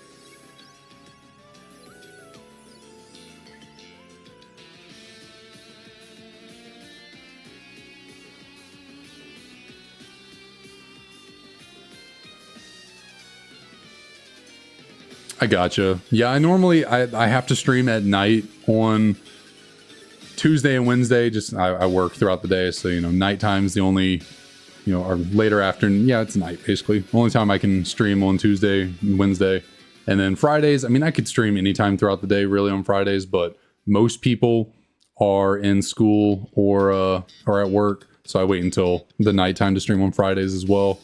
I gotcha. Yeah, I have to stream at night on Tuesday and Wednesday. Just I work throughout the day, so nighttime's the only, or later afternoon. Yeah, it's night basically. Only time I can stream on Tuesday and Wednesday, and then Fridays. I mean, I could stream anytime throughout the day, really, on Fridays. But most people are in school or at work, so I wait until the nighttime to stream on Fridays as well.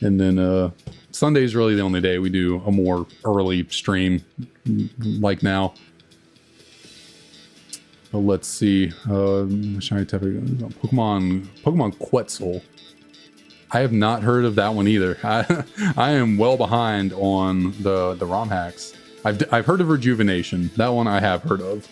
And then Sunday's really the only day we do a more early stream, like now. Let's see. Shiny Tepig. Pokemon Quetzal. I have not heard of that one either. I am well behind on the ROM hacks. I've heard of Rejuvenation. That one I have heard of.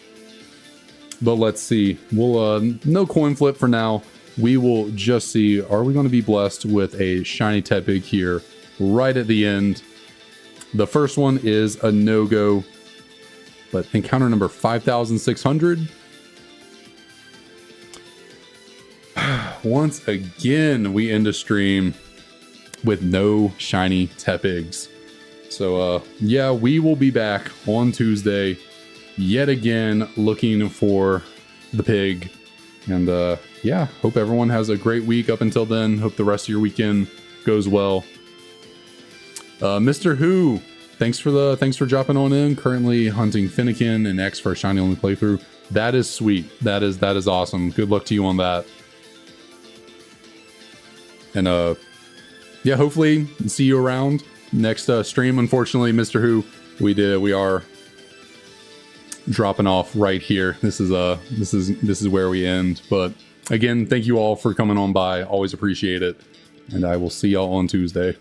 But let's see. We'll no coin flip for now. We will just see, are we going to be blessed with a shiny Tepig here right at the end? The first one is a no-go, but encounter number 5,600. Once again, we end a stream with no shiny Tepigs. So, yeah, we will be back on Tuesday yet again looking for the pig. And, yeah, hope everyone has a great week up until then. Hope the rest of your weekend goes well. Mr. Who, thanks for dropping on in. Currently hunting Finnegan and X for a shiny only playthrough. That is sweet. That is awesome. Good luck to you on that. And yeah, hopefully see you around next stream. Unfortunately, Mr. Who, we are dropping off right here. This is where we end. But again, thank you all for coming on by. Always appreciate it. And I will see y'all on Tuesday.